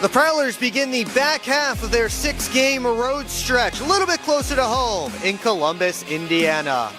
The Prowlers begin the back half of their 6-game road stretch, a little bit closer to home in Columbus, Indiana.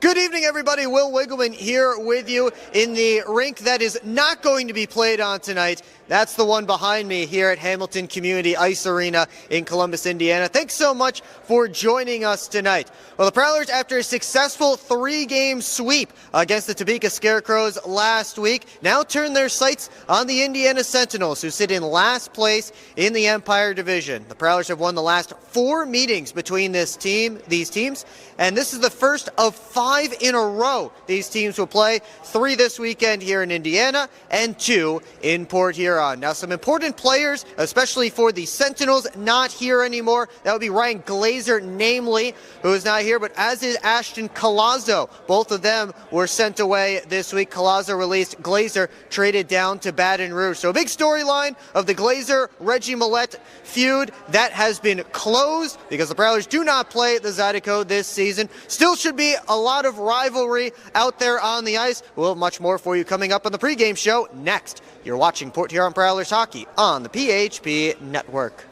Good evening, everybody. Will Wiggleman here with you in the rink that is not going to be played on tonight. That's the one behind me here at Hamilton Community Ice Arena in Columbus, Indiana. Thanks so much for joining us tonight. Well, the Prowlers, after a successful 3-game sweep against the Topeka Scarecrows last week, now turn their sights on the Indiana Sentinels, who sit in last place in the Empire Division. The Prowlers have won the last 4 meetings between these teams, and this is the first of 5 in a row these teams will play. 3 this weekend here in Indiana and 2 in Port Huron. Now, some important players, especially for the Sentinels, not here anymore. That would be Ryan Glazer, namely, who is not here, but as is Ashton Collazo. Both of them were sent away this week. Collazo released, Glazer traded down to Baton Rouge. So a big storyline of the Glazer-Reggie Millette feud that has been closed because the Prowlers do not play the Zydeco this season. Still should be a lot of rivalry out there on the ice. We'll have much more for you coming up on the pregame show next. You're watching Port Huron Prowlers hockey on the PHP Network.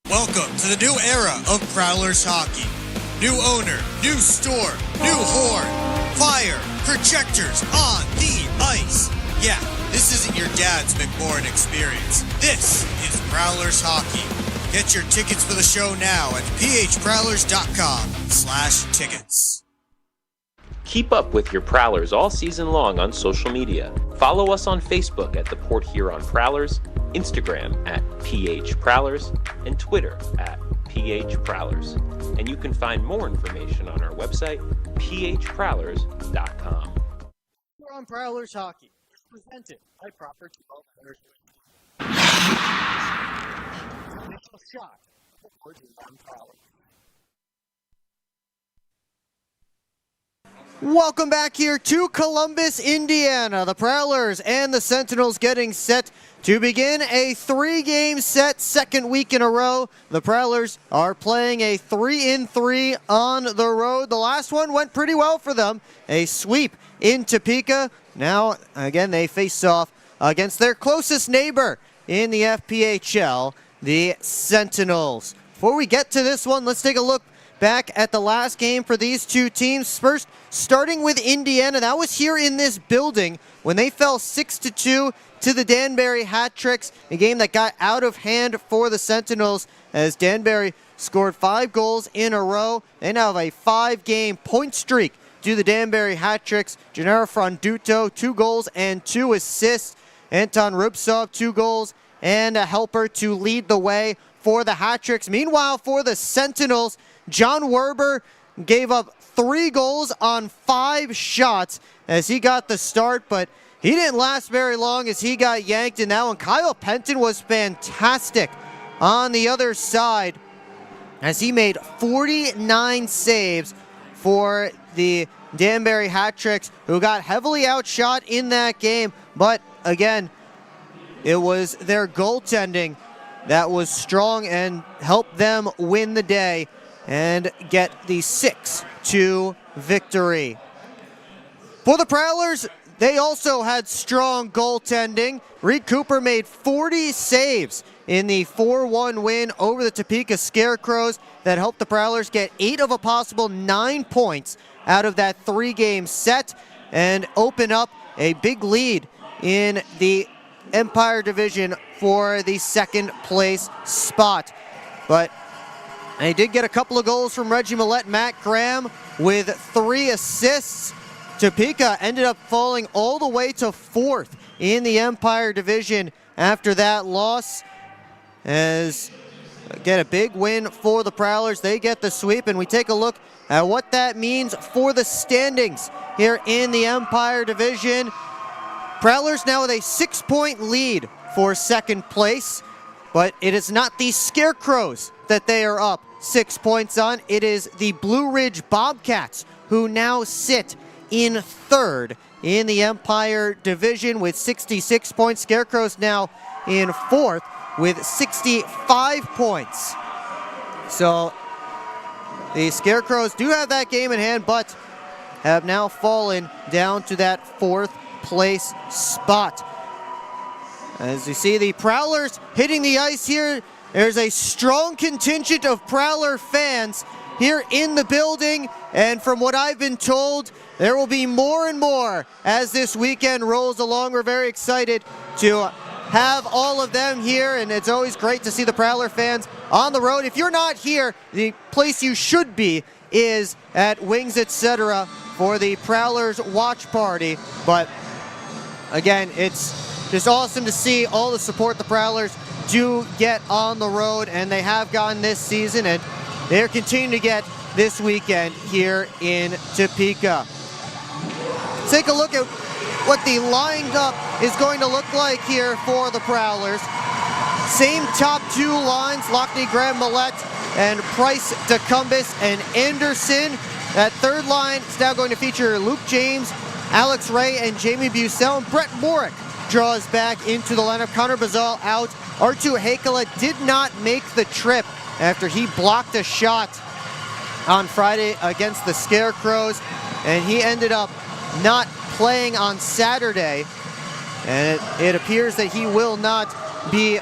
Welcome to the new era of Prowlers hockey. New owner, new store, new horn, fire, projectors on the ice. Yeah, this isn't your dad's McMorrin experience. This is Prowlers hockey. Get your tickets for the show now at phprowlers.com/tickets. Keep up with your Prowlers all season long on social media. Follow us on Facebook at the Port Huron Prowlers, Instagram at PH Prowlers, and Twitter at PH Prowlers. And you can find more information on our website, phprowlers.com. Huron Prowlers hockey is presented by Proper 12 Management. Initial shot for Port Huron Prowlers. Welcome back here to Columbus, Indiana. The Prowlers and the Sentinels getting set to begin a 3-game set, second week in a row. The Prowlers are playing a 3-3 on the road. The last one went pretty well for them, a sweep in Topeka. Now, again, they face off against their closest neighbor in the FPHL, the Sentinels. Before we get to this one, let's take a look back at the last game for these two teams. First, starting with Indiana, that was here in this building when they fell 6-2 to the Danbury Hat Tricks, a game that got out of hand for the Sentinels as Danbury scored 5 goals in a row. They now have a 5-game point streak to the Danbury Hat Tricks. Gennaro Franduto, 2 goals and 2 assists. Anton Rubtsov, 2 goals and a helper to lead the way for the Hat Tricks. Meanwhile, for the Sentinels, John Werber gave up 3 goals on 5 shots as he got the start, but he didn't last very long as he got yanked in that one. Kyle Penton was fantastic on the other side as he made 49 saves for the Danbury Hat Tricks, who got heavily outshot in that game. But again, it was their goaltending that was strong and helped them win the day and get the 6-2 victory. For the Prowlers, they also had strong goaltending. Reed Cooper made 40 saves in the 4-1 win over the Topeka Scarecrows that helped the Prowlers get 8 of a possible 9 points out of that 3-game set and open up a big lead in the Empire Division for the second place spot. But they did get a couple of goals from Reggie Millette, Matt Graham with 3 assists. Topeka ended up falling all the way to 4th in the Empire Division after that loss. As, again, a big win for the Prowlers. They get the sweep, and we take a look at what that means for the standings here in the Empire Division. Prowlers now with a 6-point lead for second place, but it is not the Scarecrows that they are up 6 points on. It is the Blue Ridge Bobcats, who now sit in 3rd in the Empire Division with 66 points. Scarecrows now in 4th with 65 points. So the Scarecrows do have that game in hand, but have now fallen down to that 4th place spot. As you see the Prowlers hitting the ice here, there's a strong contingent of Prowler fans here in the building, and from what I've been told, there will be more and more as this weekend rolls along. We're very excited to have all of them here, and it's always great to see the Prowler fans on the road. If you're not here, the place you should be is at Wings Etc. for the Prowlers watch party. But again, it's just awesome to see all the support the Prowlers do get on the road, and they have gotten this season, and they're continuing to get this weekend here in Topeka. Take a look at what the lined up is going to look like here for the Prowlers. Same top 2 lines, Lockney, Graham, Millette, and Price, DeCumbus, and Anderson. That 3rd line is now going to feature Luke James, Alex Ray, and Jamie Bussell. And Brett Morick draws back into the lineup. Connor Bazal out. Artu Hakala did not make the trip after he blocked a shot on Friday against the Scarecrows, and he ended up not playing on Saturday, and it appears that he will not be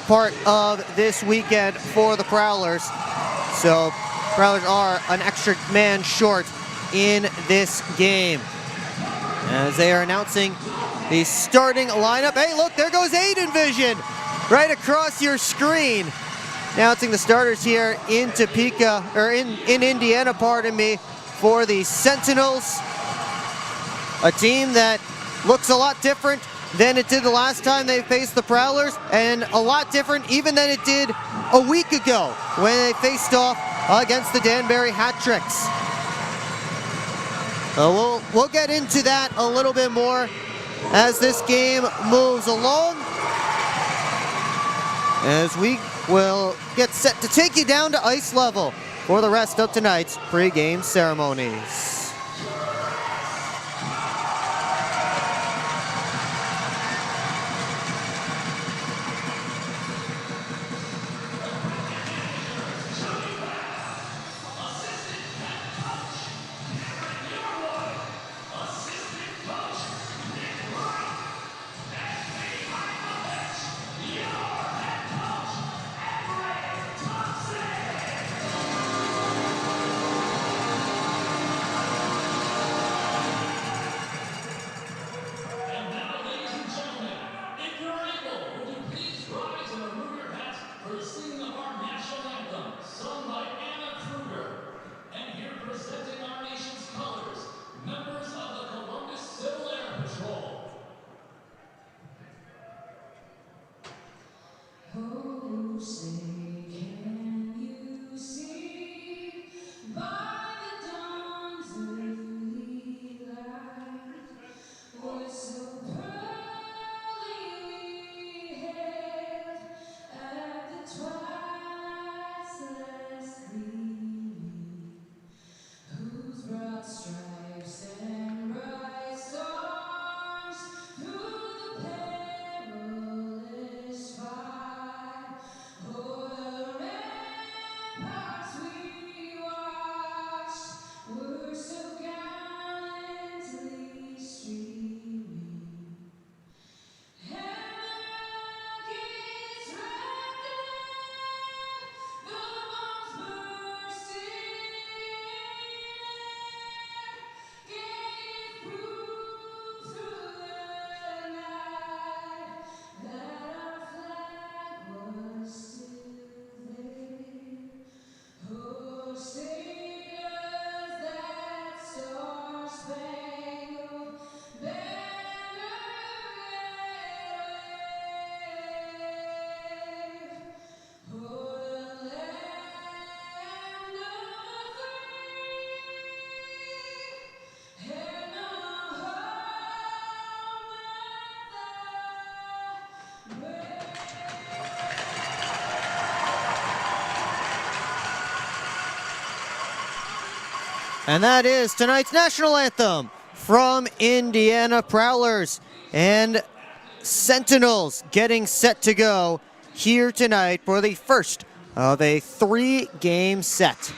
part of this weekend for the Prowlers. So Prowlers are an extra man short in this game as they are announcing the starting lineup. Hey, look, there goes Aiden Vision right across your screen, announcing the starters here in Topeka, or in Indiana, pardon me, for the Sentinels. A team that looks a lot different than it did the last time they faced the Prowlers, and a lot different even than it did a week ago when they faced off against the Danbury Hat-Tricks. We'll get into that a little bit more as this game moves along, as we will get set to take you down to ice level for the rest of tonight's pregame ceremonies. And that is tonight's national anthem from Indiana. Prowlers and Sentinels getting set to go here tonight for the first of a 3-game set.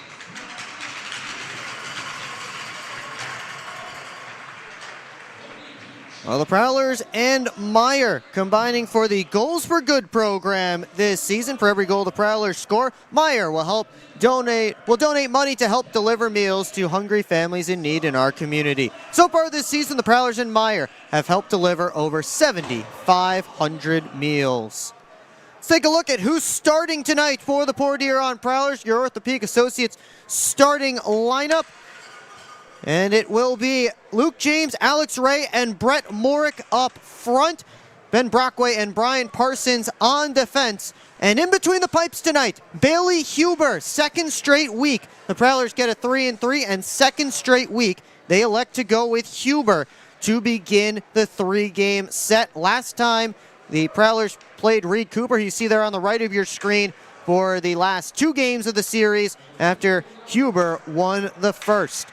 Well, the Prowlers and Meyer combining for the Goals for Good program this season. For every goal the Prowlers score, Meyer will donate money to help deliver meals to hungry families in need in our community. So far this season, the Prowlers and Meyer have helped deliver over 7,500 meals. Let's take a look at who's starting tonight for the Port Huron Prowlers, your Orthopedic Associates starting lineup. And it will be Luke James, Alex Ray, and Brett Morick up front. Ben Brockway and Brian Parsons on defense. And in between the pipes tonight, Bailey Huber, second straight week. The Prowlers get a 3-3, and second straight week, they elect to go with Huber to begin the 3-game set. Last time the Prowlers played Reed Cooper, you see there on the right of your screen, for the last 2 games of the series after Huber won the first.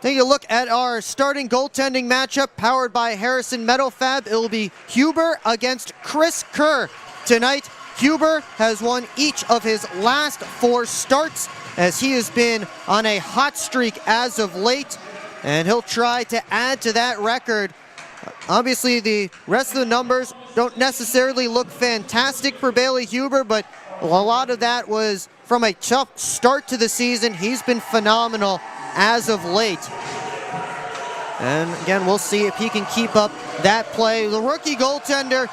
Taking a look at our starting goaltending matchup powered by Harrison Metal Fab. It will be Huber against Chris Kerr tonight. Huber has won each of his last 4 starts as he has been on a hot streak as of late, and he'll try to add to that record. Obviously, the rest of the numbers don't necessarily look fantastic for Bailey Huber, but a lot of that was from a tough start to the season. He's been phenomenal as of late. And again, we'll see if he can keep up that play. The rookie goaltender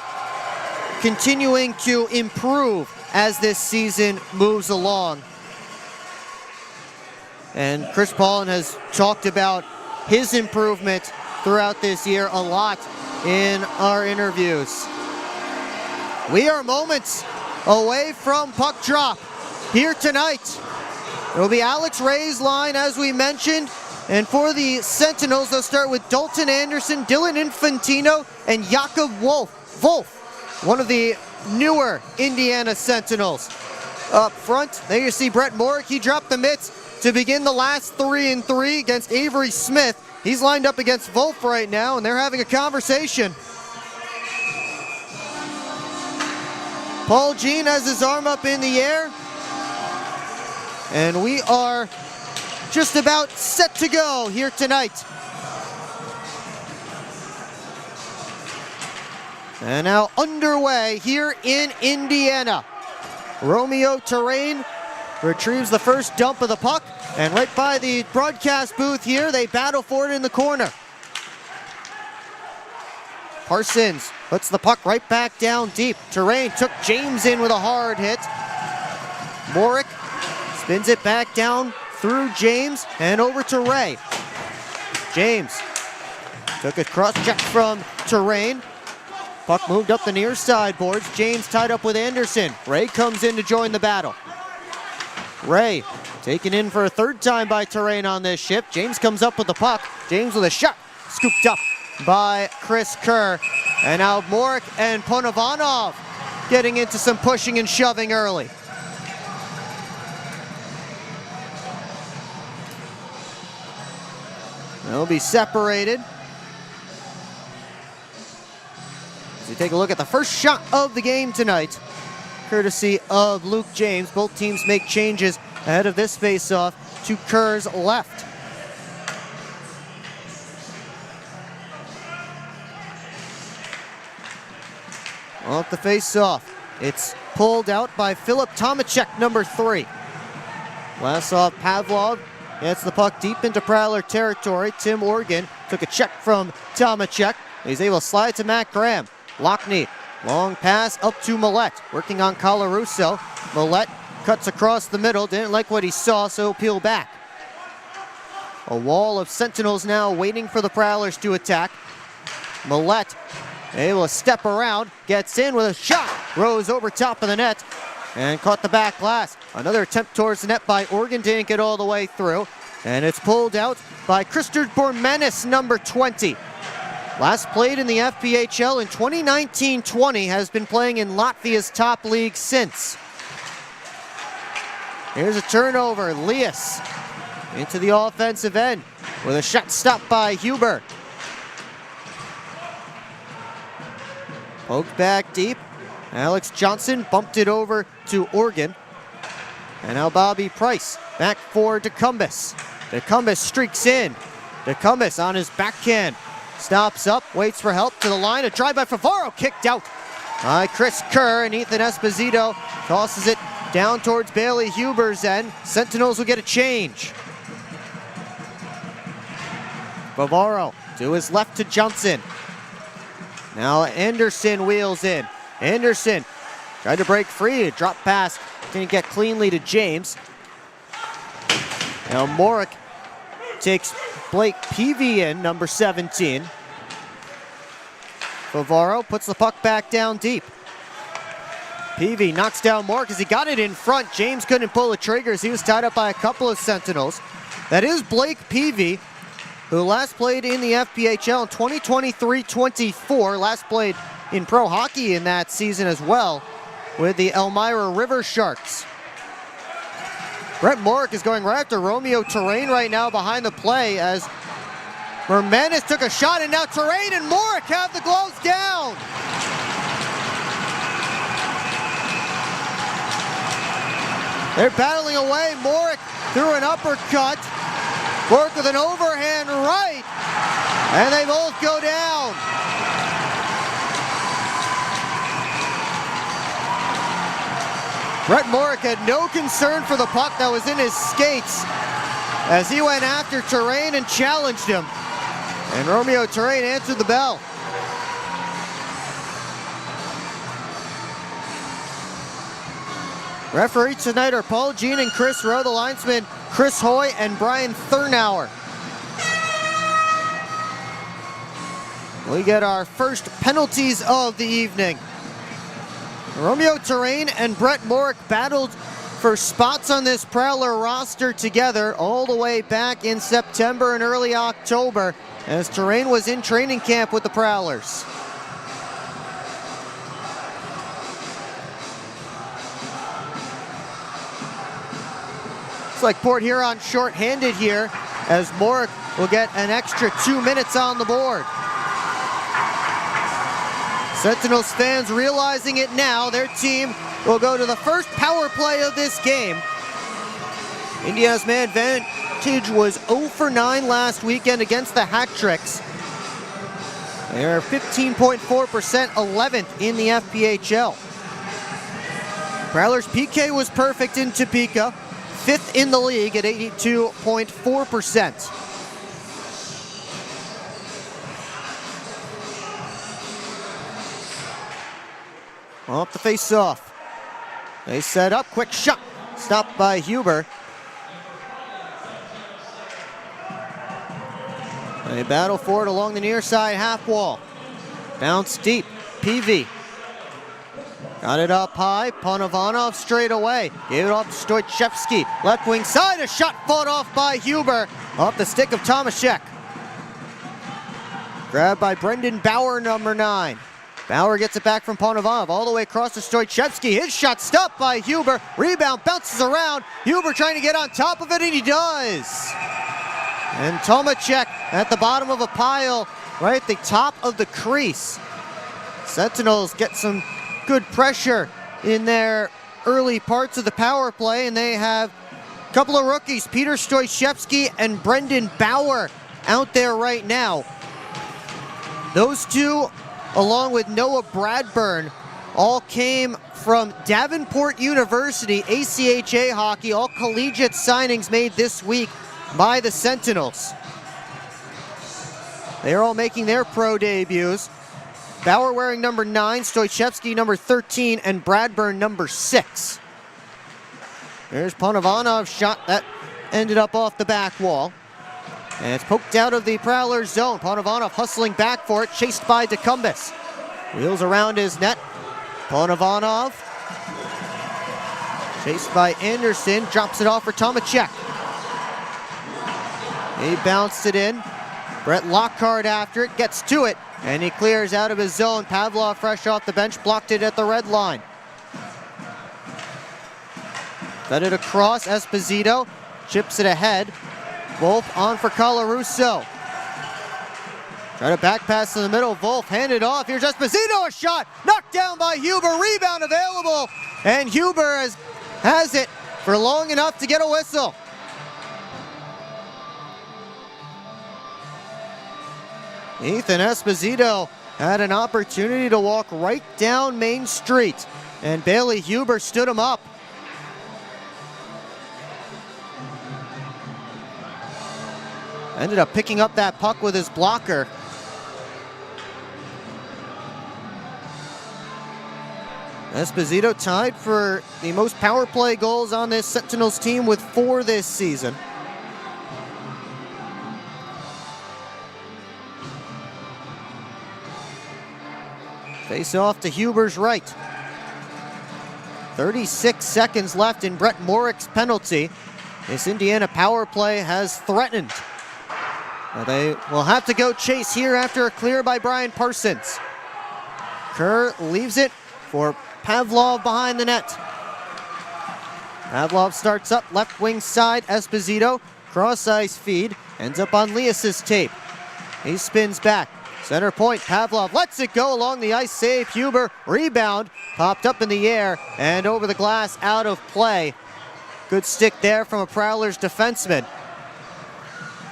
continuing to improve as this season moves along. And Chris Paulin has talked about his improvement throughout this year a lot in our interviews. We are moments away from puck drop here tonight. It will be Alex Ray's line, as we mentioned. And for the Sentinels, they'll start with Dalton Anderson, Dylan Infantino, and Jakob Wolf, one of the newer Indiana Sentinels. Up front, there you see Brett Morick. He dropped the mitts to begin the last 3-3 against Avery Smith. He's lined up against Wolf right now, and they're having a conversation. Paul Jean has his arm up in the air. And we are just about set to go here tonight. And now underway here in Indiana. Romeo Terrain retrieves the first dump of the puck. And right by the broadcast booth here, they battle for it in the corner. Parsons puts the puck right back down deep. Terrain took James in with a hard hit. Morick spins it back down through James and over to Ray. James took a cross check from Terrain. Puck moved up the near side boards. James tied up with Anderson. Ray comes in to join the battle. Ray taken in for a 3rd time by Terrain on this shift. James comes up with the puck. James with a shot. Scooped up by Chris Kerr. And now Morick and Ponovanov getting into some pushing and shoving early. They'll be separated. As we take a look at the first shot of the game tonight, courtesy of Luke James. Both teams make changes ahead of this face-off to Kerr's left. Off the face-off, it's pulled out by Philip Tomacek, number 3. Vlasov Pavlov gets the puck deep into Prowler territory. Tim Organ took a check from Tomacek. He's able to slide to Matt Graham. Lockney, long pass up to Millette, working on Colarusso. Millette cuts across the middle, didn't like what he saw, so he'll peel back. A wall of Sentinels now waiting for the Prowlers to attack. Millette able to step around, gets in with a shot, rose over top of the net, and caught the back glass. Another attempt towards the net by Organ, didn't get all the way through. And it's pulled out by Christopher Bormanis, number 20. Last played in the FPHL in 2019-20, has been playing in Latvia's top league since. Here's a turnover, Lias into the offensive end with a shot stopped by Huber. Poked back deep. Alex Johnson bumped it over to Organ. And now Bobby Price back for DeCumbus. DeCumbus streaks in. DeCumbus on his backhand. stops up, waits for help to the line. A drive by Favaro, kicked out by Chris Kerr, and Ethan Esposito tosses it down towards Bailey Huber's end. Sentinels will get a change. Favaro to his left to Johnson. Now Anderson wheels in. Anderson tried to break free, drop pass, didn't get cleanly to James. Now Morick takes Blake Peavy in, number 17. Favaro puts the puck back down deep. Peavy knocks down Morick as he got it in front. James couldn't pull the trigger as he was tied up by a couple of Sentinels. That is Blake Peavy, who last played in the FPHL in 2023-24. Last played in pro hockey in that season as well with the Elmira River Sharks. Brett Morick is going right after Romeo Terrain right now behind the play as Mermanis took a shot, and now Terrain and Morick have the gloves down. They're battling away. Morick threw an uppercut. Morick with an overhand right, and they both go down. Brett Morick had no concern for the puck that was in his skates as he went after Terrain and challenged him. And Romeo Terrain answered the bell. Referees tonight are Paul Jean and Chris Rowe, the linesmen Chris Hoy and Brian Thurnauer. We get our first penalties of the evening. Romeo Terrain and Brett Morick battled for spots on this Prowler roster together all the way back in September and early October as Terrain was in training camp with the Prowlers. Looks like Port Huron short-handed here as Morick will get an extra 2 minutes on the board. Sentinels fans realizing it now, their team will go to the first power play of this game. Indiana's man advantage was 0 for 9 last weekend against the Hat Tricks. They are 15.4%, 11th in the FPHL. Prowlers PK was perfect in Topeka, 5th in the league at 82.4%. Off the face-off. They set up, quick shot. Stopped by Huber. They battle for it along the near side half wall. Bounce deep. PV. Got it up high. Ponovanov straight away. Gave it off to Stoichevsky. Left wing side. A shot fought off by Huber. Off the stick of Tomaszek. Grabbed by Brendan Bauer, number 9. Bauer gets it back from Ponovanov all the way across to Stoichevsky. His shot stopped by Huber. Rebound bounces around. Huber trying to get on top of it, and he does. And Tomaszek at the bottom of a pile right at the top of the crease. Sentinels get some good pressure in their early parts of the power play, and they have a couple of rookies, Peter Stoichevsky and Brendan Bauer, out there right now. Those two, along with Noah Bradburn, all came from Davenport University, ACHA hockey, all collegiate signings made this week by the Sentinels. They're all making their pro debuts. Bauer wearing number 9, Stoichevsky number 13, and Bradburn number 6. There's Ponovanov's shot that ended up off the back wall. And it's poked out of the Prowlers zone. Ponovanov hustling back for it, chased by DeCumbus. Wheels around his net. Ponovanov, chased by Anderson, drops it off for Tomaszek. He bounced it in. Brett Lockhart after it, gets to it, and he clears out of his zone. Pavlov, fresh off the bench, blocked it at the red line. Fed it across, Esposito chips it ahead. Wolf on for Colarusso. Try to back pass to the middle. Wolf handed off. Here's Esposito, a shot knocked down by Huber. Rebound available, and Huber has it for long enough to get a whistle. Ethan Esposito had an opportunity to walk right down Main Street, and Bailey Huber stood him up. Ended up picking up that puck with his blocker. Esposito tied for the most power play goals on this Sentinels team with 4 this season. Face off to Huber's right. 36 seconds left in Brett Morick's penalty. This Indiana power play has threatened. They will have to go chase here after a clear by Brian Parsons. Kerr leaves it for Pavlov behind the net. Pavlov starts up left wing side. Esposito, cross ice feed, ends up on Lias's tape. He spins back. Center point, Pavlov lets it go along the ice, save Huber, rebound, popped up in the air and over the glass, out of play. Good stick there from a Prowlers defenseman.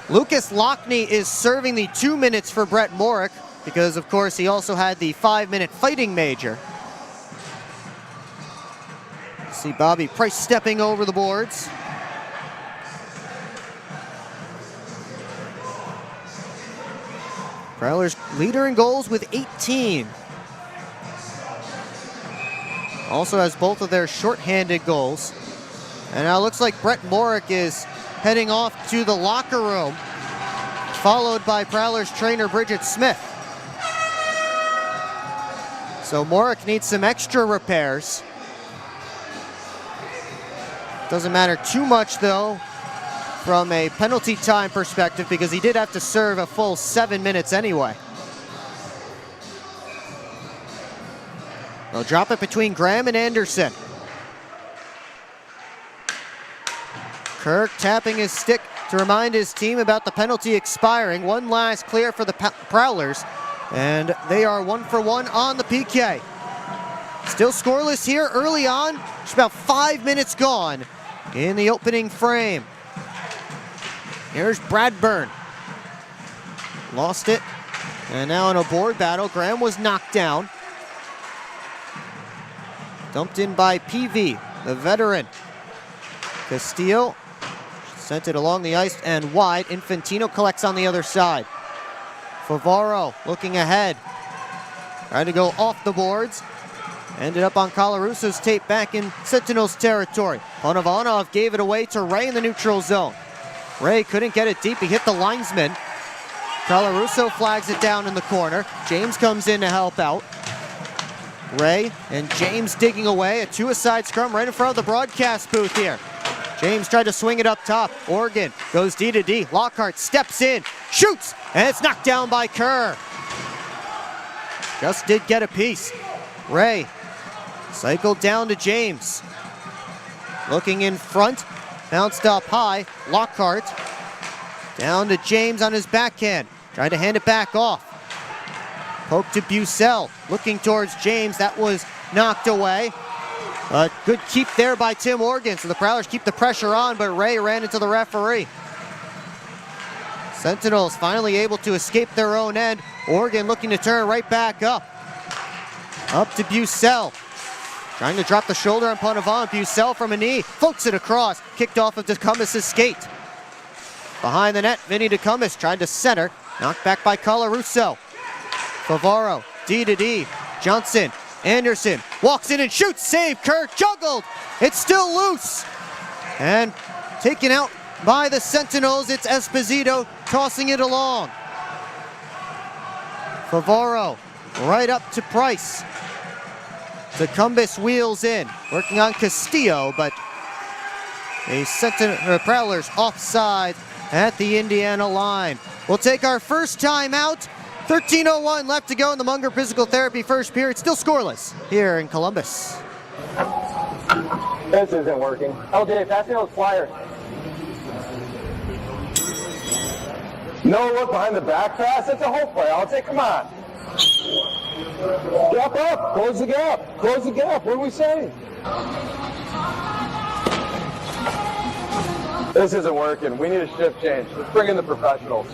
Lucas Lockney is serving the 2 minutes for Brett Morick because, of course, he also had the 5-minute fighting major. See Bobby Price stepping over the boards. Prowlers leader in goals with 18. Also has both of their shorthanded goals. And now it looks like Brett Morick is heading off to the locker room, followed by Prowlers trainer Bridget Smith. So Morick needs some extra repairs. Doesn't matter too much though from a penalty time perspective because he did have to serve a full 7 minutes anyway. They'll drop it between Graham and Anderson. Kirk tapping his stick to remind his team about the penalty expiring. One last clear for the Prowlers, and they are 1 for 1 on the PK. Still scoreless here early on. Just about 5 minutes gone in the opening frame. Here's Bradburn. Lost it, and now in a board battle, Graham was knocked down. Dumped in by PV, the veteran. Castillo sent it along the ice and wide. Infantino collects on the other side. Favaro looking ahead. Tried to go off the boards. Ended up on Colarusso's tape back in Sentinels territory. Ponovanov gave it away to Ray in the neutral zone. Ray couldn't get it deep. He hit the linesman. Colarusso flags it down in the corner. James comes in to help out. Ray and James digging away. A 2-a-side scrum right in front of the broadcast booth here. James tried to swing it up top. Oregon goes D to D. Lockhart steps in, shoots, and it's knocked down by Kerr. Just did get a piece. Ray cycled down to James. Looking in front, bounced up high. Lockhart down to James on his backhand. Tried to hand it back off. Poke to Bucell, looking towards James. That was knocked away. A good keep there by Tim Organ, so the Prowlers keep the pressure on, but Ray ran into the referee. Sentinels finally able to escape their own end. Oregon looking to turn right back up. Up to Bucell. Trying to drop the shoulder on Ponovanov. Bucell from a knee, floats it across. Kicked off of DeCumbis' skate. Behind the net, Vinny DeCumbis tried to center. Knocked back by Colarusso. Favaro, D to D. Johnson, Anderson, walks in and shoots. Save, Kirk, juggled. It's still loose. And taken out by the Sentinels. It's Esposito tossing it along. Favaro, right up to Price. DeCumbis wheels in, working on Castillo, but a Prowlers offside at the Indiana line. We'll take our first time out. 13:01 left to go in the Munger Physical Therapy first period. Still scoreless here in Columbus. This isn't working. LJ, pass me those flyers. No look behind the back pass. It's a whole play. I'll take. Come on. Gap up. Close the gap. Close the gap. What are we saying? This isn't working. We need a shift change. Let's bring in the professionals.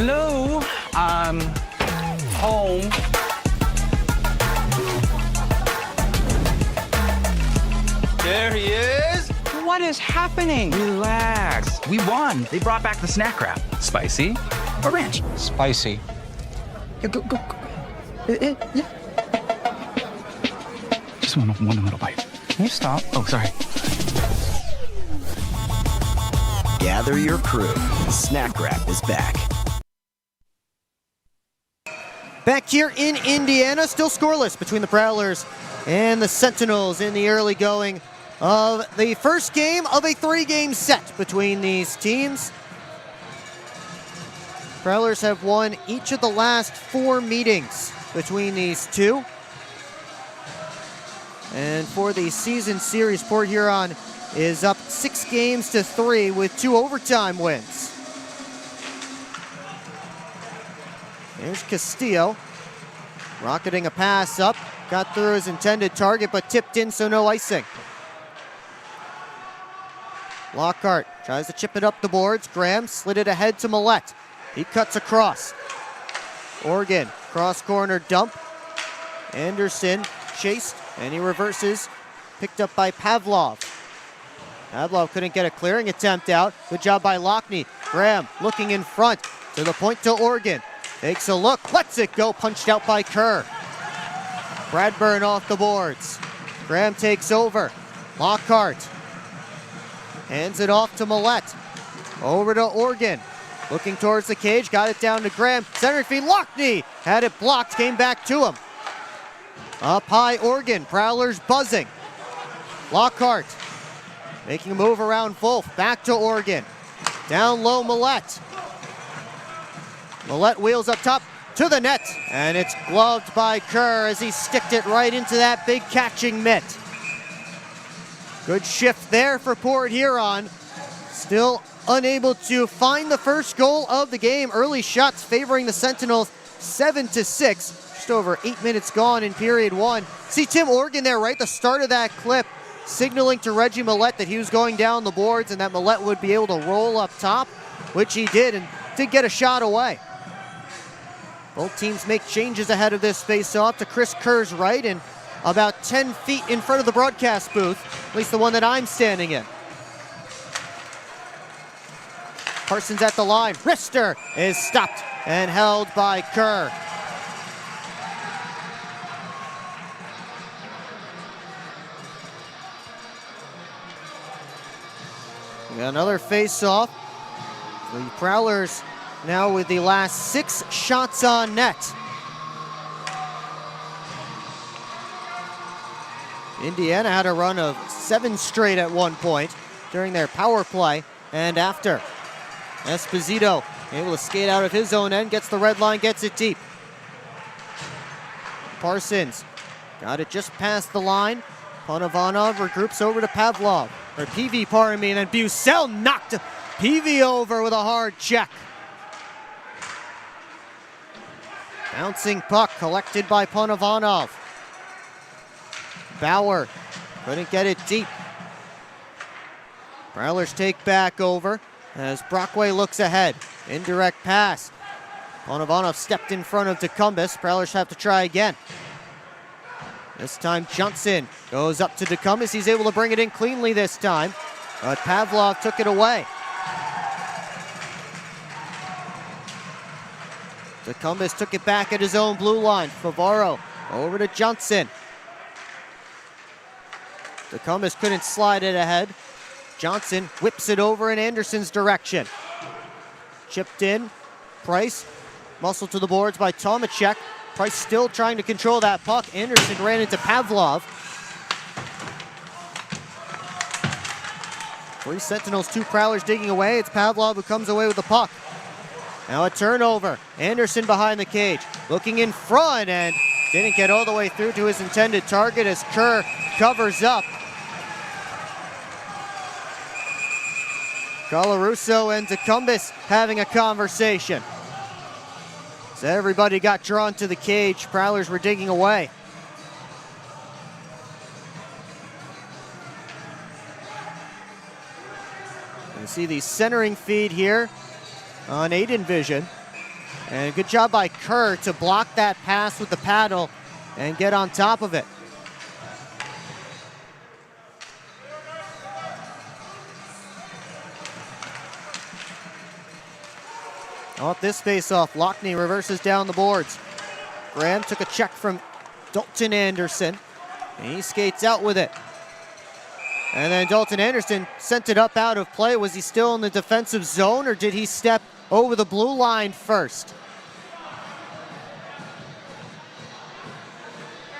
Hello? Home. There he is. What is happening? Relax. We won. They brought back the snack wrap. Spicy or ranch? Spicy. Yeah, go. Yeah. Just one little bite. Can you stop? Oh, sorry. Gather your crew. Snack Wrap is back. Back here in Indiana, still scoreless between the Prowlers and the Sentinels in the early going of the first game of a 3-game set between these teams. Prowlers have won each of the last 4 meetings between these two. And for the season series, Port Huron is up 6-3 with 2 overtime wins. There's Castillo, rocketing a pass up, got through his intended target, but tipped in, so no icing. Lockhart tries to chip it up the boards. Graham slid it ahead to Millette. He cuts across. Oregon, cross corner dump. Anderson chased, and he reverses. Picked up by Pavlov. Pavlov couldn't get a clearing attempt out. Good job by Lockney. Graham looking in front to the point to Oregon. Takes a look, lets it go, punched out by Kerr. Bradburn off the boards. Graham takes over. Lockhart hands it off to Millette. Over to Oregon. Looking towards the cage, got it down to Graham. Center feed, Lockney had it blocked, came back to him. Up high, Oregon. Prowlers buzzing. Lockhart making a move around Wolf. Back to Oregon. Down low, Millette. Millette wheels up top to the net, and it's gloved by Kerr as he sticked it right into that big catching mitt. Good shift there for Port Huron. Still unable to find the first goal of the game. Early shots favoring the Sentinels 7-6. Just over 8 minutes gone in period 1. See Tim Oregon there right at the start of that clip, signaling to Reggie Millette that he was going down the boards and that Millette would be able to roll up top, which he did, and did get a shot away. Both teams make changes ahead of this face-off to Chris Kerr's right and about 10 feet in front of the broadcast booth, at least the one that I'm standing in. Parsons at the line. Rister is stopped and held by Kerr. We got another face-off. The Prowlers now with the last 6 shots on net. Indiana had a run of 7 straight at one point during their power play and after. Esposito able to skate out of his own end, gets the red line, gets it deep. Parsons got it just past the line. Panovanov regroups over to Pavlov, or PV, pardon me, and then Bucell knocked PV over with a hard check. Bouncing puck collected by Panovanov. Bauer couldn't get it deep. Prowlers take back over as Brockway looks ahead. Indirect pass. Panovanov stepped in front of DeCumbis. Prowlers have to try again. This time Johnson goes up to DeCumbis. He's able to bring it in cleanly this time, but Pavlov took it away. DeCumbis took it back at his own blue line. Favaro over to Johnson. DeCumbis couldn't slide it ahead. Johnson whips it over in Anderson's direction. Chipped in. Price muscled to the boards by Tomacek. Price still trying to control that puck. Anderson ran into Pavlov. 3 Sentinels, 2 Prowlers digging away. It's Pavlov who comes away with the puck. Now a turnover. Anderson behind the cage. Looking in front and didn't get all the way through to his intended target as Kerr covers up. Colarusso and DeCumbis having a conversation. So everybody got drawn to the cage. Prowlers were digging away. You see the centering feed here on Aiden Vision. And good job by Kerr to block that pass with the paddle and get on top of it. Off this face-off, Lockney reverses down the boards. Graham took a check from Dalton Anderson, and he skates out with it. And then Dalton Anderson sent it up out of play. Was he still in the defensive zone, or did he step over the blue line first?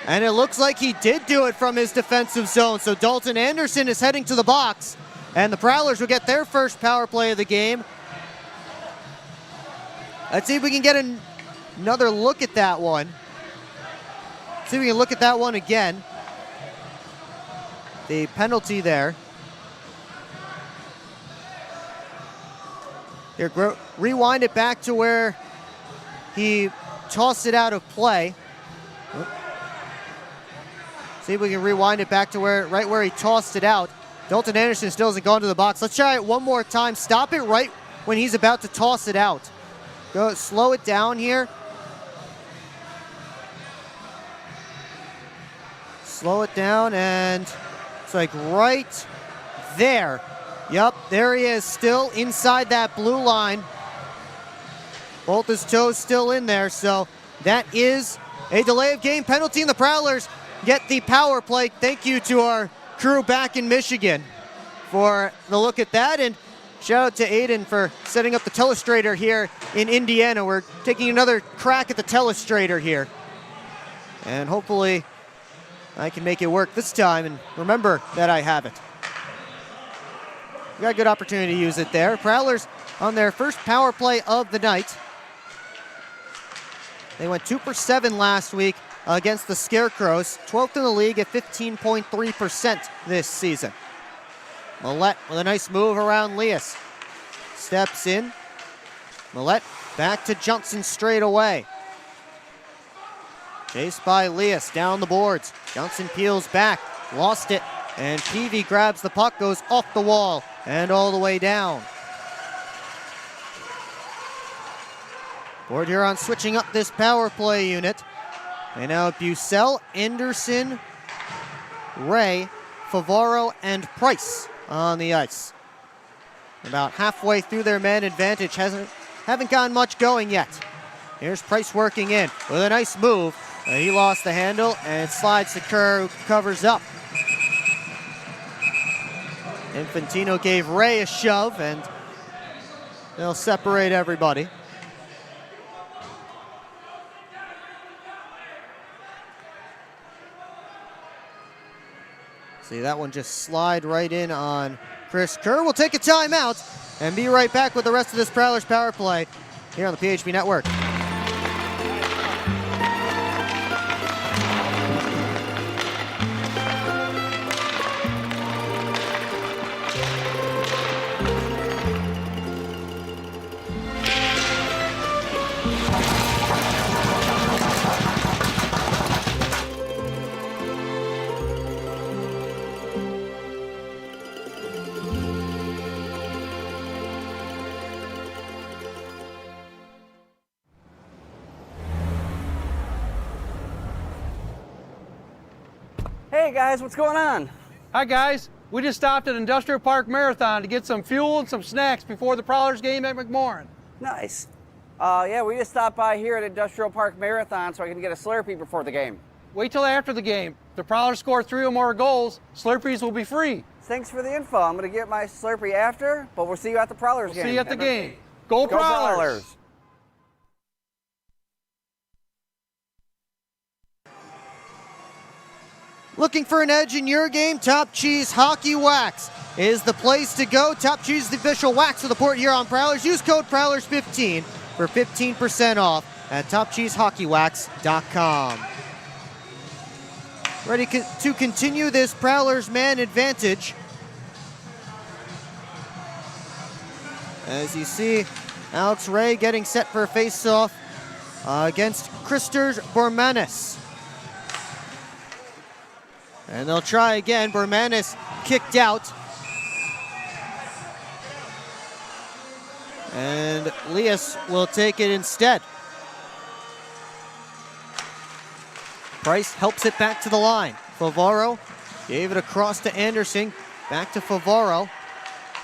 And it looks like he did do it from his defensive zone. So Dalton Anderson is heading to the box, and the Prowlers will get their first power play of the game. Let's see if we can get another look at that one. See if we can look at that one again. The penalty there. Here, rewind it back to where he tossed it out of play. See if we can rewind it back to right where he tossed it out. Dalton Anderson still hasn't gone to the box. Let's try it one more time. Stop it right when he's about to toss it out. Go slow it down here. Slow it down, and it's like right there. Yep, there he is, still inside that blue line. Both his toes still in there, so that is a delay of game penalty, and the Prowlers get the power play. Thank you to our crew back in Michigan for the look at that, and shout out to Aiden for setting up the telestrator here in Indiana. We're taking another crack at the telestrator here, and hopefully I can make it work this time, and remember that I have it. We got a good opportunity to use it there. Prowlers on their first power play of the night. They went 2 for 7 last week against the Scarecrows, 12th in the league at 15.3% this season. Millette with a nice move around Leas. Steps in. Millette back to Johnson straight away. Chased by Leas down the boards. Johnson peels back, lost it, and Peavy grabs the puck, goes off the wall and all the way down. Port Huron switching up this power play unit. And now Bucell, Anderson, Ray, Favaro, and Price on the ice. About halfway through their man advantage, haven't gotten much going yet. Here's Price working in with a nice move. He lost the handle, and it slides to Kerr, who covers up. Infantino gave Ray a shove, and they'll separate everybody. See, that one just slide right in on Chris Kerr. We'll take a timeout and be right back with the rest of this Prowlers power play here on the PHP Network. Hey guys, what's going on? Hi guys, we just stopped at Industrial Park Marathon to get some fuel and some snacks before the Prowlers game at McMorran. Nice. Yeah, we just stopped by here at Industrial Park Marathon so I can get a Slurpee before the game. Wait till after the game. If the Prowlers score 3 or more goals, Slurpees will be free. Thanks for the info. I'm going to get my Slurpee after, but we'll see you at the Prowlers game. See you at the game. Go Prowlers! Looking for an edge in your game? Top Cheese Hockey Wax is the place to go. Top Cheese is the official wax of the Port Huron Prowlers. Use code Prowlers15 for 15% off at TopCheeseHockeyWax.com. Ready to continue this Prowlers man advantage. As you see, Alex Ray getting set for a face-off against Christers Bormanis. And they'll try again. Bormanis kicked out. And Lias will take it instead. Price helps it back to the line. Favaro gave it across to Anderson. Back to Favaro.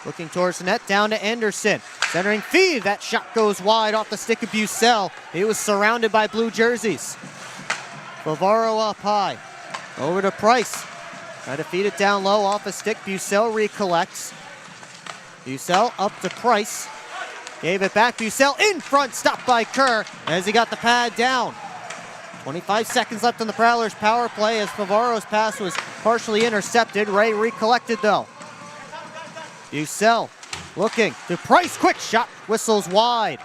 Looking towards the net, down to Anderson. Centering feed, that shot goes wide off the stick of Bucell. He was surrounded by blue jerseys. Favaro up high. Over to Price. Try to feed it down low off a stick. Bucell recollects. Bucell up to Price. Gave it back. Bucell in front, stopped by Kerr as he got the pad down. 25 seconds left on the Prowlers power play as Favaro's pass was partially intercepted. Ray recollected though. Bucell looking to Price. Quick shot, whistles wide.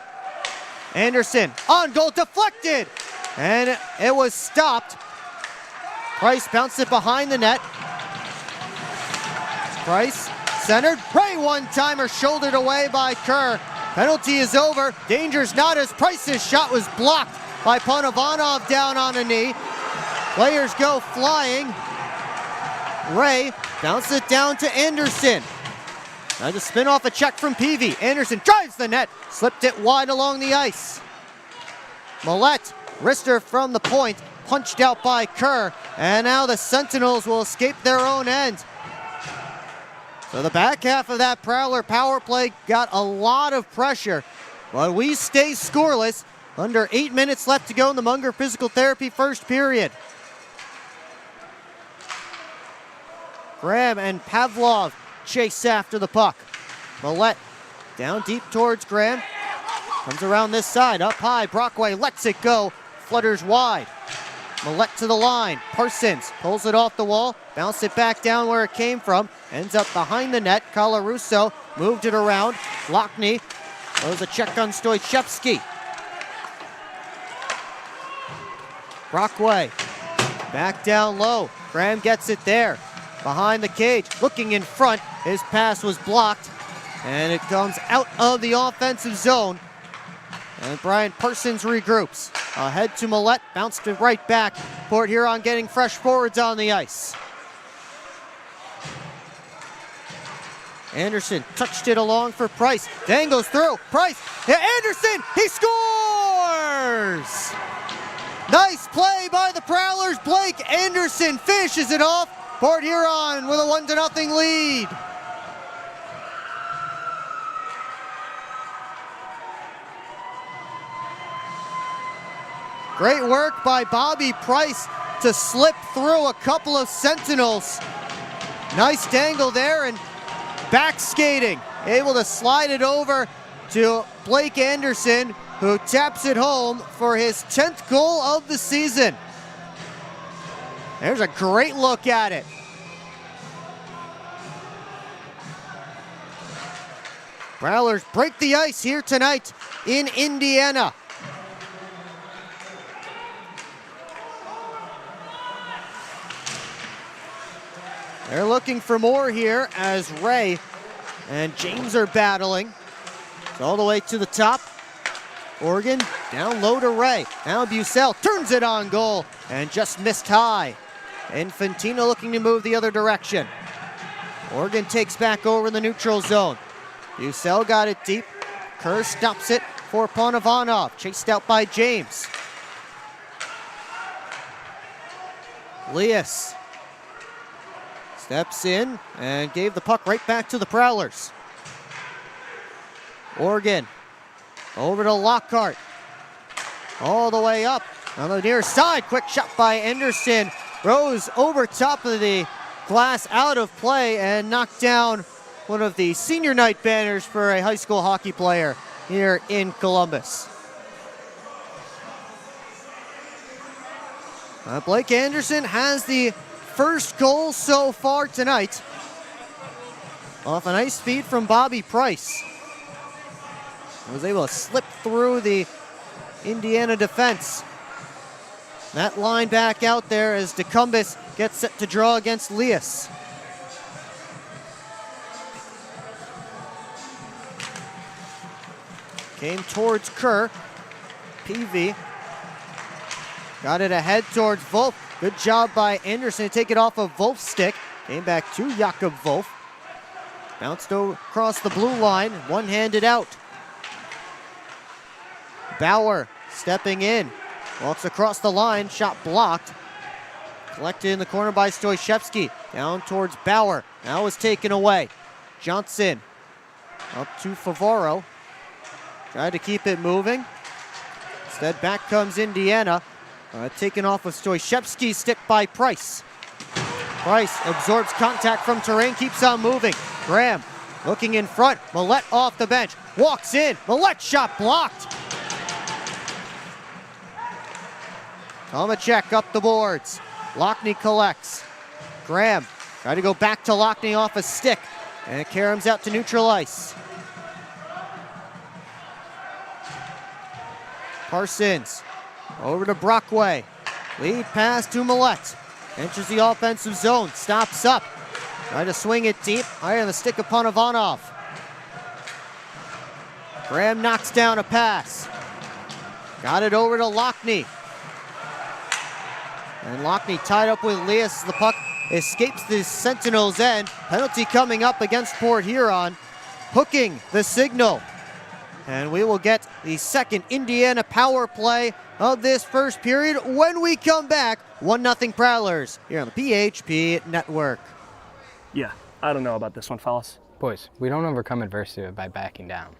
Anderson on goal, deflected. And it was stopped. Price bounced it behind the net. Price centered. Ray one-timer shouldered away by Kerr. Penalty is over. Danger's not as Price's shot was blocked by Ponovanov down on a knee. Players go flying. Ray bounced it down to Anderson. Now to spin off a check from Peavy. Anderson drives the net. Slipped it wide along the ice. Millette, wrister from the point. Punched out by Kerr. And now the Sentinels will escape their own end. So the back half of that Prowler power play got a lot of pressure. But we stay scoreless. Under 8 minutes left to go in the Munger Physical Therapy first period. Graham and Pavlov chase after the puck. Millette down deep towards Graham. Comes around this side, up high. Brockway lets it go, flutters wide. Millette to the line. Parsons pulls it off the wall, bounced it back down where it came from. Ends up behind the net. Colarusso moved it around. Lockney throws a check on Stoichevsky. Brockway back down low. Graham gets it there. Behind the cage, looking in front. His pass was blocked. And it comes out of the offensive zone. And Brian Parsons regroups. Ahead to Millette, bounced it right back. Port Huron getting fresh forwards on the ice. Anderson touched it along for Price. Dangles through. Price. Anderson. He scores! Nice play by the Prowlers. Blake Anderson finishes it off. Port Huron with a 1-0 lead. Great work by Bobby Price to slip through a couple of Sentinels. Nice dangle there and back skating. Able to slide it over to Blake Anderson, who taps it home for his 10th goal of the season. There's a great look at it. Prowlers break the ice here tonight in Indiana. They're looking for more here as Ray and James are battling. It's all the way to the top. Oregon down low to Ray. Now Bucell turns it on goal and just missed high. Infantino looking to move the other direction. Oregon takes back over in the neutral zone. Bucell got it deep. Kerr stops it for Ponovanov. Chased out by James. Lias steps in and gave the puck right back to the Prowlers. Oregon over to Lockhart. All the way up on the near side. Quick shot by Anderson. Rose over top of the glass, out of play, and knocked down one of the senior night banners for a high school hockey player here in Columbus. Blake Anderson has the first goal so far tonight off a nice feed from Bobby Price. Was able to slip through the Indiana defense. That line back out there as DeCumbis gets set to draw against Lias. Came towards Kerr. PV got it ahead towards Wolf. Good job by Anderson to take it off of Wolf's stick. Came back to Jakob Wolf. Bounced across the blue line, one-handed out. Bauer stepping in. Walks across the line. Shot blocked. Collected in the corner by Stoyshevsky. Down towards Bauer. Now is taken away. Johnson up to Favaro. Tried to keep it moving. Instead, back comes Indiana. Taken off of Stoyshevsky. Stick by Price. Price absorbs contact from Terrain. Keeps on moving. Graham looking in front. Millette off the bench. Walks in. Millette shot blocked. Tomacek up the boards. Lockney collects. Graham trying to go back to Lockney off a stick. And Karam's out to neutral ice. Parsons over to Brockway. Lead pass to Millette. Enters the offensive zone. Stops up. Trying to swing it deep. High on the stick of Panovanov. Graham knocks down a pass. Got it over to Lockney. And Lockney tied up with Leas. The puck escapes the Sentinels' end. Penalty coming up against Port Huron. Hooking the signal. And we will get the second Indiana power play of this first period when we come back. 1-0 Prowlers here on the PHP Network. Yeah, I don't know about this one, fellas. Boys, we don't overcome adversity by backing down.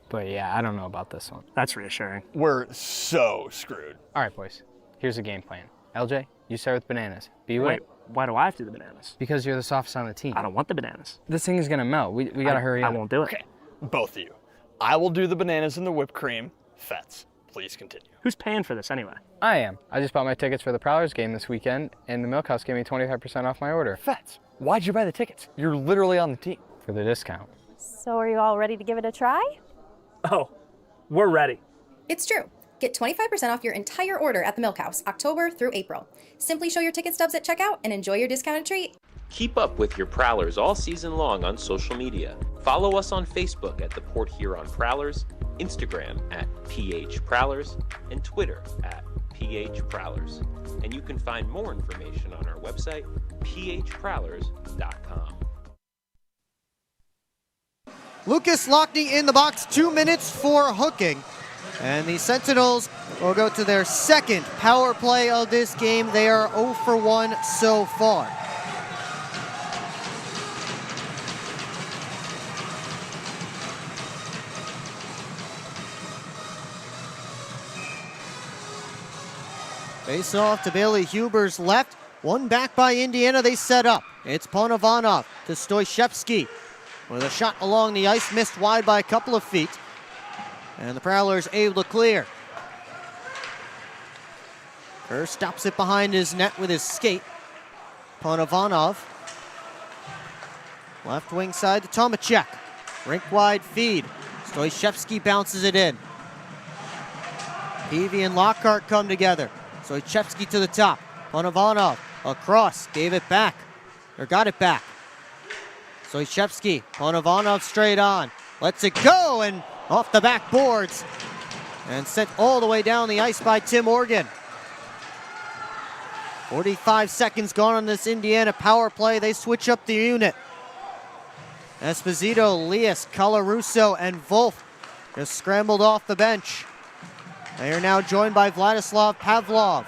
But yeah, I don't know about this one. That's reassuring. We're so screwed. All right, boys, here's the game plan. LJ, you start with bananas. Wait, why do I have to do the bananas? Because you're the softest on the team. I don't want the bananas. This thing is gonna melt. We gotta hurry up. I won't do it. Okay, both of you. I will do the bananas and the whipped cream. Fets, please continue. Who's paying for this anyway? I am. I just bought my tickets for the Prowlers game this weekend, and the Milk House gave me 25% off my order. Fets, why'd you buy the tickets? You're literally on the team. For the discount. So are you all ready to give it a try? Oh, we're ready. It's true. Get 25% off your entire order at the Milk House, October through April. Simply show your ticket stubs at checkout and enjoy your discounted treat. Keep up with your Prowlers all season long on social media. Follow us on Facebook at the Port Huron Prowlers, Instagram at PH Prowlers, and Twitter at PH Prowlers. And you can find more information on our website, phprowlers.com. Lucas Lockney in the box, 2 minutes for hooking. And the Sentinels will go to their second power play of this game. They are 0 for 1 so far. Face off to Bailey Huber's left. One back by Indiana, they set up. It's Panovanov to Stoyshevsky. With a shot along the ice, missed wide by a couple of feet. And the Prowlers able to clear. Kerr stops it behind his net with his skate. Panovanov. Left wing side to Tomacek. Rink wide feed. Stoyshevsky bounces it in. Peavy and Lockhart come together. Stoyshevsky to the top. Panovanov across. Gave it back. Or got it back. Stoyshevsky. Panovanov straight on. Lets it go and off the back boards. And sent all the way down the ice by Tim Organ. 45 seconds gone on this Indiana power play. They switch up the unit. Esposito, Leas, Colarusso, and Wolf just scrambled off the bench. They are now joined by Vladislav Pavlov.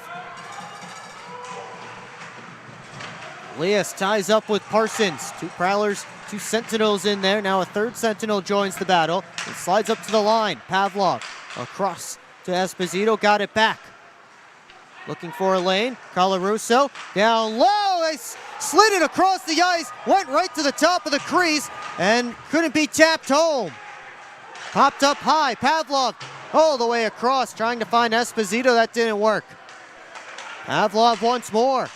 Leas ties up with Parsons. Two Prowlers, two Sentinels in there. Now a third Sentinel joins the battle. It slides up to the line. Pavlov across to Esposito, got it back. Looking for a lane. Colarusso down low. They slid it across the ice. Went right to the top of the crease and couldn't be tapped home. Popped up high. Pavlov all the way across trying to find Esposito. That didn't work. Pavlov once more.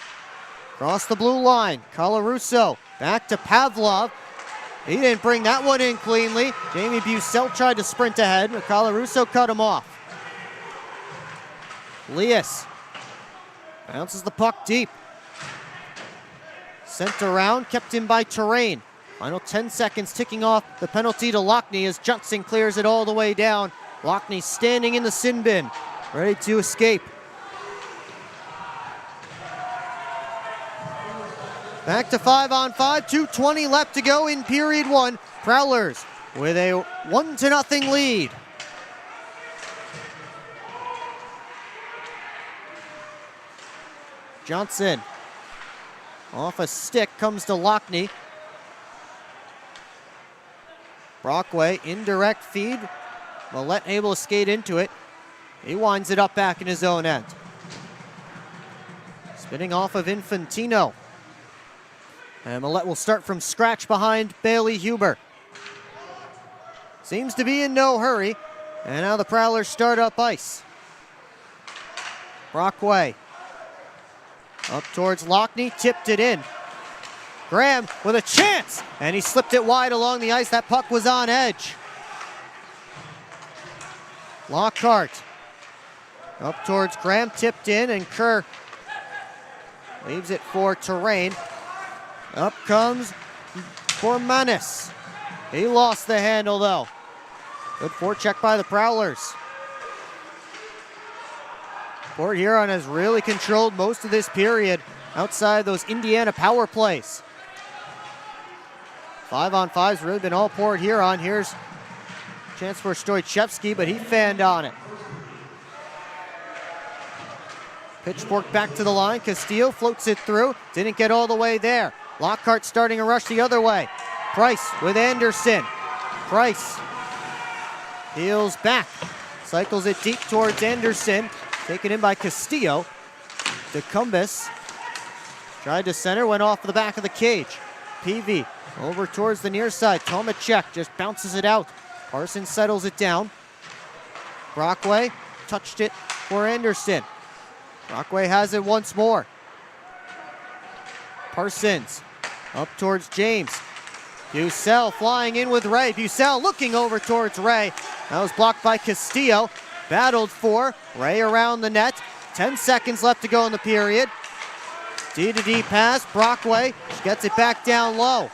Across the blue line. Colarusso back to Pavlov. He didn't bring that one in cleanly. Jamie Bussell tried to sprint ahead, but Colarusso cut him off. Leas bounces the puck deep. Sent around, kept in by Terrain. Final 10 seconds ticking off the penalty to Lockney as Johnson clears it all the way down. Lockney standing in the sin bin, ready to escape. Back to 5-on-5, 2:20 left to go in period one. Prowlers with a 1-0 lead. Johnson. Off a stick comes to Lockney. Brockway, indirect feed. Millette able to skate into it. He winds it up back in his own end. Spinning off of Infantino. And Millette will start from scratch behind Bailey Huber. Seems to be in no hurry. And now the Prowlers start up ice. Brockway. Up towards Lockney, tipped it in. Graham with a chance, and he slipped it wide along the ice. That puck was on edge. Lockhart. Up towards Graham, tipped in, and Kerr leaves it for Terrain. Up comes Bormanis. He lost the handle though. Good forecheck by the Prowlers. Port Huron has really controlled most of this period outside those Indiana power plays. 5-on-5's really been all Port Huron. Here's a chance for Stoichevsky, but he fanned on it. Pitchfork back to the line. Castillo floats it through. Didn't get all the way there. Lockhart starting a rush the other way. Price with Anderson. Price heels back. Cycles it deep towards Anderson. Taken in by Castillo. DeCumbus tried to center, went off the back of the cage. Peavy over towards the near side. Tomacek just bounces it out. Parsons settles it down. Brockway touched it for Anderson. Brockway has it once more. Parsons up towards James. Bucell flying in with Ray. Bucell looking over towards Ray. That was blocked by Castillo. Battled for. Ray around the net. 10 seconds left to go in the period. D-to-D pass. Brockway gets it back down low.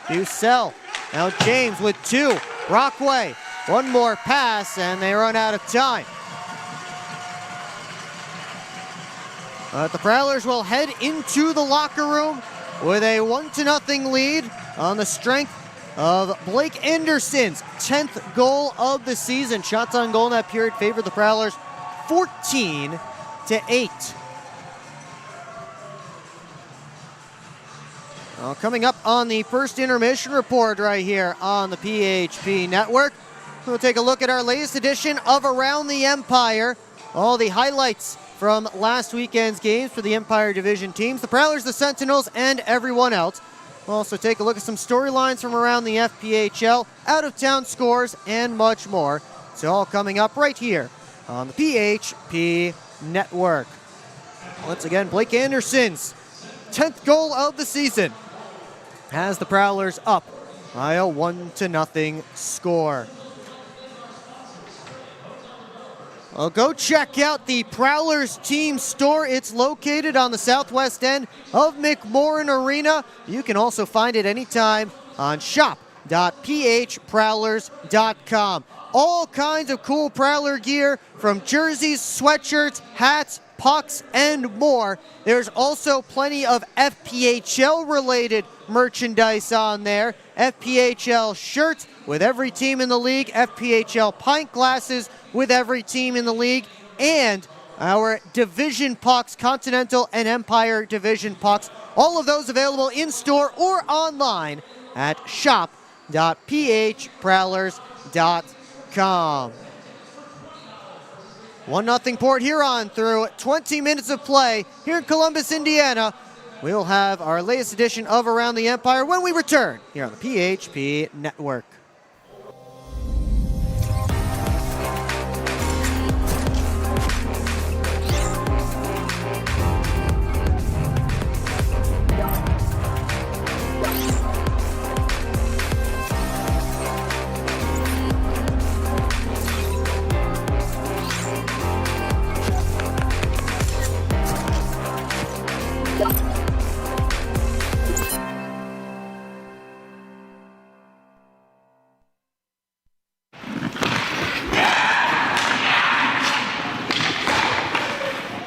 Bucell. Now James with 2. Brockway. One more pass and they run out of time. The Prowlers will head into the locker room with a 1-0 lead on the strength of Blake Anderson's 10th goal of the season. Shots on goal in that period favored the Prowlers 14-8. Coming up on the first intermission report right here on the PHP Network, we'll take a look at our latest edition of Around the Empire. All the highlights from last weekend's games for the Empire Division teams, the Prowlers, the Sentinels, and everyone else. We'll also take a look at some storylines from around the FPHL, out-of-town scores, and much more. It's all coming up right here on the PHP Network. Once again, Blake Anderson's 10th goal of the season has the Prowlers up by a 1-0 score. Well, go check out the Prowlers team store. It's located on the southwest end of McMorran Arena. You can also find it anytime on shop.phprowlers.com. All kinds of cool Prowler gear, from jerseys, sweatshirts, hats, pucks, and more. There's also plenty of FPHL-related merchandise on there. FPHL shirts with every team in the league, FPHL pint glasses with every team in the league, and our division pucks, Continental and Empire division pucks. All of those available in-store or online at shop.phprowlers.com. 1-0 Port Huron through 20 minutes of play here in Columbus, Indiana. We'll have our latest edition of Around the Empire when we return here on the PHP Network.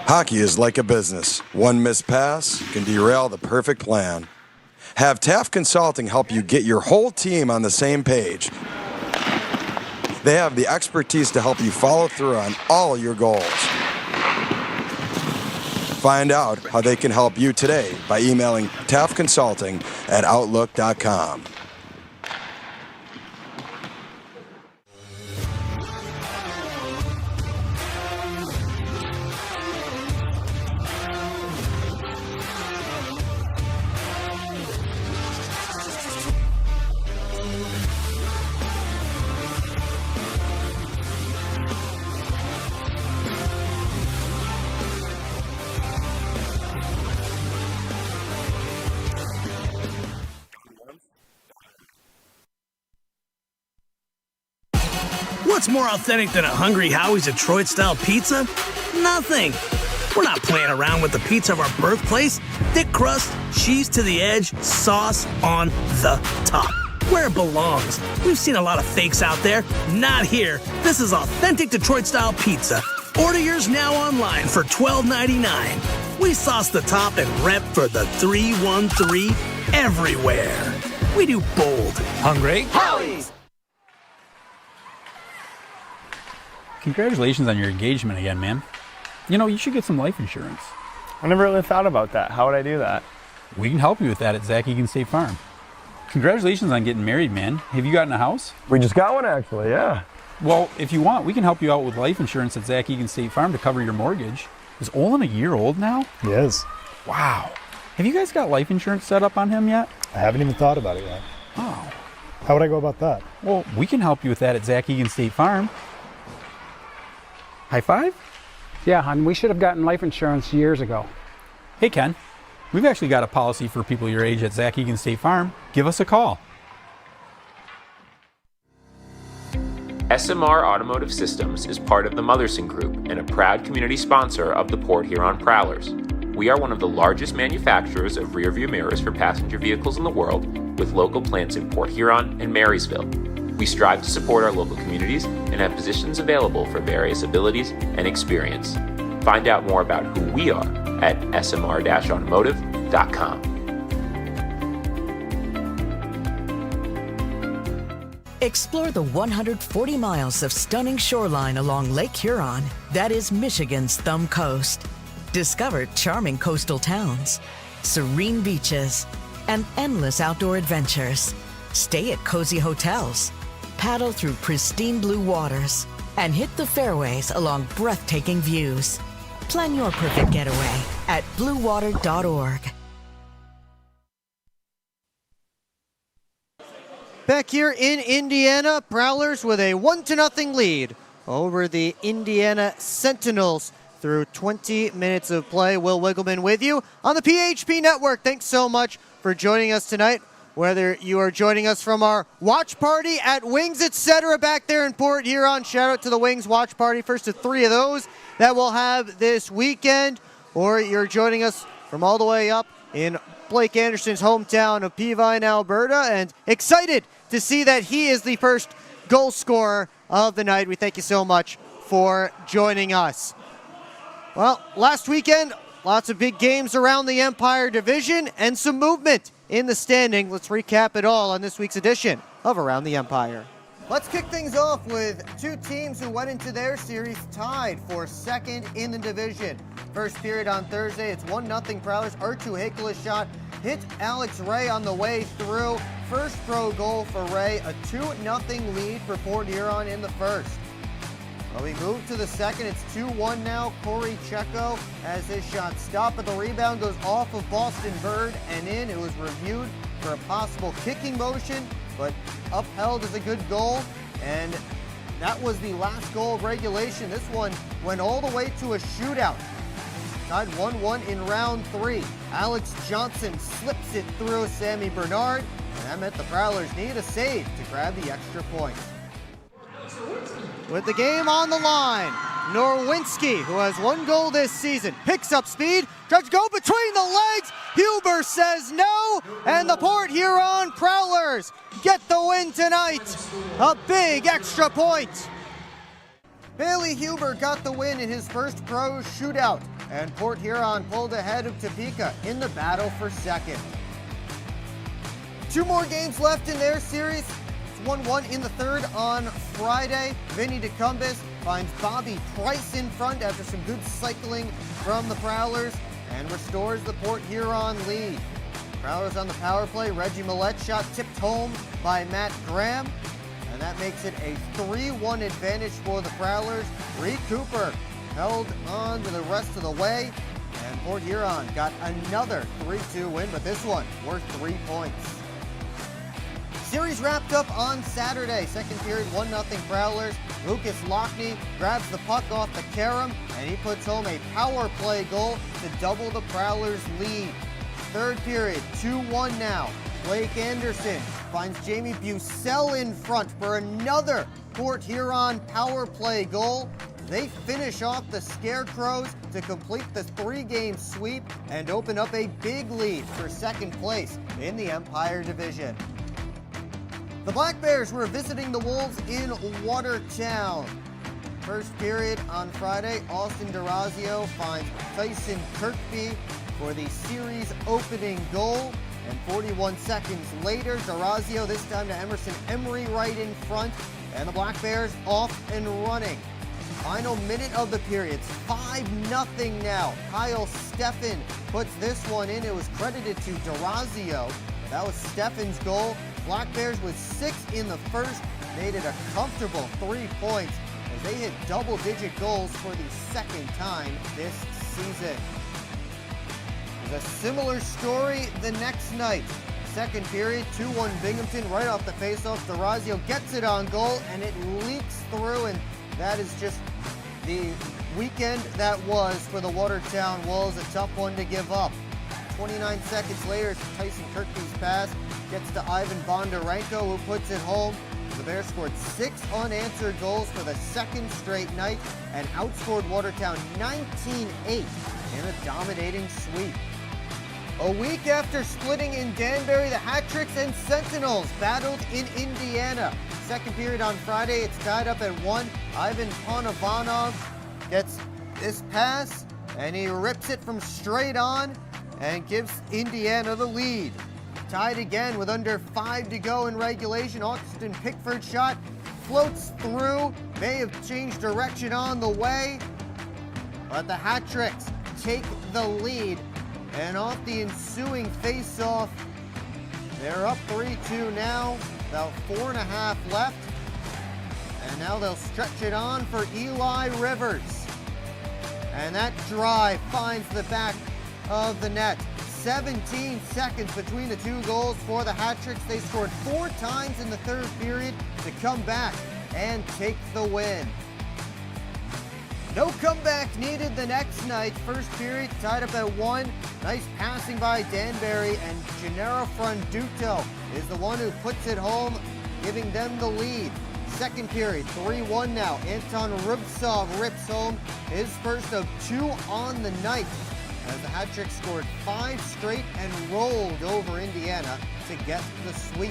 Hockey is like a business. One missed pass can derail the perfect plan. Have Taft Consulting help you get your whole team on the same page. They have the expertise to help you follow through on all your goals. Find out how they can help you today by emailing taftconsulting@outlook.com. What's more authentic than a Hungry Howie's Detroit-style pizza? Nothing. We're not playing around with the pizza of our birthplace. Thick crust, cheese to the edge, sauce on the top. Where it belongs. We've seen a lot of fakes out there. Not here. This is authentic Detroit-style pizza. Order yours now online for $12.99. We sauce the top and rep for the 313 everywhere. We do bold. Hungry Howie's. Congratulations on your engagement again, man. You know, you should get some life insurance. I never really thought about that. How would I do that? We can help you with that at Zach Egan State Farm. Congratulations on getting married, man. Have you gotten a house? We just got one, actually, yeah. Well, if you want, we can help you out with life insurance at Zach Egan State Farm to cover your mortgage. Is Olin a year old now? He is. Wow. Have you guys got life insurance set up on him yet? I haven't even thought about it yet. Oh. How would I go about that? Well, we can help you with that at Zach Egan State Farm. High five? Yeah, and we should have gotten life insurance years ago. Hey, Ken. We've actually got a policy for people your age at Zach Egan State Farm. Give us a call. SMR Automotive Systems is part of the Motherson Group and a proud community sponsor of the Port Huron Prowlers. We are one of the largest manufacturers of rear-view mirrors for passenger vehicles in the world, with local plants in Port Huron and Marysville. We strive to support our local communities and have positions available for various abilities and experience. Find out more about who we are at smr-automotive.com. Explore the 140 miles of stunning shoreline along Lake Huron. That is Michigan's Thumb Coast. Discover charming coastal towns, serene beaches, and endless outdoor adventures. Stay at cozy hotels, paddle through pristine blue waters, and hit the fairways along breathtaking views. Plan your perfect getaway at bluewater.org. Back here in Indiana, Prowlers with a 1-0 lead over the Indiana Sentinels through 20 minutes of play. Will Wiggleman with you on the PHP Network. Thanks so much for joining us tonight. Whether you are joining us from our watch party at Wings Etc. back there in Port Huron, shout out to the Wings watch party, first of 3 of those that we'll have this weekend, or you're joining us from all the way up in Blake Anderson's hometown of Peavine, Alberta, and excited to see that he is the first goal scorer of the night. We thank you so much for joining us. Well, last weekend, lots of big games around the Empire Division and some movement in the standing. Let's recap it all on this week's edition of Around the Empire. Let's kick things off with 2 teams who went into their series tied for second in the division. First period on Thursday, it's 1-0 Prowlers. Artu Hakela's shot hit Alex Ray on the way through. First pro goal for Ray, a 2-0 lead for Port Huron in the first. Well, we move to the second. It's 2-1 now. Corey Checo has his shot stopped, but the rebound goes off of Boston Bird and in. It was reviewed for a possible kicking motion, but upheld as a good goal. And that was the last goal of regulation. This one went all the way to a shootout. Tied 1-1 in round 3. Alex Johnson slips it through Sammy Bernard, and that meant the Prowlers need a save to grab the extra point. With the game on the line, Norwinski, who has 1 goal this season, picks up speed, tries to go between the legs. Huber says no, and the Port Huron Prowlers get the win tonight. A big extra point. Bailey Huber got the win in his first pro shootout, and Port Huron pulled ahead of Topeka in the battle for second. 2 more games left in their series. 1-1 in the third on Friday. Vinny DeCumbis finds Bobby Price in front after some good cycling from the Prowlers. and restores the Port Huron lead. Prowlers on the power play. Reggie Millet's shot tipped home by Matt Graham, and that makes it a 3-1 advantage for the Prowlers. Reed Cooper held on to the rest of the way, and Port Huron got another 3-2 win, but this one worth 3 points. Series wrapped up on Saturday. Second period, 1-0 Prowlers. Lucas Lockney grabs the puck off the carom, and he puts home a power play goal to double the Prowlers' lead. Third period, 2-1 now. Blake Anderson finds Jamie Bucell in front for another Port Huron power play goal. They finish off the Scarecrows to complete the 3-game sweep and open up a big lead for second place in the Empire Division. The Black Bears were visiting the Wolves in Watertown. First period on Friday, Austin DeRazio finds Tyson Kirkby for the series opening goal. And 41 seconds later, DeRazio, this time to Emerson Emery right in front, and the Black Bears off and running. Final minute of the period, it's 5-0 now. Kyle Steffen puts this one in. It was credited to DeRazio. That was Steffen's goal. Black Bears with 6 in the first made it a comfortable 3 points as they hit double-digit goals for the second time this season. There's a similar story the next night. Second period, 2-1 Binghamton right off the faceoff. DeRazio gets it on goal and it leaks through, and that is just the weekend that was for the Watertown Wolves. A tough one to give up. 29 seconds later, Tyson Kirkby's pass gets to Ivan Bondarenko, who puts it home. The Bears scored 6 unanswered goals for the second straight night and outscored Watertown 19-8 in a dominating sweep. A week after splitting in Danbury, the Hat-Tricks and Sentinels battled in Indiana. Second period on Friday, it's tied up at 1. Ivan Ponavanov gets this pass, and he rips it from straight on and gives Indiana the lead. Tied again with under 5 to go in regulation. Austin Pickford's shot floats through, may have changed direction on the way, but the Hat-Tricks take the lead. And off the ensuing face-off, they're up 3-2 now, about 4.5 left. And now they'll stretch it on for Eli Rivers. And that drive finds the back of the net. 17 seconds between the 2 goals for the Hat-Tricks. They scored 4 times in the third period to come back and take the win. No comeback needed the next night. First period tied up at 1. Nice passing by Danbury, and Gennaro Franduto is the one who puts it home, giving them the lead. Second period, 3-1 now. Anton Rubtsov rips home his first of 2 on the night, as the Hat-Tricks scored 5 straight and rolled over Indiana to get the sweep.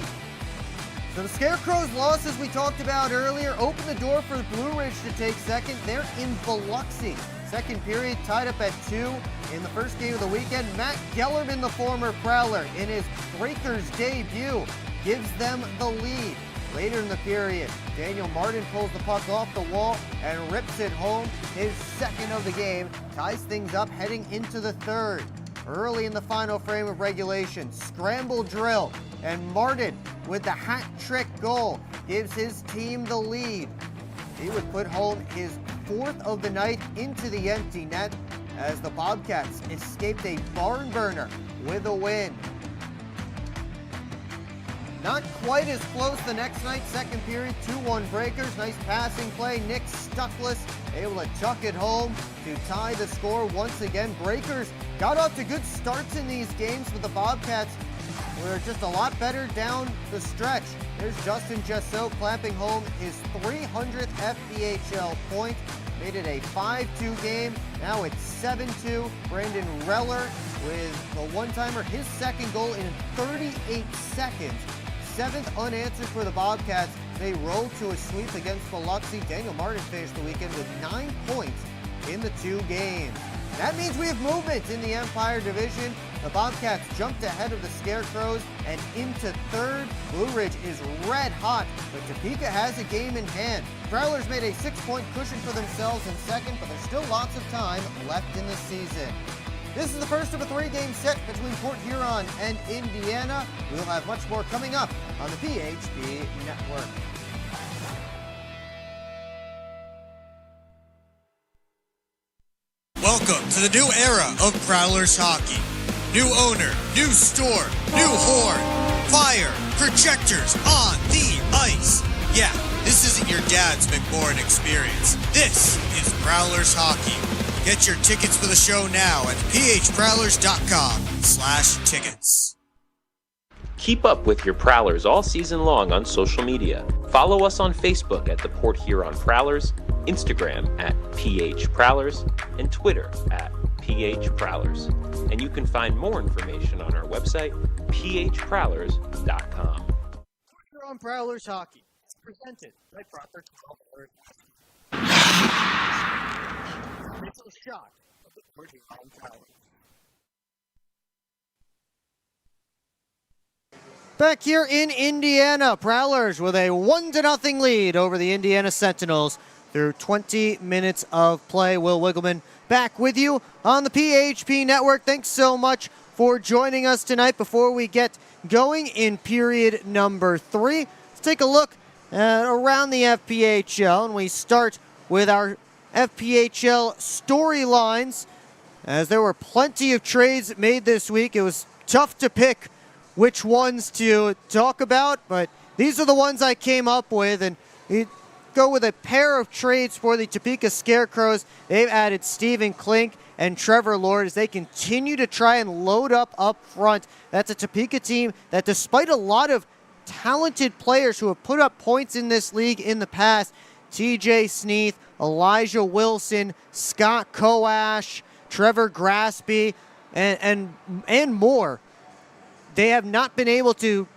So the Scarecrows' loss, as we talked about earlier, opened the door for Blue Ridge to take second. They're in Biloxi. Second period tied up at 2. In the first game of the weekend, Matt Gellerman, the former Prowler, in his Breakers debut, gives them the lead. Later in the period, Daniel Martin pulls the puck off the wall and rips it home. His second of the game ties things up heading into the third. Early in the final frame of regulation, scramble drill, and Martin with the hat-trick goal gives his team the lead. He would put home his 4th of the night into the empty net as the Bobcats escaped a barn burner with a win. Not quite as close the next night. Second period, 2-1 Breakers. Nice passing play. Nick Stuckless able to tuck it home to tie the score once again. Breakers got off to good starts in these games, but the Bobcats were just a lot better down the stretch. There's Justin Jessot clamping home his 300th FPHL point. Made it a 5-2 game. Now it's 7-2. Brandon Reller with the one-timer, his second goal in 38 seconds. 7th unanswered for the Bobcats. They rolled to a sweep against Biloxi. Daniel Martin finished the weekend with 9 points in the 2 games. That means we have movement in the Empire Division. The Bobcats jumped ahead of the Scarecrows and into third. Blue Ridge is red hot, but Topeka has a game in hand. Prowlers made a 6-point cushion for themselves in second, but there's still lots of time left in the season. This is the first of a three-game set between Port Huron and Indiana. We'll have much more coming up on the PHP Network. Welcome to the new era of Prowlers hockey. New owner, new store, new horn, fire, projectors on the ice. Yeah, this isn't your dad's McMorrin experience. This is Prowlers hockey. Get your tickets for the show now at phprowlers.com/tickets. Keep up with your Prowlers all season long on social media. Follow us on Facebook at the Port Huron Prowlers, Instagram at PHProwlers, and Twitter at PHProwlers. And you can find more information on our website, phprowlers.com. Port Huron Prowlers Hockey is presented by Procter & It's a shot of the Port Huron Prowlers. Back here in Indiana, Prowlers with a 1-0 lead over the Indiana Sentinels through 20 minutes of play. Will Wiggleman back with you on the PHP Network. Thanks so much for joining us tonight. Before we get going in period number 3, let's take a look around the FPHL, and we start with our FPHL storylines. As there were plenty of trades made this week, it was tough to pick which ones to talk about, but these are the ones I came up with, and you go with a pair of trades for the Topeka Scarecrows. They've added Stephen Klink and Trevor Lord as they continue to try and load up front. That's a Topeka team that, despite a lot of talented players who have put up points in this league in the past, TJ Sneath, Elijah Wilson, Scott Koash, Trevor Graspy, and more, they have not been able to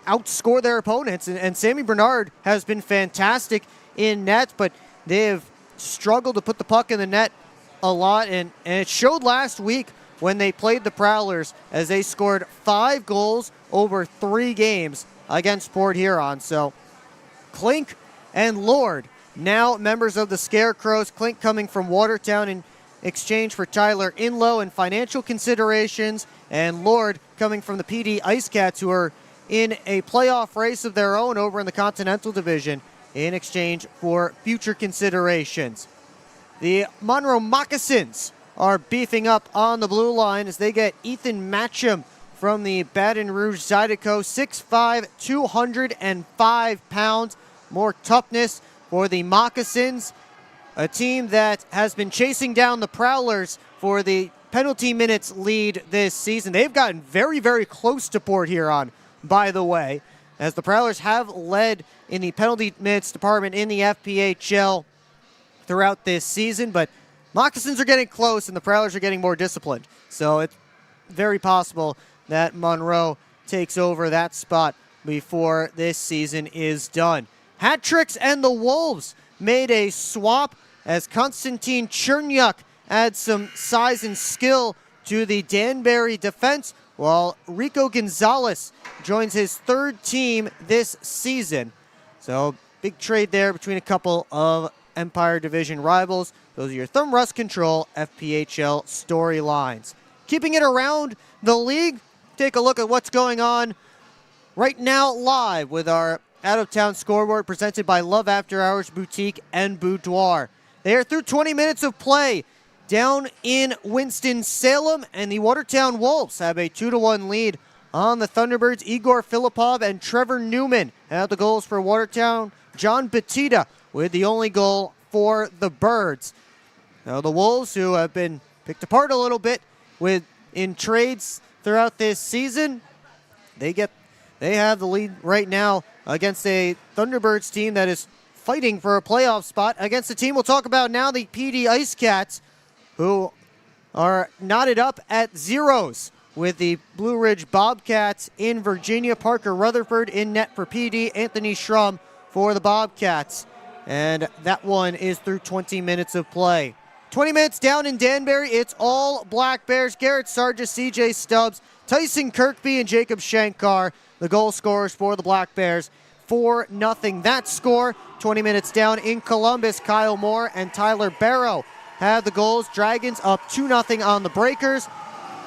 outscore their opponents. And Sammy Bernard has been fantastic in net, but they have struggled to put the puck in the net a lot. And it showed last week when they played the Prowlers, as they scored 5 goals over 3 games against Port Huron. So Klink and Lord, now members of the Scarecrows. Klink coming from Watertown in exchange for Tyler Inlow and financial considerations, and Lord coming from the PD Ice Cats, who are in a playoff race of their own over in the Continental Division, in exchange for future considerations. The Monroe Moccasins are beefing up on the blue line as they get Ethan Matcham from the Baton Rouge Zydeco, 6'5", 205 pounds. More toughness for the Moccasins, a team that has been chasing down the Prowlers for the penalty minutes lead this season. They've gotten very, very close to Port Huron, by the way, as the Prowlers have led in the penalty minutes department in the FPHL throughout this season, but Moccasins are getting close and the Prowlers are getting more disciplined. So it's very possible that Monroe takes over that spot before this season is done. Hat Tricks and the Wolves made a swap as Konstantin Chernyuk adds some size and skill to the Danbury defense, while Rico Gonzalez joins his 3rd team this season. So big trade there between a couple of Empire Division rivals. Those are your Thumb Rust Control FPHL storylines. Keeping it around the league, take a look at what's going on right now live with our out-of-town scoreboard presented by Love After Hours Boutique and Boudoir. They are through 20 minutes of play down in Winston-Salem, and the Watertown Wolves have a 2-1 lead on the Thunderbirds. Igor Filipov and Trevor Newman have the goals for Watertown. John Batita with the only goal for the Birds. Now the Wolves, who have been picked apart a little bit in trades throughout this season, they have the lead right now against a Thunderbirds team that is fighting for a playoff spot against the team we'll talk about now, the PD Ice Cats, who are knotted up at zeros with the Blue Ridge Bobcats in Virginia. Parker Rutherford in net for PD, Anthony Schrum for the Bobcats. And that one is through 20 minutes of play. 20 minutes down in Danbury, it's all Black Bears. Garrett Sargis, CJ Stubbs, Tyson Kirkby, and Jacob Shankar, the goal scorers for the Black Bears. 4-0 that score. 20 minutes down in Columbus, Kyle Moore and Tyler Barrow had the goals. Dragons up 2-0 on the Breakers.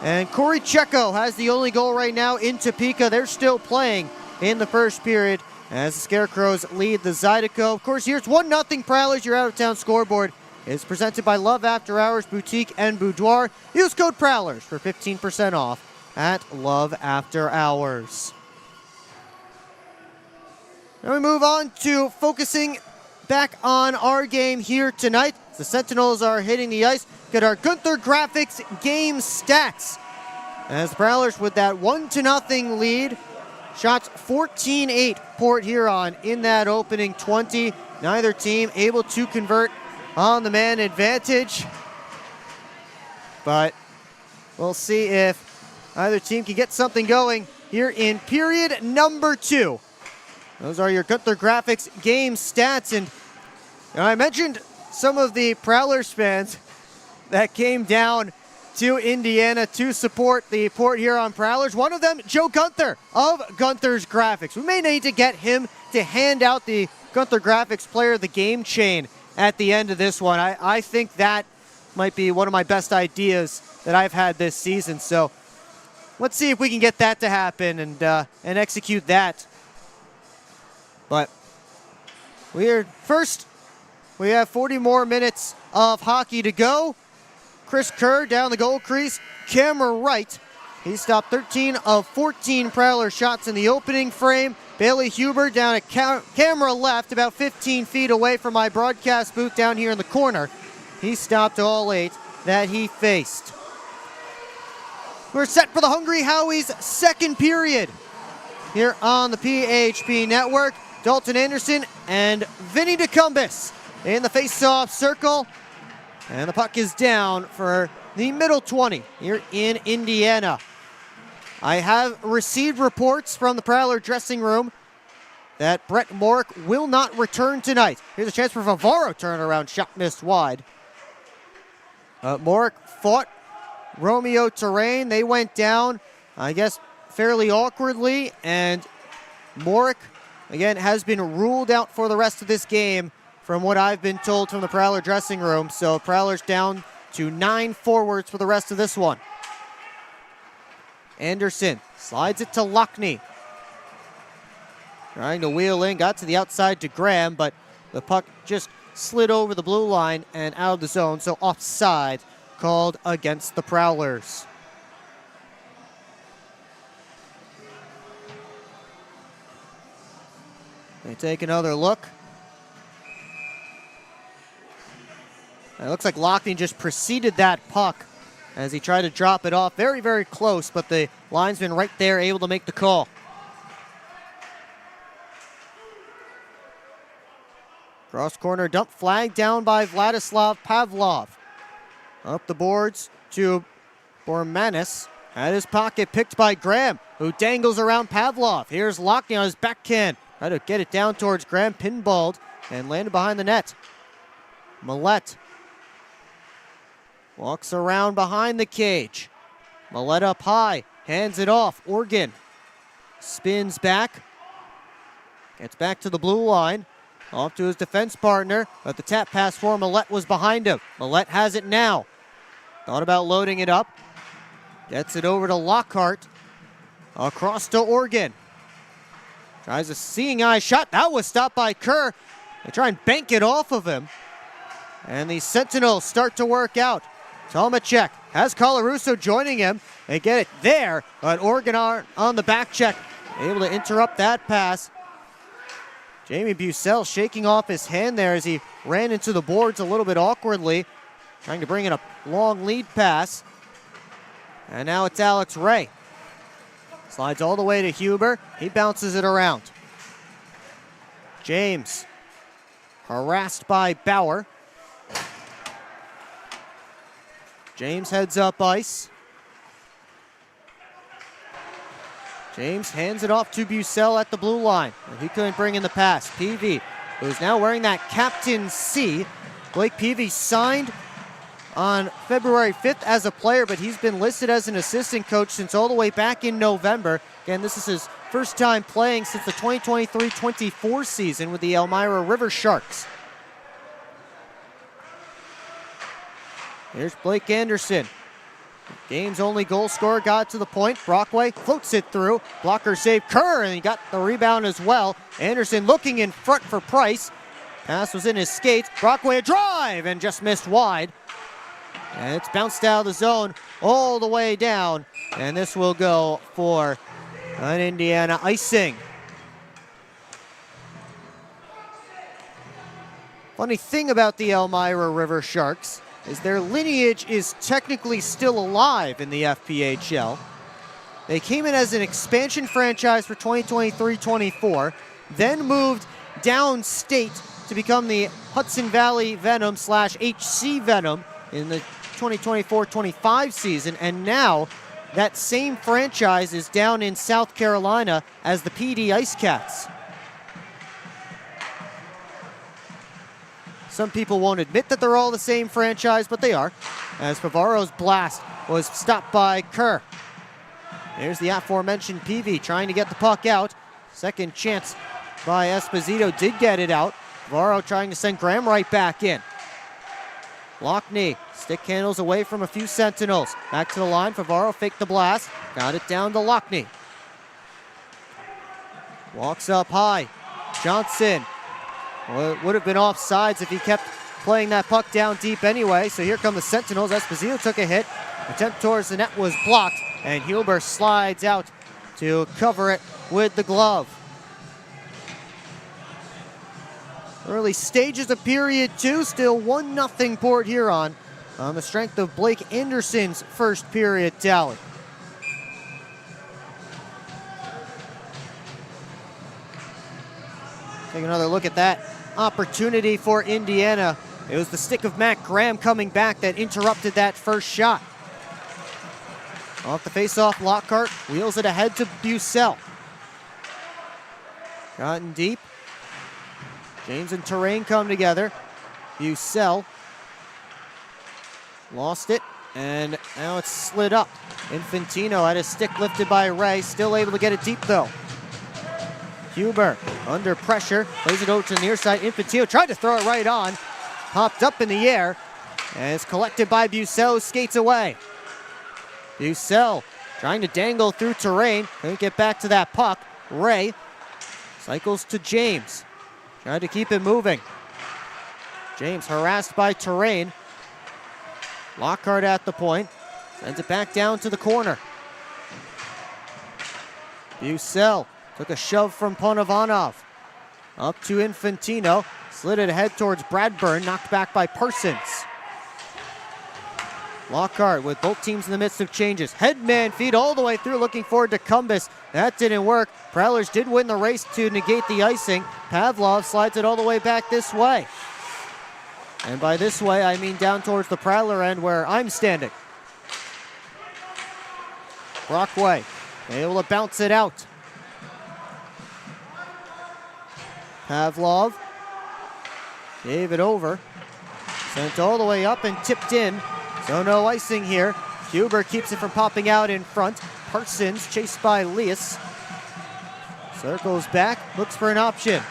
And Corey Checo has the only goal right now in Topeka. They're still playing in the first period as the Scarecrows lead the Zydeco. Of course, here's 1-0 Prowlers. Your out-of-town scoreboard is presented by Love After Hours Boutique and Boudoir. Use code Prowlers for 15% off at Love After Hours. Now we move on to focusing back on our game here tonight. The Sentinels are hitting the ice. Get our Gunther Graphics game stats. As the Prowlers with that 1-0 lead. Shots 14-8 Port Huron in that opening 20. Neither team able to convert on the man advantage. But we'll see if either team can get something going here in period number 2. Those are your Gunther Graphics game stats. And I mentioned some of the Prowlers fans that came down to Indiana to support the Port Huron Prowlers. One of them, Joe Gunther of Gunther's Graphics. We may need to get him to hand out the Gunther Graphics Player of the Game chain at the end of this one. I think that might be one of my best ideas that I've had this season. So let's see if we can get that to happen and execute that. But we have 40 more minutes of hockey to go. Chris Kerr down the goal crease, camera right. He stopped 13 of 14 Prowler shots in the opening frame. Bailey Huber down at camera left, about 15 feet away from my broadcast booth down here in the corner. He stopped all 8 that he faced. We're set for the Hungry Howie's second period here on the PHP Network. Dalton Anderson and Vinny DeCumbis in the face-off circle. And the puck is down for the middle 20 here in Indiana. I have received reports from the Prowler dressing room that Brett Morick will not return tonight. Here's a chance for Favaro turnaround shot missed wide. Morick fought Romeo Terrain. They went down, I guess, fairly awkwardly. And Morick, again, has been ruled out for the rest of this game from what I've been told from the Prowler dressing room. So Prowler's down to 9 forwards for the rest of this one. Anderson slides it to Lockney. Trying to wheel in, got to the outside to Graham, but the puck just slid over the blue line and out of the zone, so offside called against the Prowlers. They take another look. It looks like Lockney just preceded that puck as he tried to drop it off. Very, very close, but the linesman right there able to make the call. Cross corner dump flag down by Vladislav Pavlov. Up the boards to Bormanis. At his pocket, picked by Graham, who dangles around Pavlov. Here's Lockney on his backhand. Try to get it down towards Graham, pinballed, and landed behind the net. Millette walks around behind the cage. Millette up high, hands it off. Organ spins back, gets back to the blue line, off to his defense partner, but the tap pass for Millette was behind him. Millette has it now. Thought about loading it up. Gets it over to Lockhart. Across to Organ. Tries a seeing eye shot. That was stopped by Kerr. They try and bank it off of him. And the Sentinels start to work out. Tomacek has Colarusso joining him. They get it there, but Oregon are on the back check, able to interrupt that pass. Jamie Bucell shaking off his hand there as he ran into the boards a little bit awkwardly, trying to bring in a long lead pass. And now it's Alex Ray. Slides all the way to Huber. He bounces it around. James harassed by Bauer. James heads up ice. James hands it off to Bucell at the blue line. He couldn't bring in the pass. Peavy, who's now wearing that Captain C. Blake Peavy signed on February 5th as a player, but he's been listed as an assistant coach since all the way back in November. Again, this is his first time playing since the 2023-24 season with the Elmira River Sharks. Here's Blake Anderson. Game's only goal scorer got to the point. Brockway floats it through. Blocker save Kerr, and he got the rebound as well. Anderson looking in front for Price. Pass was in his skates. Brockway a drive and just missed wide. And it's bounced out of the zone all the way down. And this will go for an Indiana icing. Funny thing about the Elmira River Sharks is their lineage is technically still alive in the FPHL. They came in as an expansion franchise for 2023-24, then moved downstate to become the Hudson Valley Venom / HC Venom in the 2024-25 season, and now that same franchise is down in South Carolina as the PD Ice Cats. Some people won't admit that they're all the same franchise, but they are, as Pavaro's blast was stopped by Kerr. There's the aforementioned PV trying to get the puck out. Second chance by Esposito did get it out. Pavaro trying to send Graham right back in. Lockney, stick handles away from a few Sentinels. Back to the line, Pavaro faked the blast. Got it down to Lockney. Walks up high. Johnson. Well, it would have been offsides if he kept playing that puck down deep anyway. So here come the Sentinels. Esposito took a hit. Attempt towards the net was blocked. And Huber slides out to cover it with the glove. Early stages of period 2, still 1-0 Port Huron on the strength of Blake Anderson's first period tally. Take another look at that opportunity for Indiana. It was the stick of Matt Graham coming back that interrupted that first shot. Off the faceoff, Lockhart wheels it ahead to Bucell. Gotten deep. James and Terrain come together. Bucell lost it, and now it's slid up. Infantino had his stick lifted by Ray, still able to get it deep though. Huber under pressure, plays it over to the near side. Infantino tried to throw it right on, popped up in the air, and it's collected by Bucell, who skates away. Bucell trying to dangle through Terrain, couldn't get back to that puck. Ray cycles to James. Trying to keep it moving. James harassed by Terrain. Lockhart at the point. Sends it back down to the corner. Bucell took a shove from Ponovanov. Up to Infantino. Slid it ahead towards Bradburn. Knocked back by Parsons. Lockhart with both teams in the midst of changes. Headman feed all the way through, looking forward to Cumbus. That didn't work. Prowlers did win the race to negate the icing. Pavlov slides it all the way back this way. And by this way, I mean down towards the Prowler end where I'm standing. Brockway able to bounce it out. Pavlov gave it over. Sent all the way up and tipped in. So no icing here. Huber keeps it from popping out in front. Parsons chased by Leas. Circles back, looks for an option.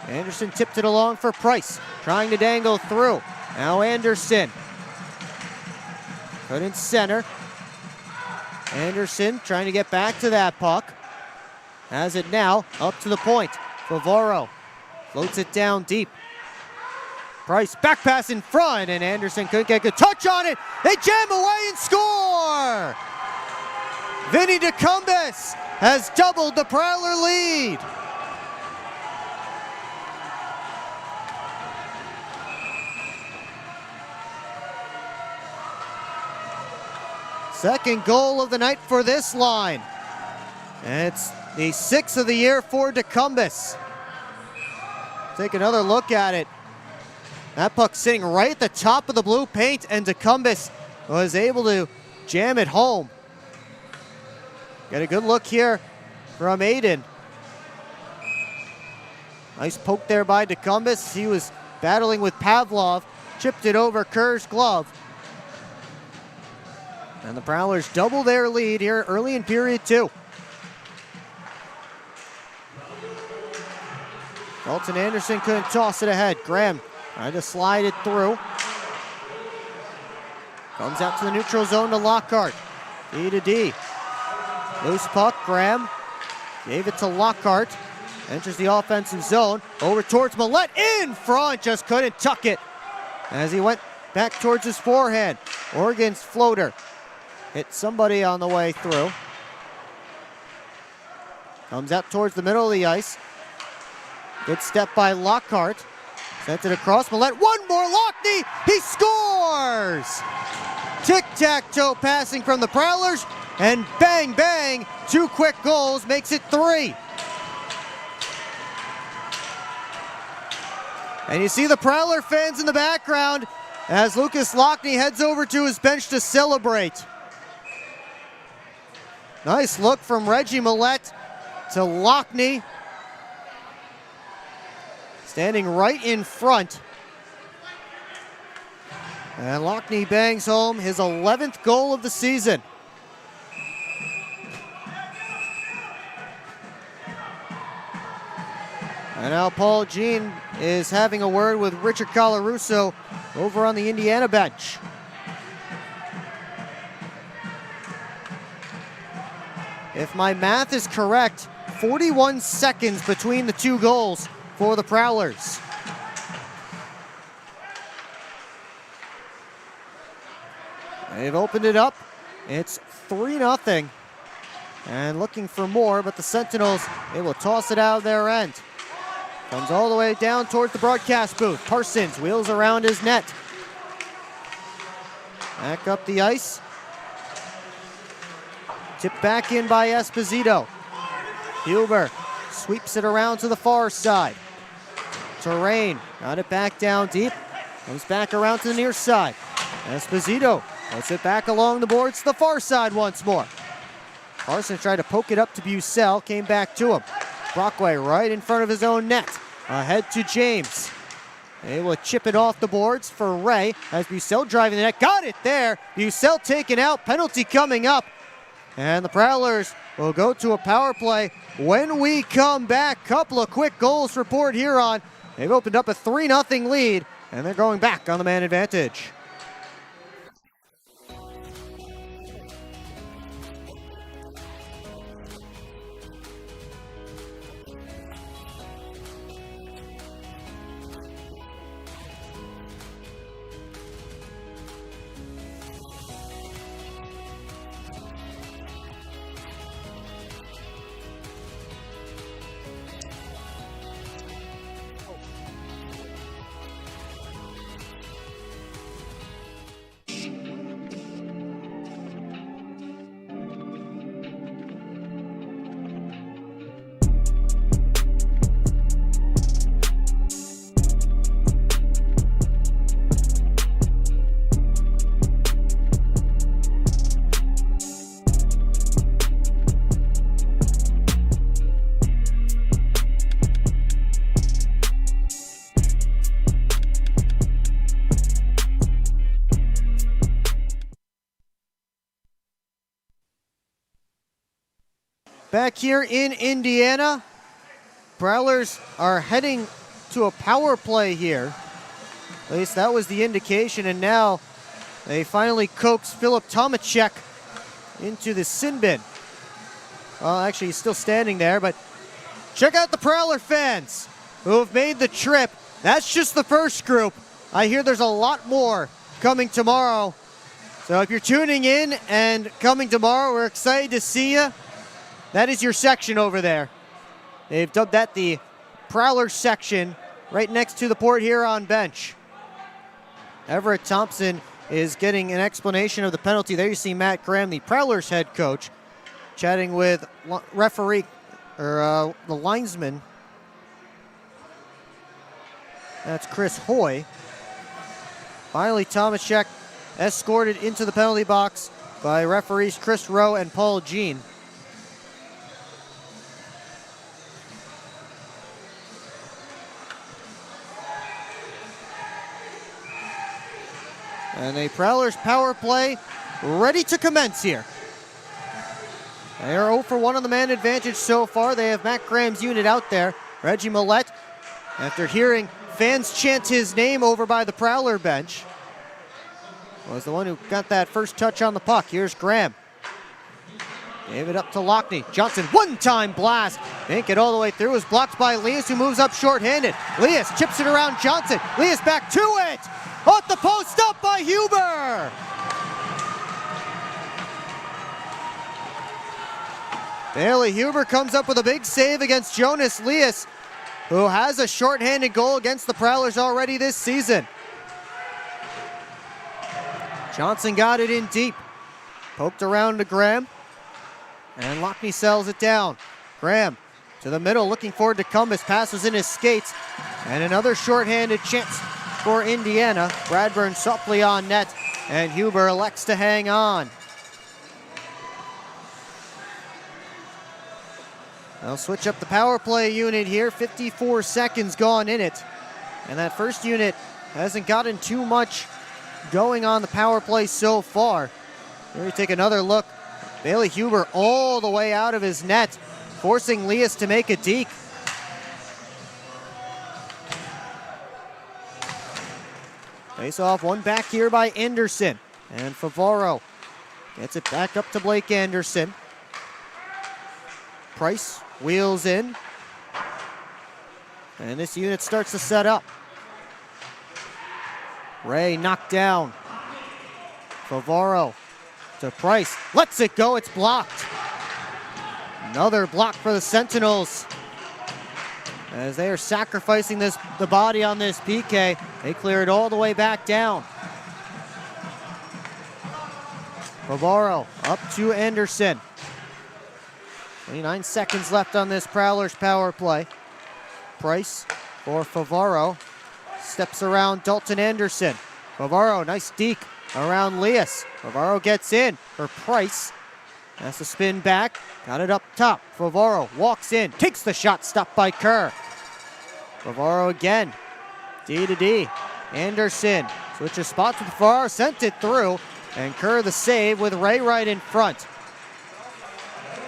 Anderson tipped it along for Price. Trying to dangle through. Now Anderson. Put in center. Anderson trying to get back to that puck. Has it now, up to the point. Favaro floats it down deep. Price back pass in front, and Anderson couldn't get a good touch on it. They jam away and score! Vinny DeCumbis has doubled the Prowler lead. Second goal of the night for this line. And it's the 6th of the year for DeCumbis. Take another look at it. That puck sitting right at the top of the blue paint, and DeCumbis was able to jam it home. Get a good look here from Aiden. Nice poke there by DeCumbis. He was battling with Pavlov, chipped it over Kerr's glove. And the Prowlers double their lead here early in period 2. Dalton Anderson couldn't toss it ahead. Graham tried to slide it through. Comes out to the neutral zone to Lockhart. D to D. Loose puck, Graham. Gave it to Lockhart. Enters the offensive zone. Over towards Millette. In front. Just couldn't tuck it. As he went back towards his forehand. Oregon's floater. Hit somebody on the way through. Comes out towards the middle of the ice. Good step by Lockhart. Sent it across. Millette. One more. Lockney. He scores! Tic-tac-toe passing from the Prowlers. And bang, bang. 2 quick goals makes it 3. And you see the Prowler fans in the background as Lucas Lockney heads over to his bench to celebrate. Nice look from Reggie Millette to Lockney. Standing right in front. And Lockney bangs home his 11th goal of the season. And now Paul Jean is having a word with Richard Colarusso over on the Indiana bench. If my math is correct, 41 seconds between the 2 goals for the Prowlers. They've opened it up. It's 3-0. And looking for more, but the Sentinels, they will toss it out of their end. Comes all the way down towards the broadcast booth. Parsons wheels around his net. Back up the ice. Tipped back in by Esposito. Huber sweeps it around to the far side. Terrain got it back down deep. Comes back around to the near side. Esposito puts it back along the boards to the far side once more. Parsons tried to poke it up to Bucell, came back to him. Brockway right in front of his own net. Ahead to James. They will chip it off the boards for Ray as Bucell driving the net. Got it there. Bucell taken out. Penalty coming up. And the Prowlers will go to a power play when we come back. Couple of quick goals for Port Huron. They've opened up a 3-0 lead, and they're going back on the man advantage. Back here in Indiana, Prowlers are heading to a power play here. At least that was the indication, and now they finally coax Philip Tomacek into the sin bin. Well, actually, he's still standing there, but check out the Prowler fans who have made the trip. That's just the first group. I hear there's a lot more coming tomorrow. So if you're tuning in and coming tomorrow, we're excited to see you. That is your section over there. They've dubbed that the Prowler section right next to the Port Huron bench. Everett Thompson is getting an explanation of the penalty. There you see Matt Graham, the Prowlers head coach, chatting with referee, or the linesman. That's Chris Hoy. Finally, Tomacek escorted into the penalty box by referees Chris Rowe and Paul Jean. And a Prowlers power play ready to commence here. They are 0 for 1 on the man advantage so far. They have Matt Graham's unit out there. Reggie Millette, after hearing fans chant his name over by the Prowler bench. was the one who got that first touch on the puck. Here's Graham. Gave it up to Lockney. Johnson, one-time blast. Didn't get all the way through. Was blocked by Leas, who moves up short-handed. Leas chips it around Johnson. Leas back to it. Off the post, up by Huber. Bailey Huber comes up with a big save against Jonas Leas, who has a short-handed goal against the Prowlers already this season. Johnson got it in deep. Poked around to Graham. And Lockney sells it down. Graham to the middle, looking forward to Cumbus. Pass was in his skates. And another shorthanded chance for Indiana. Bradburn softly on net, and Huber elects to hang on. They'll switch up the power play unit here. 54 seconds gone in it. And that first unit hasn't gotten too much going on the power play so far. Here we take another look. Bailey Huber all the way out of his net, forcing Leas to make a deke. Face off, one back here by Anderson. And Favaro gets it back up to Blake Anderson. Price wheels in. And this unit starts to set up. Ray knocked down. Favaro to Price, lets it go, it's blocked. Another block for the Sentinels. As they are sacrificing the body on this PK, they clear it all the way back down. Favaro up to Anderson. 29 seconds left on this Prowlers power play. Price for Favaro. Steps around Dalton Anderson. Favaro, nice deke around Leas. Favaro gets in for Price. Has to spin back. Got it up top. Favaro walks in. Takes the shot. Stopped by Kerr. Favaro again. D to D. Anderson switches spots with Favaro. Sent it through. And Kerr the save with Ray right in front.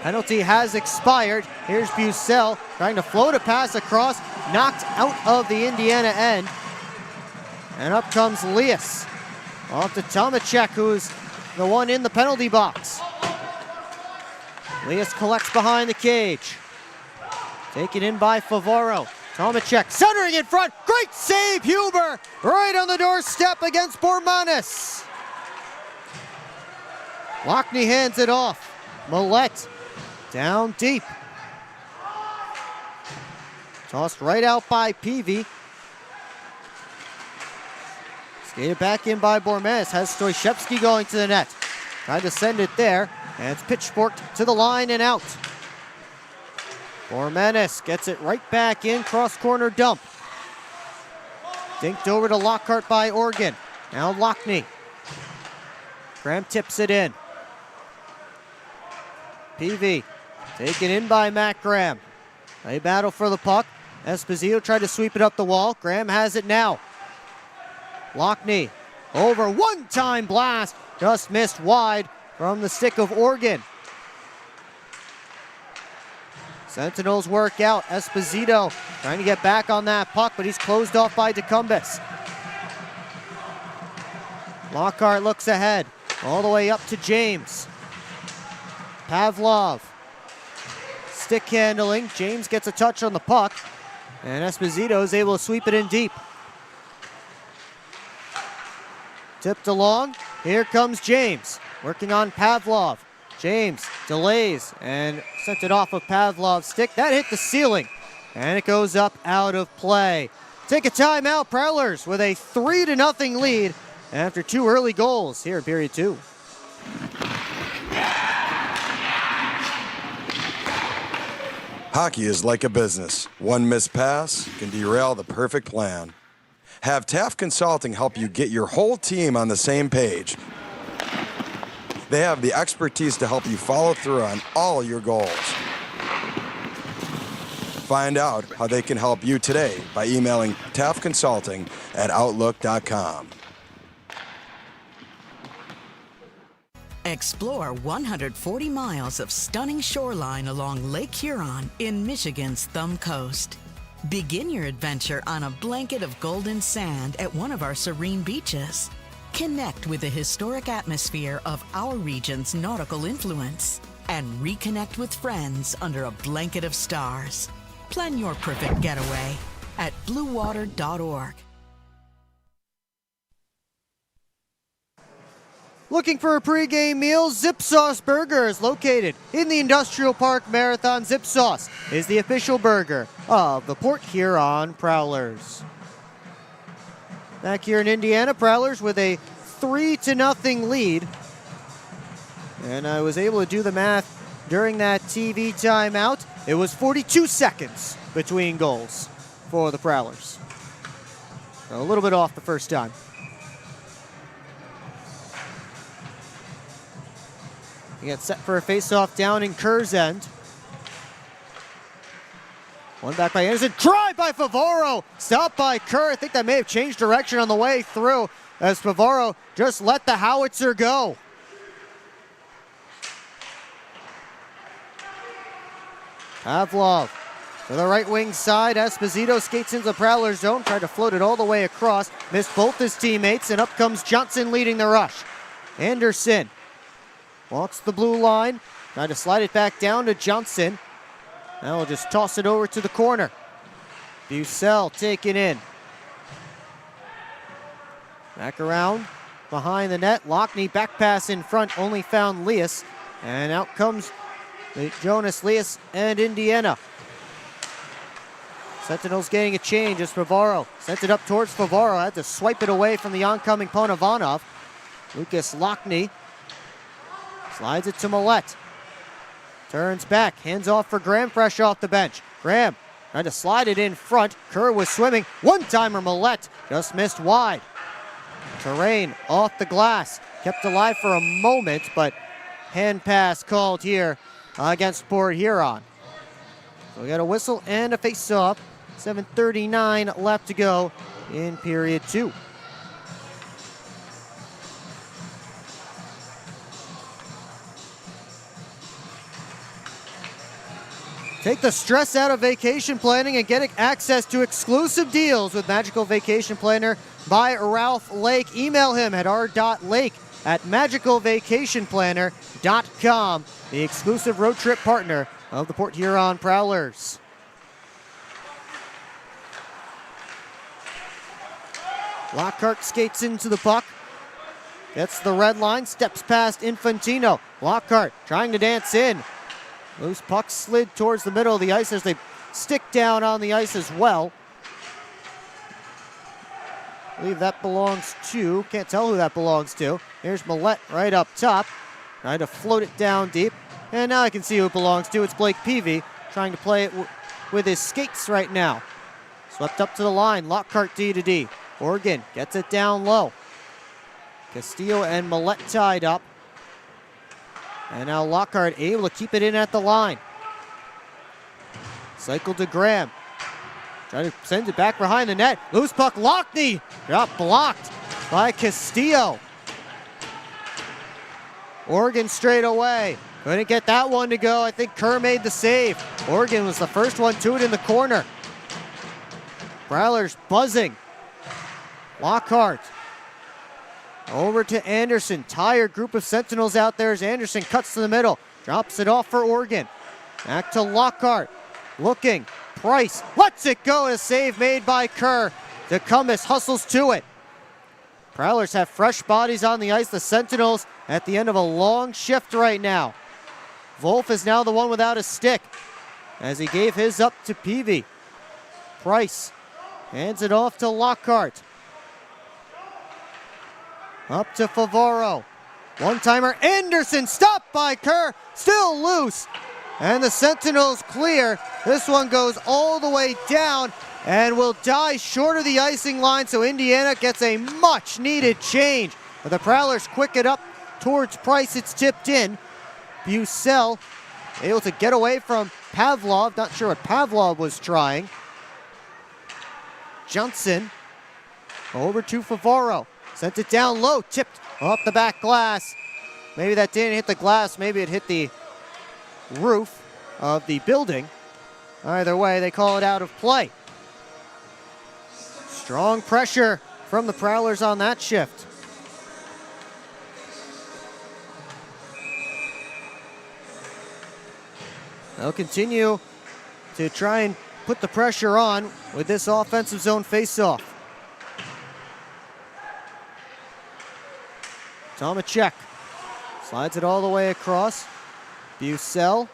Penalty has expired. Here's Bucell trying to float a pass across. Knocked out of the Indiana end. And up comes Leas. Off to Tomacek, who's the one in the penalty box. Leas collects behind the cage. Taken in by Favaro. Tomacek centering in front. Great save, Huber. Right on the doorstep against Bormanis. Lockney hands it off. Millette down deep. Tossed right out by Peavy. Skated back in by Bormanis. Has Stoyshevsky going to the net. Tried to send it there. And it's pitchforked to the line and out. Bormanis gets it right back in. Cross corner dump. Dinked over to Lockhart by Oregon. Now Lockney. Graham tips it in. PV taken in by Matt Graham. They battle for the puck. Esposito tried to sweep it up the wall. Graham has it now. Lockney over, one-time blast, just missed wide from the stick of Oregon. Sentinels work out. Esposito trying to get back on that puck, but he's closed off by DeCumbus. Lockhart looks ahead, all the way up to James. Pavlov, stick handling. James gets a touch on the puck, and Esposito is able to sweep it in deep. Tipped along. Here comes James, working on Pavlov. James delays and sent it off of Pavlov's stick. That hit the ceiling, and it goes up out of play. Take a timeout. Prowlers with a 3-0 lead after two early goals here in period two. Hockey is like a business. One missed pass can derail the perfect plan. Have Taft Consulting help you get your whole team on the same page. They have the expertise to help you follow through on all your goals. Find out how they can help you today by emailing taftconsulting@outlook.com. Explore 140 miles of stunning shoreline along Lake Huron in Michigan's Thumb Coast. Begin your adventure on a blanket of golden sand at one of our serene beaches. Connect with the historic atmosphere of our region's nautical influence and reconnect with friends under a blanket of stars. Plan your perfect getaway at bluewater.org. Looking for a pregame meal? Zip Sauce Burger is located in the Industrial Park Marathon. Zip Sauce is the official burger of the Port Huron Prowlers. Back here in Indiana, Prowlers with a 3-0 lead. And I was able to do the math during that TV timeout. It was 42 seconds between goals for the Prowlers. A little bit off the first time. We get set for a face-off down in Kerr's end. One back by Anderson. Try by Favaro. Stopped by Kerr. I think that may have changed direction on the way through as Favaro just let the howitzer go. Pavlov to the right wing side. Esposito skates into the Prowler zone. Tried to float it all the way across. Missed both his teammates, and up comes Johnson leading the rush. Anderson walks the blue line. Tried to slide it back down to Johnson. Now we'll just toss it over to the corner. Bucell taken in. Back around behind the net. Lockney back pass in front. Only found Leas. And out comes Jonas Leas and Indiana. Sentinels getting a change as Favaro sent it up towards Favaro. Had to swipe it away from the oncoming Ponovanov. Lucas Lockney slides it to Millette. Turns back, hands off for Graham fresh off the bench. Graham tried to slide it in front. Kerr was swimming. One-timer Millette just missed wide. Terrain off the glass. Kept alive for a moment, but hand pass called here against Port Huron. So we got a whistle and a face-off. 7:39 left to go in period 2. Take the stress out of vacation planning and get access to exclusive deals with Magical Vacation Planner by Ralph Lake. Email him at r.lake@magicalvacationplanner.com, the exclusive road trip partner of the Port Huron Prowlers. Lockhart skates into the puck. Gets the red line, steps past Infantino. Lockhart trying to dance in. Loose puck slid towards the middle of the ice as they stick down on the ice as well. I believe that belongs to, can't tell who that belongs to. Here's Millette right up top, trying to float it down deep. And now I can see who it belongs to. It's Blake Peavy trying to play it with his skates right now. Swept up to the line, Lockhart D to D. Oregon gets it down low. Castillo and Millette tied up. And now Lockhart able to keep it in at the line. Cycle to Graham. Trying to send it back behind the net. Loose puck, Lockney. Got blocked by Castillo. Oregon straight away. Couldn't get that one to go. I think Kerr made the save. Oregon was the first one to it in the corner. Prowlers buzzing. Lockhart. Over to Anderson. Tired group of Sentinels out there as Anderson cuts to the middle. Drops it off for Oregon. Back to Lockhart. Looking. Price lets it go. A save made by Kerr. DeCumbus hustles to it. Prowlers have fresh bodies on the ice. The Sentinels at the end of a long shift right now. Wolf is now the one without a stick as he gave his up to Peavy. Price hands it off to Lockhart. Up to Favaro. One-timer Anderson stopped by Kerr. Still loose. And the Sentinels clear. This one goes all the way down and will die short of the icing line. So Indiana gets a much-needed change. But the Prowlers quick it up towards Price. It's tipped in. Bucell able to get away from Pavlov. Not sure what Pavlov was trying. Johnson over to Favaro. Sent it down low, tipped off the back glass. Maybe that didn't hit the glass, maybe it hit the roof of the building. Either way, they call it out of play. Strong pressure from the Prowlers on that shift. They'll continue to try and put the pressure on with this offensive zone faceoff. Tomacek slides it all the way across. Bucell,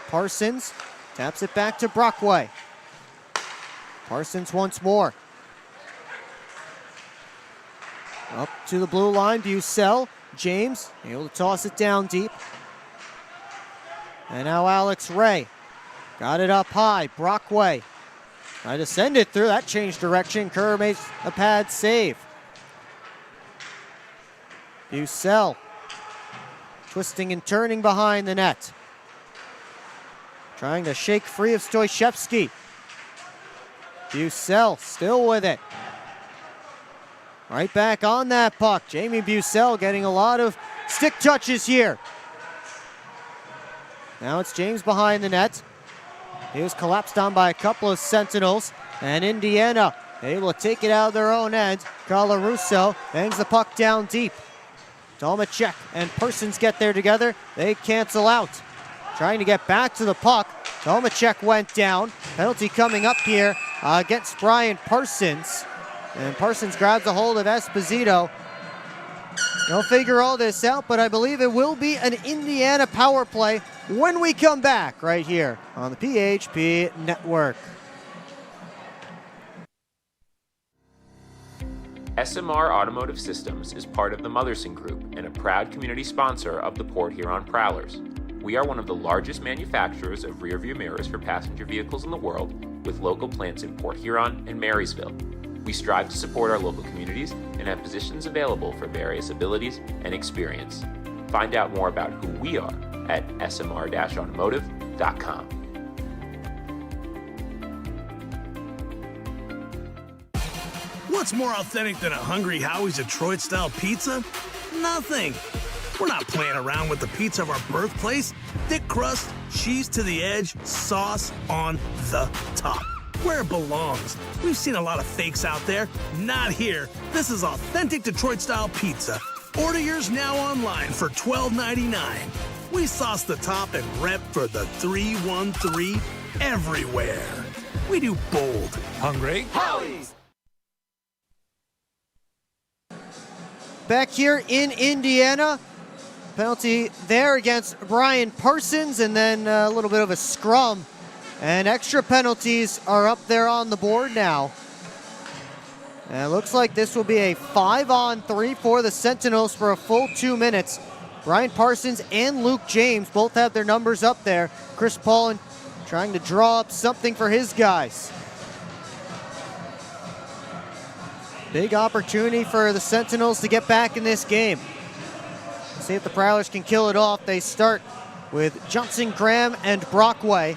Parsons, taps it back to Brockway. Parsons once more. Up to the blue line, Bucell, James, able to toss it down deep. And now Alex Ray, got it up high, Brockway. Tried to send it through, that changed direction. Kerr makes a pad save. Bucell, twisting and turning behind the net. Trying to shake free of Stoyshevsky. Bucell still with it. Right back on that puck. Jamie Bucell getting a lot of stick touches here. Now it's James behind the net. He was collapsed on by a couple of Sentinels. And Indiana able to take it out of their own end. Colarusso bangs the puck down deep. Tomacek and Parsons get there together. They cancel out. Trying to get back to the puck. Tomacek went down. Penalty coming up here against Brian Parsons. And Parsons grabs a hold of Esposito. They'll figure all this out, but I believe it will be an Indiana power play when we come back right here on the PHP Network. SMR Automotive Systems is part of the Motherson Group and a proud community sponsor of the Port Huron Prowlers. We are one of the largest manufacturers of rear-view mirrors for passenger vehicles in the world, with local plants in Port Huron and Marysville. We strive to support our local communities and have positions available for various abilities and experience. Find out more about who we are at smr-automotive.com. What's more authentic than a Hungry Howie's Detroit-style pizza? Nothing. We're not playing around with the pizza of our birthplace. Thick crust, cheese to the edge, sauce on the top. Where it belongs. We've seen a lot of fakes out there. Not here. This is authentic Detroit-style pizza. Order yours now online for $12.99. We sauce the top and rep for the 313 everywhere. We do bold. Hungry Howie's. Back here in Indiana, penalty there against Brian Parsons, and then a little bit of a scrum. And extra penalties are up there on the board now. And it looks like this will be a 5-on-3 for the Sentinels for a full 2 minutes. Brian Parsons and Luke James both have their numbers up there. Chris Paulin trying to draw up something for his guys. Big opportunity for the Sentinels to get back in this game. See if the Prowlers can kill it off. They start with Johnson, Graham, and Brockway.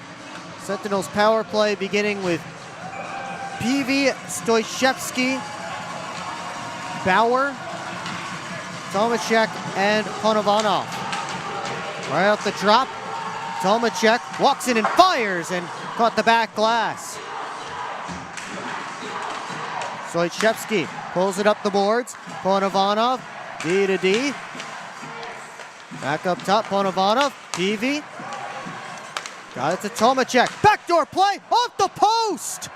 Sentinels power play beginning with Peavy, Stoyshevsky, Bauer, Tomacek, and Ponovanov. Right off the drop, Tomacek walks in and fires and caught the back glass. Stoyshevsky pulls it up the boards. Ponovanov, D to D. Back up top, Ponovanov, Peavy. Got it to Tomacek. Backdoor play off the post.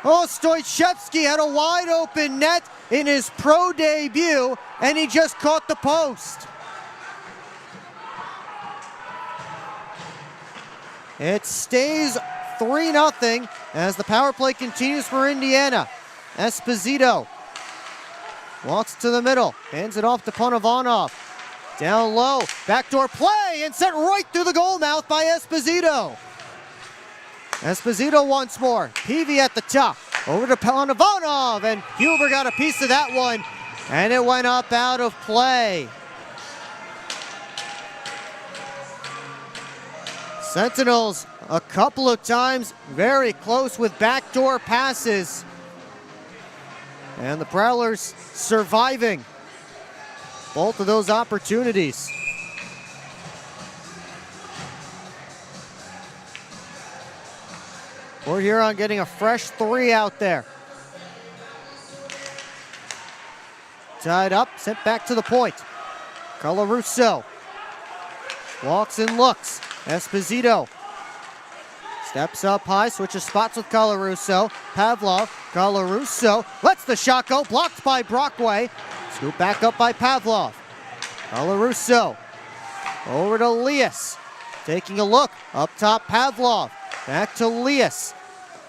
Oh, Stoyshevsky had a wide open net in his pro debut, and he just caught the post. It stays 3-0 as the power play continues for Indiana. Esposito walks to the middle, hands it off to Ponovanov. Down low, backdoor play, and sent right through the goal mouth by Esposito. Esposito once more, Peavy at the top, over to Ponovanov, and Huber got a piece of that one, and it went up out of play. Sentinels a couple of times very close with backdoor passes. And the Prowlers surviving both of those opportunities. Port Huron getting a fresh 3 out there. Tied up, sent back to the point. Colarusso walks and looks, Esposito steps up high, switches spots with Colarusso. Pavlov, Colarusso lets the shot go, blocked by Brockway. Scoop back up by Pavlov. Colarusso over to Lias. Taking a look, up top Pavlov, back to Lias.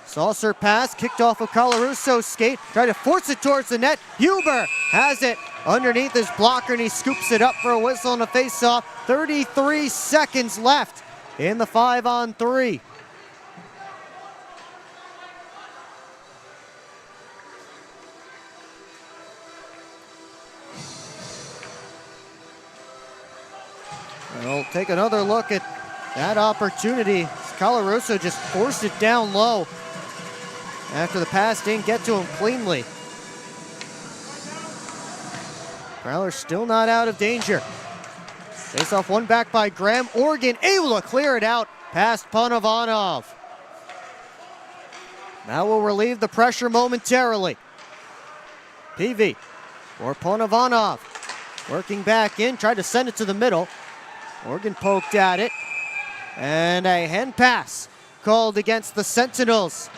Saucer pass, kicked off of Colarusso's skate, tried to force it towards the net. Huber has it underneath his blocker and he scoops it up for a whistle and a face-off. 33 seconds left in the 5-on-3. We'll take another look at that opportunity. Colarusso just forced it down low after the pass didn't get to him cleanly. Prowlers still not out of danger. Face off one back by Graham. Oregon able to clear it out past Panovanov. That will relieve the pressure momentarily. PV or Panovanov working back in, tried to send it to the middle. Oregon poked at it. And a hand pass called against the Sentinels.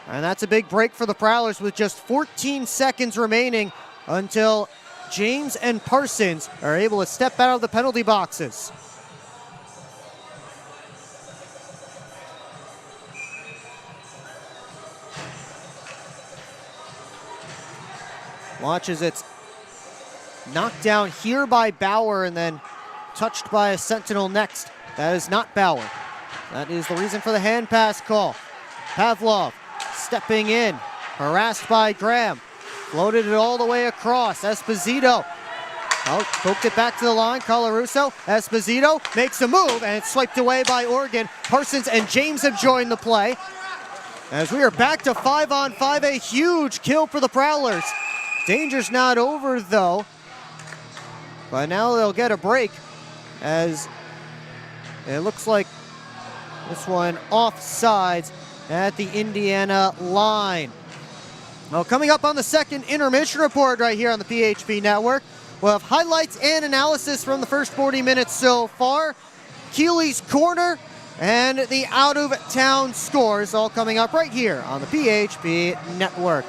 And that's a big break for the Prowlers with just 14 seconds remaining until James and Parsons are able to step out of the penalty boxes. Watch as it's knocked down here by Bauer and then touched by a Sentinel next. That is not Bauer. That is the reason for the hand pass call. Pavlov stepping in, harassed by Graham. Floated it all the way across. Esposito poked it back to the line. Colarusso. Esposito makes a move and it's swiped away by Oregon. Parsons and James have joined the play. As we are back to 5-on-5, a huge kill for the Prowlers. Danger's not over though. But now they'll get a break as it looks like this one offsides at the Indiana line. Well, coming up on the second intermission report right here on the PHP Network, we'll have highlights and analysis from the first 40 minutes so far, Keeley's corner, and the out-of-town scores all coming up right here on the PHP Network.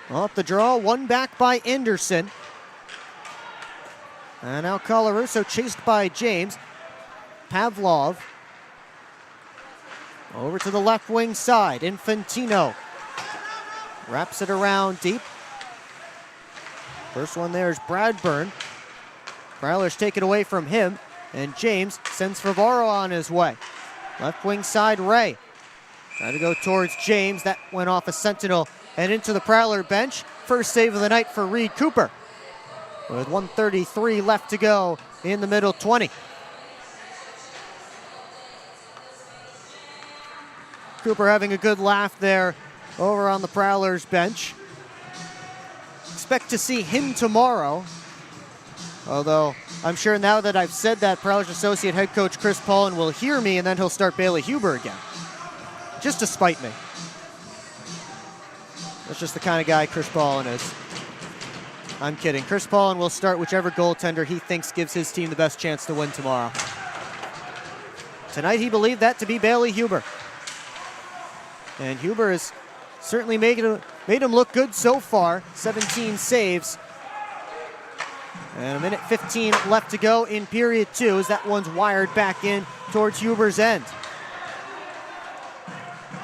Off the draw, one back by Anderson. And now Colarusso chased by James. Pavlov over to the left wing side. Infantino wraps it around deep. First one there is Bradburn. Prowlers take it away from him. And James sends Favaro on his way. Left wing side, Ray. Trying to go towards James. That went off a Sentinel and into the Prowler bench. First save of the night for Reed Cooper. With 1:33 left to go in the middle 20. Cooper having a good laugh there over on the Prowlers bench. Expect to see him tomorrow. Although I'm sure now that I've said that, Prowlers associate head coach Chris Paulin will hear me and then he'll start Bailey Huber again. Just to spite me. That's just the kind of guy Chris Paulin is. I'm kidding. Chris Paulin will start whichever goaltender he thinks gives his team the best chance to win tomorrow. Tonight he believed that to be Bailey Huber. And Huber has certainly made him look good so far. 17 saves. And a minute 15 left to go in period 2 as that one's wired back in towards Huber's end.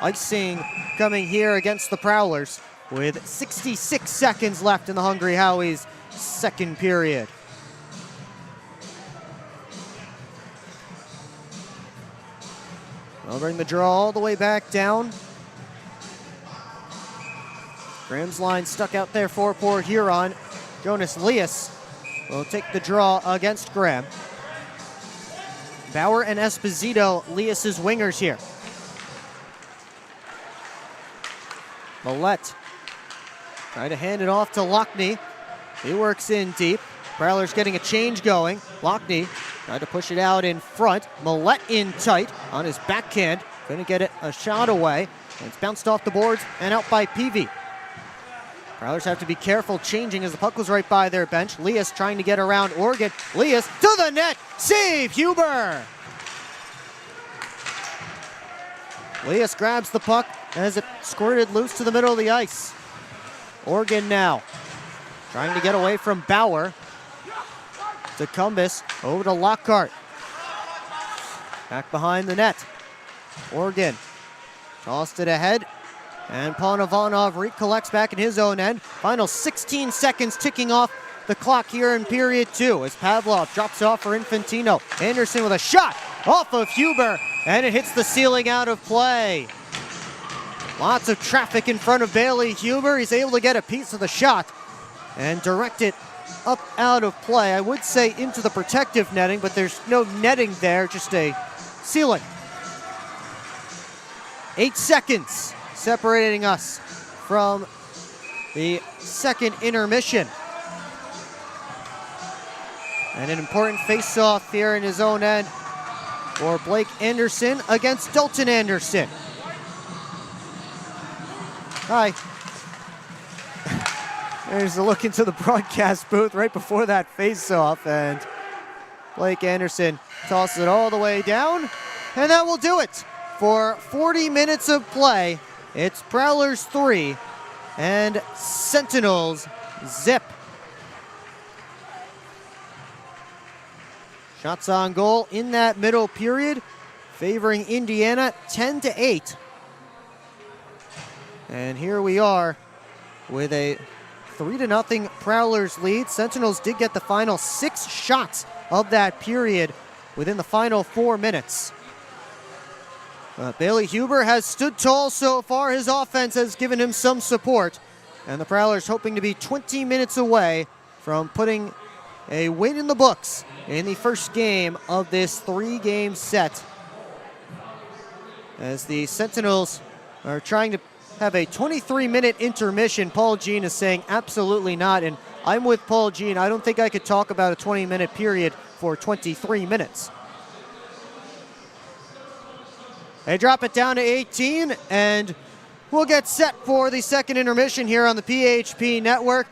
Icing coming here against the Prowlers with 66 seconds left in the Hungry Howie's second period. They'll bring the draw all the way back down. Graham's line stuck out there for Port Huron. Jonas Lias will take the draw against Graham. Bauer and Esposito, Lias's wingers here. Millette trying to hand it off to Lockney. He works in deep. Prowlers getting a change going. Lockney trying to push it out in front. Millette in tight on his backhand. Going to get it a shot away. And it's bounced off the boards and out by Peavy. Prowlers have to be careful changing as the puck was right by their bench. Leas trying to get around Oregon. Leas to the net. Save, Huber. Leas grabs the puck as it squirted loose to the middle of the ice. Oregon now trying to get away from Bauer. To Cumbus, over to Lockhart. Back behind the net. Oregon tossed it ahead. And Ponovanov recollects back in his own end. Final 16 seconds ticking off the clock here in period 2 as Pavlov drops off for Infantino. Anderson with a shot off of Huber, and it hits the ceiling out of play. Lots of traffic in front of Bailey Huber. He's able to get a piece of the shot and direct it up out of play. I would say into the protective netting, but there's no netting there, just a ceiling. 8 seconds separating us from the second intermission. And an important face-off here in his own end for Blake Anderson against Dalton Anderson. Hi. There's a look into the broadcast booth right before that face-off, and Blake Anderson tosses it all the way down, and that will do it for 40 minutes of play. It's Prowlers 3 and Sentinels zip. Shots on goal in that middle period, favoring Indiana 10-8. And here we are with a 3-0 Prowlers lead. Sentinels did get the final 6 shots of that period within the final 4 minutes. Bailey Huber has stood tall so far. His offense has given him some support. And the Prowlers hoping to be 20 minutes away from putting a win in the books in the first game of this 3-game set. As the Sentinels are trying to have a 23-minute intermission, Paul Jean is saying absolutely not. And I'm with Paul Jean. I don't think I could talk about a 20-minute period for 23 minutes. They drop it down to 18, and we'll get set for the second intermission here on the PHP Network.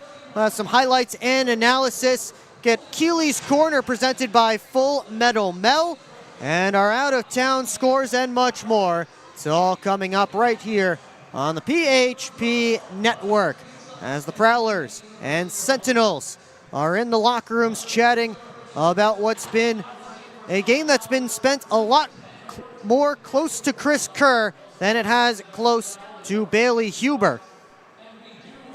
Some highlights and analysis. Get Keeley's Corner presented by Full Metal Mel, and our out-of-town scores and much more. It's all coming up right here on the PHP Network as the Prowlers and Sentinels are in the locker rooms chatting about what's been a game that's been spent a lot more close to Chris Kerr than it has close to Bailey Huber.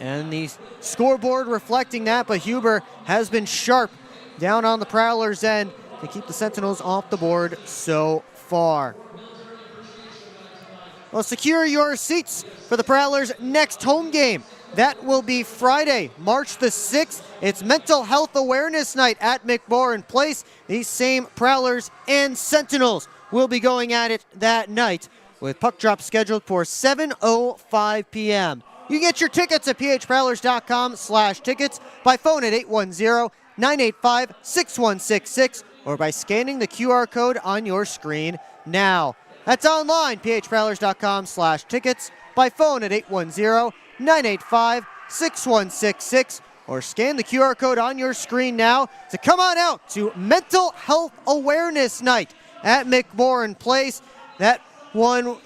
And the scoreboard reflecting that, but Huber has been sharp down on the Prowlers' end to keep the Sentinels off the board so far. Well, secure your seats for the Prowlers' next home game. That will be Friday, March the 6th. It's Mental Health Awareness Night at McMorran Place. These same Prowlers and Sentinels will be going at it that night, with puck drop scheduled for 7:05 p.m. You can get your tickets at phprowlers.com/tickets by phone at 810-985-6166 or by scanning the QR code on your screen now. That's online, phprowlers.com/tickets, by phone at 810-985-6166 or scan the QR code on your screen now to come on out to Mental Health Awareness Night at McMorran Place. That one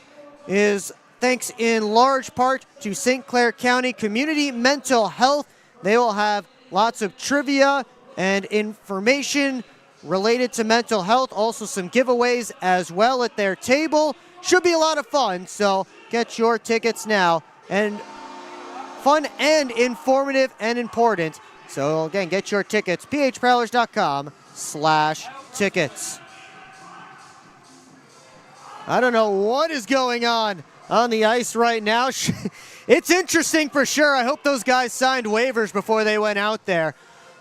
is thanks in large part to St. Clair County Community Mental Health. They will have lots of trivia and information related to mental health, also some giveaways as well at their table. Should be a lot of fun, so get your tickets now. And fun and informative and important. So again, get your tickets, phprowlers.com/tickets. I don't know what is going on the ice right now. It's interesting for sure. I hope those guys signed waivers before they went out there.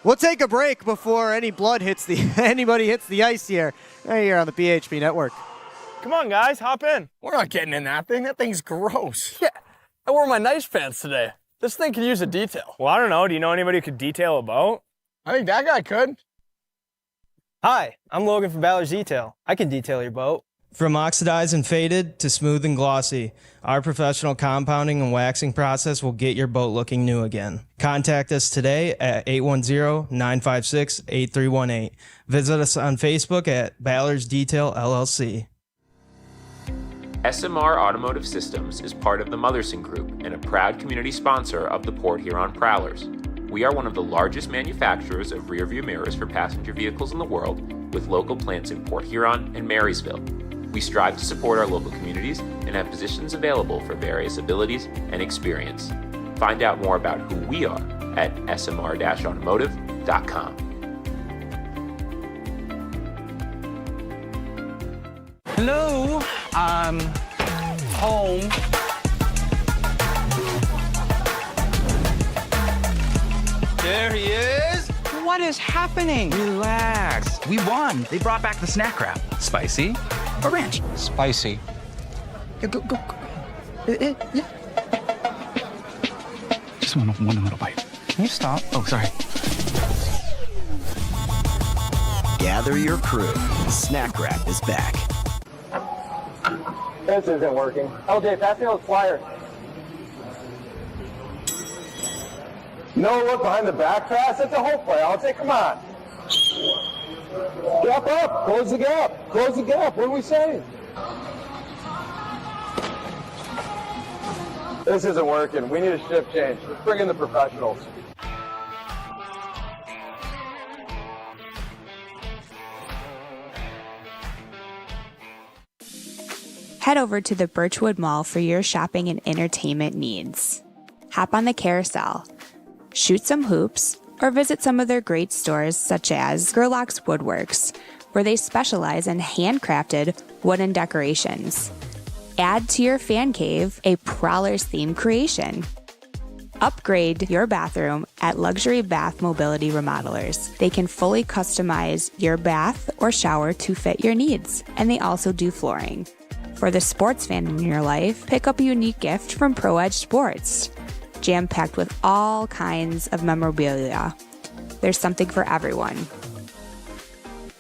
We'll take a break before any blood hits anybody hits the ice here, right here on the PHP Network. Come on, guys, hop in. We're not getting in that thing. That thing's gross. Yeah, I wore my nice pants today. This thing could use a detail. Well, I don't know. Do you know anybody who could detail a boat? I think that guy could. Hi, I'm Logan from Ballard's Detail. I can detail your boat. From oxidized and faded to smooth and glossy, our professional compounding and waxing process will get your boat looking new again. Contact us today at 810-956-8318. Visit us on Facebook at Ballard's Detail LLC. SMR Automotive Systems is part of the Motherson Group and a proud community sponsor of the Port Huron Prowlers. We are one of the largest manufacturers of rearview mirrors for passenger vehicles in the world, with local plants in Port Huron and Marysville. We strive to support our local communities and have positions available for various abilities and experience. Find out more about who we are at smr-automotive.com. Hello, home. There he is. What is happening? Relax. We won. They brought back the snack wrap. Spicy or ranch? Spicy. Yeah, go. Yeah. Just one little bite. Can you stop? Oh, sorry. Gather your crew. Snack Wrap is back. This isn't working. LJ, pass me those flyers. No look behind the back pass. It's a whole play. I'll take. Come on. Gap up. Close the gap. Close the gap. What are we saying? This isn't working. We need a shift change. Let's bring in the professionals. Head over to the Birchwood Mall for your shopping and entertainment needs. Hop on the carousel, shoot some hoops, or visit some of their great stores such as Gerlach's Woodworks, where they specialize in handcrafted wooden decorations. Add to your fan cave a Prowlers themed creation. Upgrade your bathroom at Luxury Bath Mobility Remodelers. They can fully customize your bath or shower to fit your needs, and they also do flooring. For the sports fan in your life, pick up a unique gift from Pro Edge Sports. Jam-packed with all kinds of memorabilia. There's something for everyone.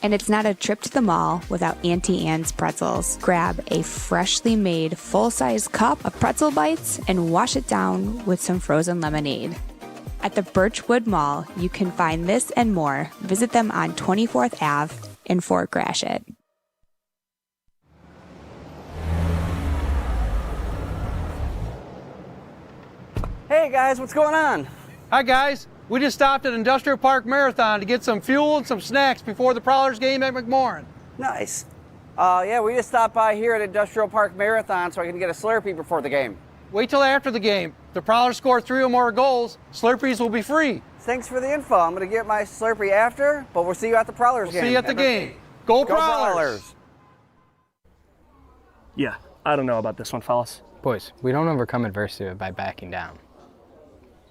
And it's not a trip to the mall without Auntie Anne's pretzels. Grab a freshly made full-size cup of pretzel bites and wash it down with some frozen lemonade. At the Birchwood Mall, you can find this and more. Visit them on 24th Ave in Fort Gratiot. Hey guys, what's going on? Hi guys, we just stopped at Industrial Park Marathon to get some fuel and some snacks before the Prowlers game at McMorran. Nice. Yeah, we just stopped by here at Industrial Park Marathon so I can get a Slurpee before the game. Wait till after the game. If the Prowlers score 3 or more goals, Slurpees will be free. Thanks for the info. I'm going to get my Slurpee after, but we'll see you at the Prowlers game. See you at the game. Go Prowlers! Yeah, I don't know about this one, fellas. Boys, we don't overcome adversity by backing down.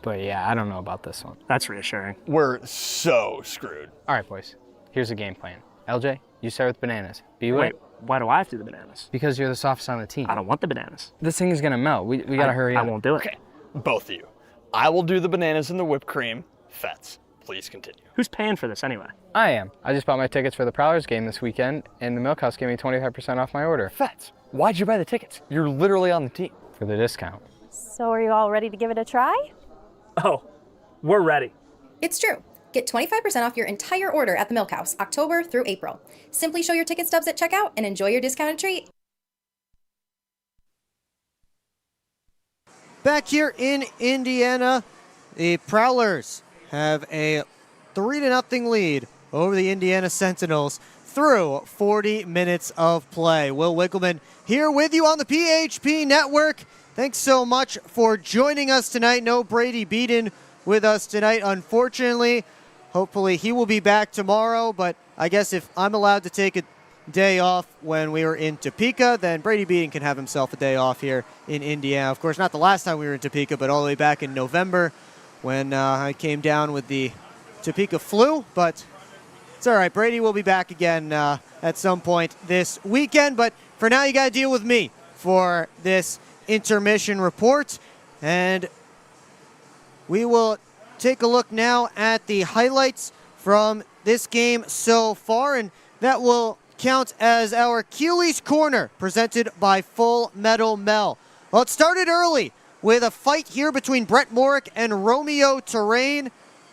But yeah, I don't know about this one. That's reassuring. We're so screwed. All right, boys. Here's a game plan. LJ, you start with bananas. BY, Wait, why do I have to do the bananas? because you're the softest on the team. I don't want the bananas. This thing is gonna melt. We gotta hurry up. I won't do it. Okay, both of you. I will do the bananas and the whipped cream. Fets, please continue. Who's paying for this anyway? I am. I just bought my tickets for the Prowlers game this weekend, and the Milkhouse gave me 25% off my order. Fets, why'd you buy the tickets? You're literally on the team. For the discount. So are you all ready to give it a try? Oh, we're ready. It's true. Get 25% off your entire order at the Milkhouse, October through April. Simply show your ticket stubs at checkout and enjoy your discounted treat. Back here in Indiana, the Prowlers have a 3-0 lead over the Indiana Sentinels through 40 minutes of play. Will Wickleman here with you on the PHP Network. Thanks so much for joining us tonight. No Brady Beaton with us tonight, unfortunately. Hopefully he will be back tomorrow, but I guess if I'm allowed to take a day off when we were in Topeka, then Brady Beaton can have himself a day off here in Indiana. Of course, not the last time we were in Topeka, but all the way back in November when I came down with the Topeka flu, but it's all right. Brady will be back again at some point this weekend, but for now you got to deal with me for this intermission report, and we will take a look now at the highlights from this game so far, and that will count as our Keeley's Corner, presented by Full Metal Mel. Well, it started early with a fight here between Brett Morick and Romeo Terrain,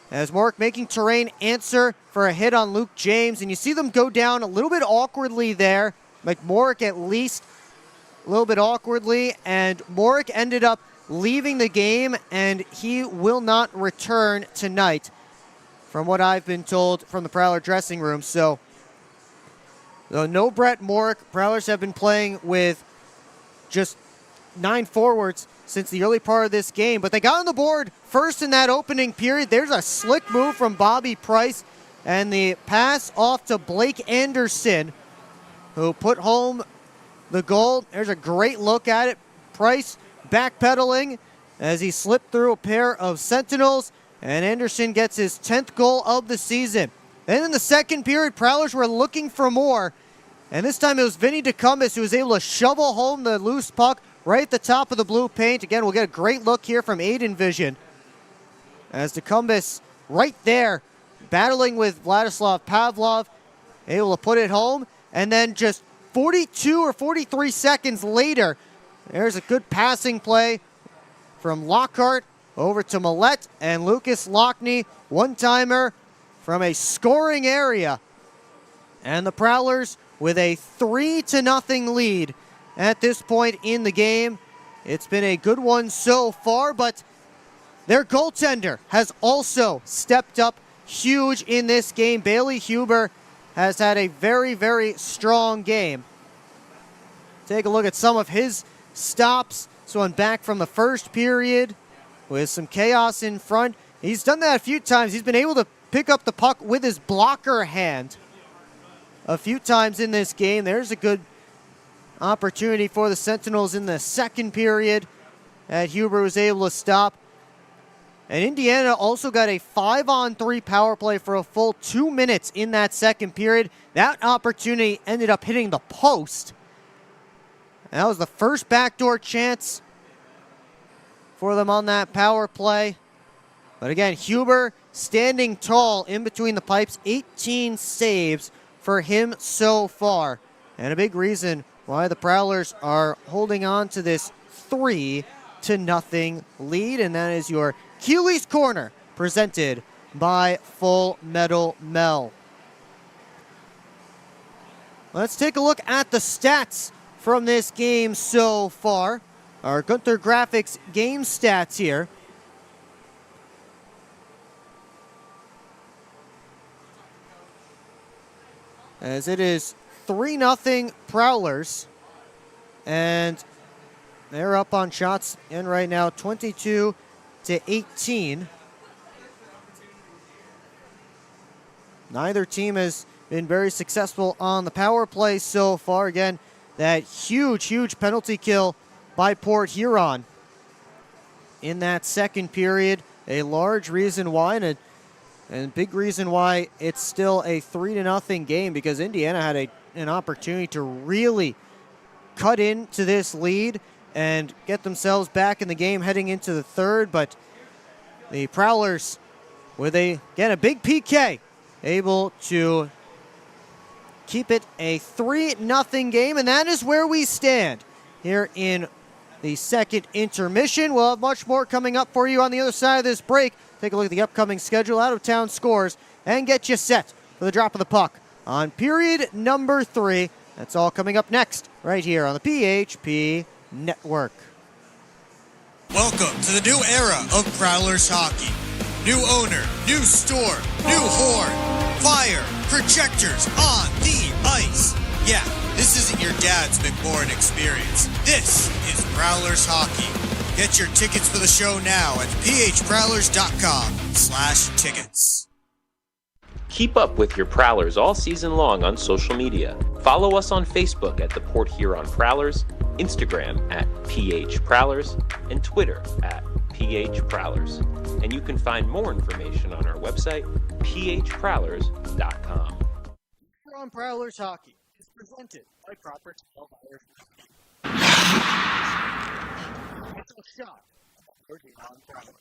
as Morick making Terrain answer for a hit on Luke James, and you see them go down a little bit awkwardly there, like Morick at least a little bit awkwardly, and Morick ended up leaving the game, and he will not return tonight, from what I've been told from the Prowler dressing room. So no Brett Morick. Prowlers have been playing with just 9 forwards since the early part of this game, but they got on the board first in that opening period. There's a slick move from Bobby Price, and the pass off to Blake Anderson, who put home the goal. There's a great look at it. Price backpedaling as he slipped through a pair of Sentinels, and Anderson gets his 10th goal of the season. Then in the second period, Prowlers were looking for more, and this time it was Vinny DeCumbis who was able to shovel home the loose puck right at the top of the blue paint. Again, we'll get a great look here from Aiden Vision, as DeCumbis right there battling with Vladislav Pavlov, able to put it home, and then just 42 or 43 seconds later, there's a good passing play from Lockhart over to Millette, and Lucas Lockney, one-timer from a scoring area. And the Prowlers with a 3-0 lead at this point in the game. It's been a good one so far, but their goaltender has also stepped up huge in this game. Bailey Huber has had a very, very strong game. Take a look at some of his stops. This one back from the first period with some chaos in front. He's done that a few times. He's been able to pick up the puck with his blocker hand a few times in this game. There's a good opportunity for the Sentinels in the second period that Huber was able to stop. And Indiana also got a 5-on-3 power play for a full 2 minutes in that second period. That opportunity ended up hitting the post. That was the first backdoor chance for them on that power play. But again, Huber standing tall in between the pipes. 18 saves for him so far. And a big reason why the Prowlers are holding on to this 3-0 lead. And that is your Keeley's Corner, presented by Full Metal Mel. Let's take a look at the stats from this game so far. Our Gunther Graphics game stats here. As it is 3-0 Prowlers. And they're up on shots in right now, 22-18. Neither team has been very successful on the power play so far. Again, that huge penalty kill by Port Huron in that second period. A large reason why, and a big reason why it's still a 3-0 game, because Indiana had an opportunity to really cut into this lead and get themselves back in the game heading into the third. But the Prowlers, with a big PK, able to keep it a 3-0 game, and that is where we stand here in the second intermission. We'll have much more coming up for you on the other side of this break. Take a look at the upcoming schedule, out-of-town scores, and get you set for the drop of the puck on period number 3. That's all coming up next, right here on the PHP Network. Welcome to the new era of Prowlers hockey. New owner, new store, new horn, fire, projectors on the ice. Yeah, this isn't your dad's McMorrin experience. This is Prowlers hockey. Get your tickets for the show now at phprowlers.com/tickets. Keep up with your Prowlers all season long on social media. Follow us on Facebook at the Port Huron Prowlers, Instagram at PH Prowlers, and Twitter at PH Prowlers. And you can find more information on our website, phprowlers.com. Huron Prowlers Hockey is presented by Proper Tail Irish It's a shot for Huron Prowlers.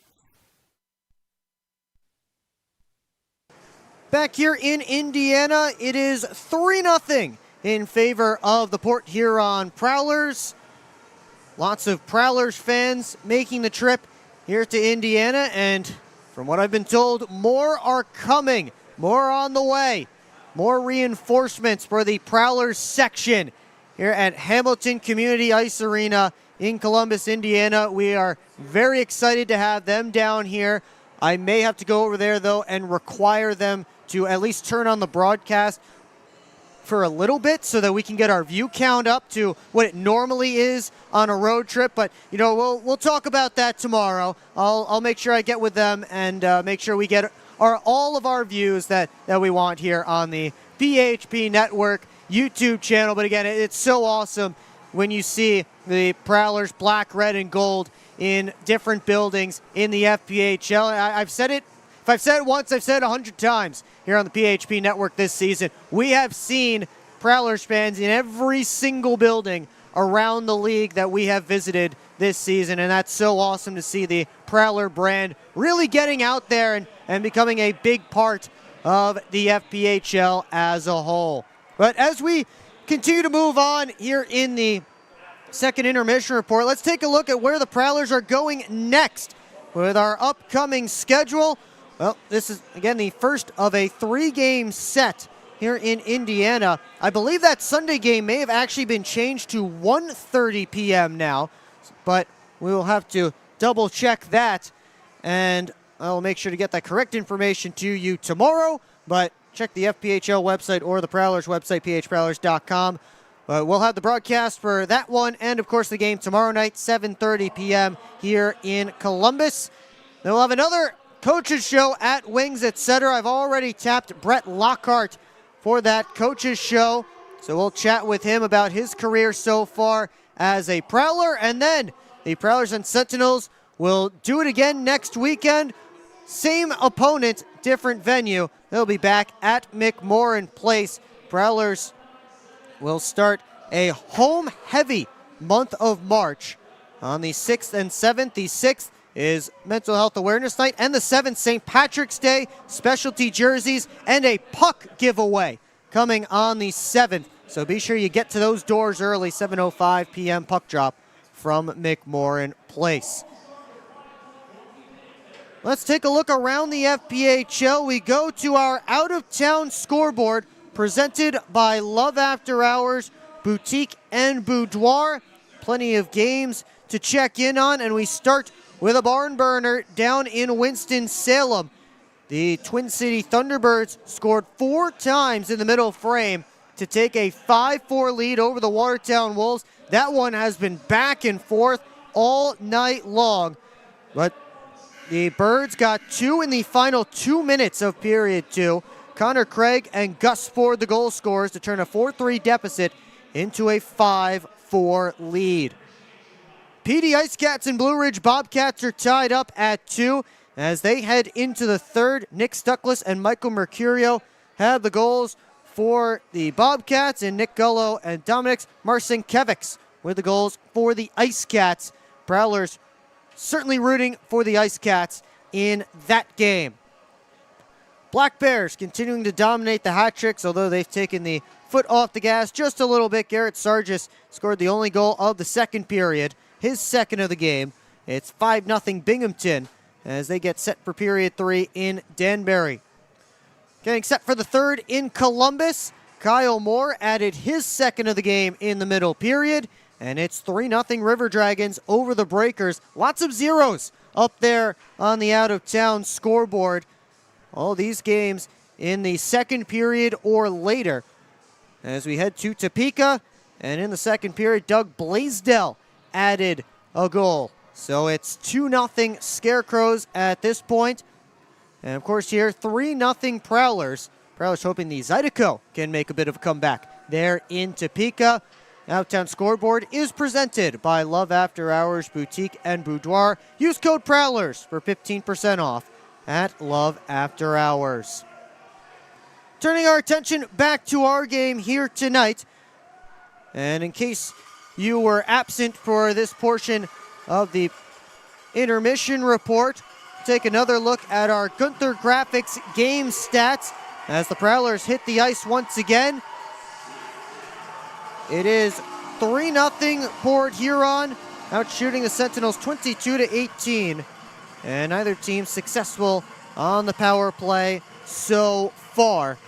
Back here in Indiana, it is 3-0 in favor of the Port Huron Prowlers. Lots of Prowlers fans making the trip here to Indiana, and from what I've been told, more are coming, more on the way. More reinforcements for the Prowlers section here at Hamilton Community Ice Arena in Columbus, Indiana. We are very excited to have them down here. I may have to go over there, though, and require them to at least turn on the broadcast for a little bit so that we can get our view count up to what it normally is on a road trip. But, you know, we'll talk about that tomorrow. I'll make sure I get with them and make sure we get all of our views that we want here on the PHP Network YouTube channel. But again, it's so awesome when you see the Prowlers black, red, and gold in different buildings in the FPHL. I've said it. If I've said it once, I've said it 100 times here on the PHP Network this season. We have seen Prowlers fans in every single building around the league that we have visited this season, and that's so awesome to see the Prowler brand really getting out there and becoming a big part of the FPHL as a whole. But as we continue to move on here in the second intermission report, let's take a look at where the Prowlers are going next with our upcoming schedule. Well, this is, again, the first of a 3-game set here in Indiana. I believe that Sunday game may have actually been changed to 1:30 p.m. now, but we will have to double-check that, and I'll make sure to get that correct information to you tomorrow, but check the FPHL website or the Prowlers website, phprowlers.com. We'll have the broadcast for that one and, of course, the game tomorrow night, 7:30 p.m. here in Columbus. Then we'll have another coaches show at Wings, etc. I've already tapped Brett Lockhart for that coaches show, so we'll chat with him about his career so far as a Prowler, and then the Prowlers and Sentinels will do it again next weekend. Same opponent, different venue. They'll be back at McMorran Place. Prowlers will start a home-heavy month of March on the 6th and 7th. The 6th is Mental Health Awareness Night, and the 7th, St. Patrick's Day, specialty jerseys, and a puck giveaway coming on the 7th. So be sure you get to those doors early, 7:05 p.m. puck drop from McMorran Place. Let's take a look around the FPHL. We go to our out-of-town scoreboard presented by Love After Hours Boutique and Boudoir. Plenty of games to check in on, and we start with a barn burner down in Winston-Salem. The Twin City Thunderbirds scored 4 times in the middle frame to take a 5-4 lead over the Watertown Wolves. That one has been back and forth all night long, but the Birds got 2 in the final 2 minutes of period 2. Connor Craig and Gus Ford, the goal scorers, to turn a 4-3 deficit into a 5-4 lead. PD Ice Cats and Blue Ridge Bobcats are tied up at 2 as they head into the third. Nick Stuckless and Michael Mercurio have the goals for the Bobcats, and Nick Gullo and Dominic Marcinkiewicz with the goals for the Ice Cats. Prowlers certainly rooting for the Ice Cats in that game. Black Bears continuing to dominate the hat tricks, although they've taken the foot off the gas just a little bit. Garrett Sargis scored the only goal of the second period, his second of the game. It's 5-0 Binghamton as they get set for period 3 in Danbury. Getting set for the third in Columbus, Kyle Moore added his second of the game in the middle period, and it's 3-0 River Dragons over the Breakers. Lots of zeros up there on the out-of-town scoreboard. All these games in the second period or later. As we head to Topeka, and in the second period, Doug Blaisdell added a goal. So it's 2-0 Scarecrows at this point. And of course here, 3-0 Prowlers. Prowlers hoping the Zydeco can make a bit of a comeback there in Topeka. Outtown Scoreboard is presented by Love After Hours Boutique and Boudoir. Use code Prowlers for 15% off at Love After Hours. Turning our attention back to our game here tonight. And in case you were absent for this portion of the intermission report, take another look at our Gunther Graphics game stats as the Prowlers hit the ice once again. It is 3-0 Port Huron, out shooting the Sentinels 22-18. And neither team successful on the power play so far.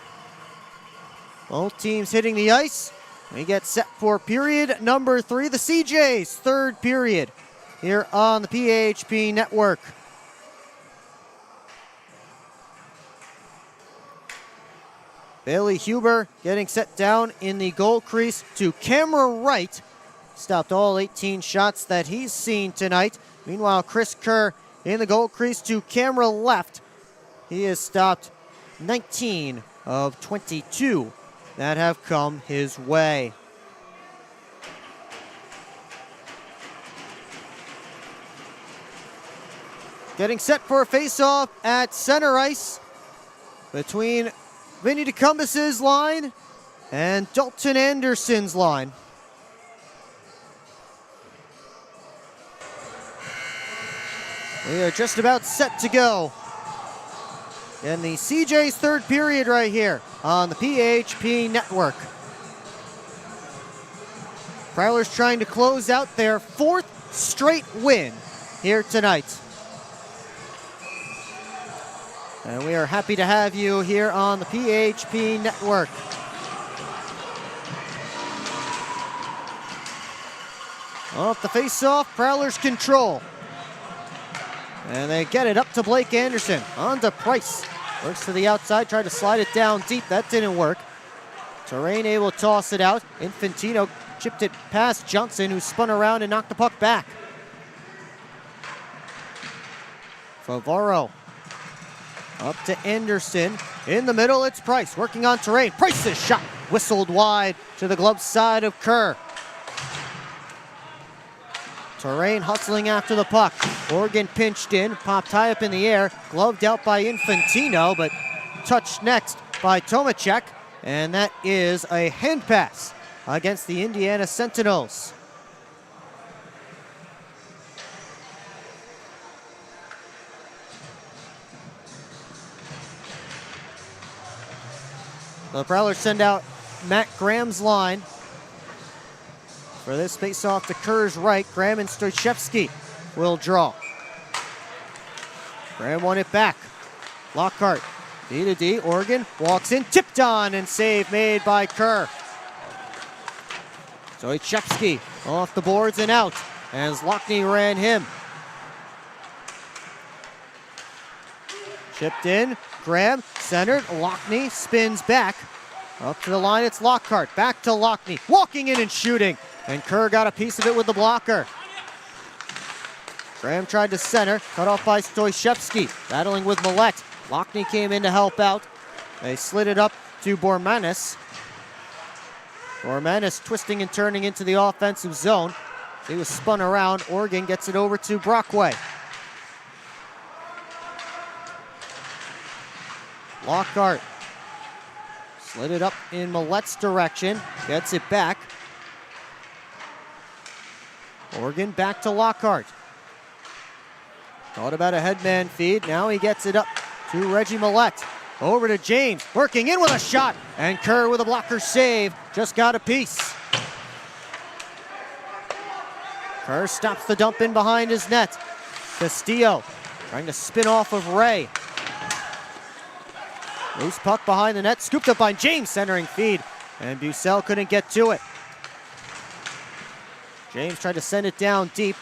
Both teams hitting the ice. We get set for period number 3, the CJ's third period here on the PHP Network. Bailey Huber getting set down in the goal crease to camera right. Stopped all 18 shots that he's seen tonight. Meanwhile, Chris Kerr in the goal crease to camera left. He has stopped 19 of 22 that have come his way. Getting set for a face-off at center ice between Vinny DeCumbus's line and Dalton Anderson's line. We are just about set to go. In the CJ's third period right here on the PHP Network. Prowlers trying to close out their 4th straight win here tonight. And we are happy to have you here on the PHP Network. Off the face-off, Prowlers control. And they get it up to Blake Anderson. On to Price. Works to the outside, tried to slide it down deep. That didn't work. Terrain able to toss it out. Infantino chipped it past Johnson, who spun around and knocked the puck back. Favaro up to Anderson. In the middle, it's Price working on Terrain. Price's shot whistled wide to the glove side of Kerr. Terrain hustling after the puck. Oregon pinched in, popped high up in the air, gloved out by Infantino, but touched next by Tomacek, and that is a hand pass against the Indiana Sentinels. The Prowlers send out Matt Graham's line. For this face-off to Kerr's right, Graham and Stoychevsky will draw. Graham won it back. Lockhart, D to D, Oregon walks in, tipped on, and save made by Kerr. Stoychevsky off the boards and out, as Lockney ran him. Chipped in, Graham centered, Lockney spins back. Up to the line, it's Lockhart, back to Lockney, walking in and shooting. And Kerr got a piece of it with the blocker. Graham tried to center, cut off by Stoychevsky, battling with Millette. Lockney came in to help out. They slid it up to Bormanis. Bormanis twisting and turning into the offensive zone. He was spun around. Oregon gets it over to Brockway. Lockhart slid it up in Millette's direction, gets it back. Oregon back to Lockhart. Thought about a headman feed. Now he gets it up to Reggie Millette. Over to James, working in with a shot. And Kerr with a blocker save. Just got a piece. Kerr stops the dump in behind his net. Castillo trying to spin off of Ray. Loose puck behind the net. Scooped up by James, centering feed. And Bucell couldn't get to it. James tried to send it down deep,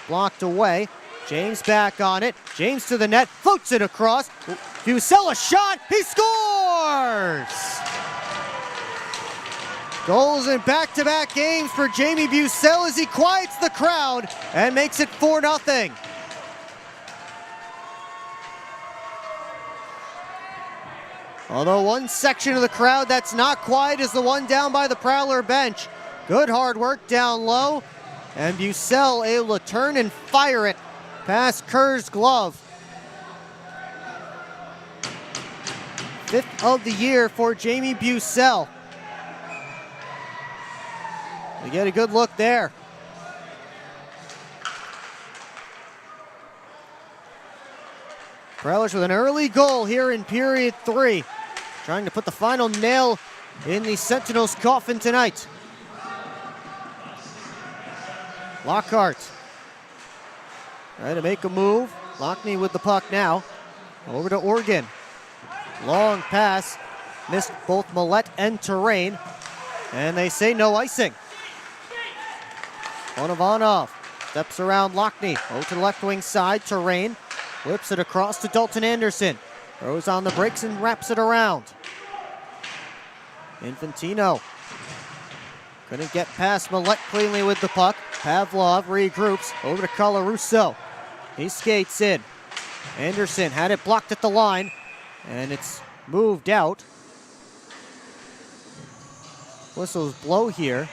blocked away. James back on it. James to the net, floats it across. Bucell a shot, he scores! Goals in back-to-back games for Jamie Bucell as he quiets the crowd and makes it 4-0. Although one section of the crowd that's not quiet is the one down by the Prowler bench. Good hard work down low, and Bucell able to turn and fire it past Kerr's glove. 5th of the year for Jamie Bucell. We get a good look there. Prowlers with an early goal here in period 3. Trying to put the final nail in the Sentinels' coffin tonight. Lockhart. Trying to make a move. Lockney with the puck now. Over to Oregon. Long pass. Missed both Millette and Terrain. And they say no icing. Ivanov steps around Lockney. Over to the left wing side. Terrain whips it across to Dalton Anderson. Throws on the brakes and wraps it around. Infantino couldn't get past Millette cleanly with the puck. Pavlov regroups over to Colarusso. He skates in. Anderson had it blocked at the line, and it's moved out. Whistles blow here.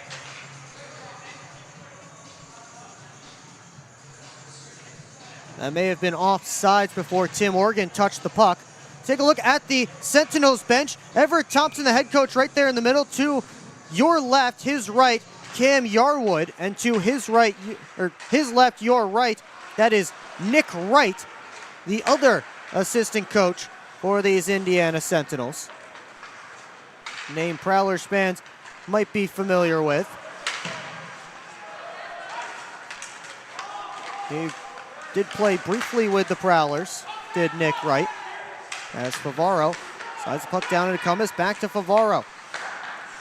That may have been offsides before Tim Organ touched the puck. Take a look at the Sentinels bench. Everett Thompson, the head coach, right there in the middle. To your left, his right, Cam Yarwood. And to his right, or his left, your right, that is Nick Wright, the other assistant coach for these Indiana Sentinels. Name Prowlers fans might be familiar with. He did play briefly with the Prowlers, did Nick Wright. As Favaro slides the puck down to Cummins, back to Favaro.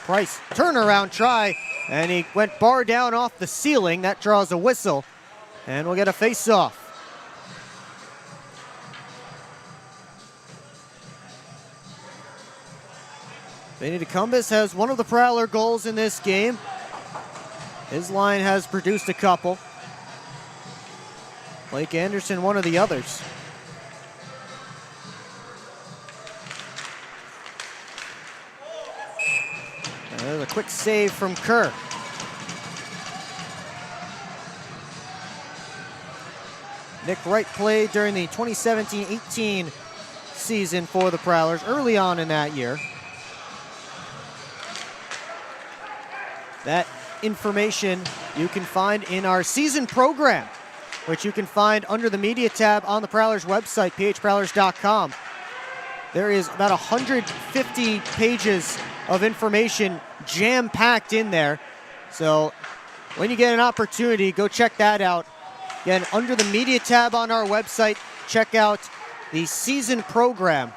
Price, turnaround try, and he went bar down off the ceiling. That draws a whistle, and we'll get a face-off. Vinny DeCumbis has one of the Prowler goals in this game. His line has produced a couple. Blake Anderson, one of the others. And there's a quick save from Kerr. Nick Wright played during the 2017-18 season for the Prowlers, early on in that year. That information you can find in our season program, which you can find under the media tab on the Prowlers website, phprowlers.com. There is about 150 pages of information jam-packed in there. So when you get an opportunity, go check that out. Again, under the media tab on our website, check out the season program.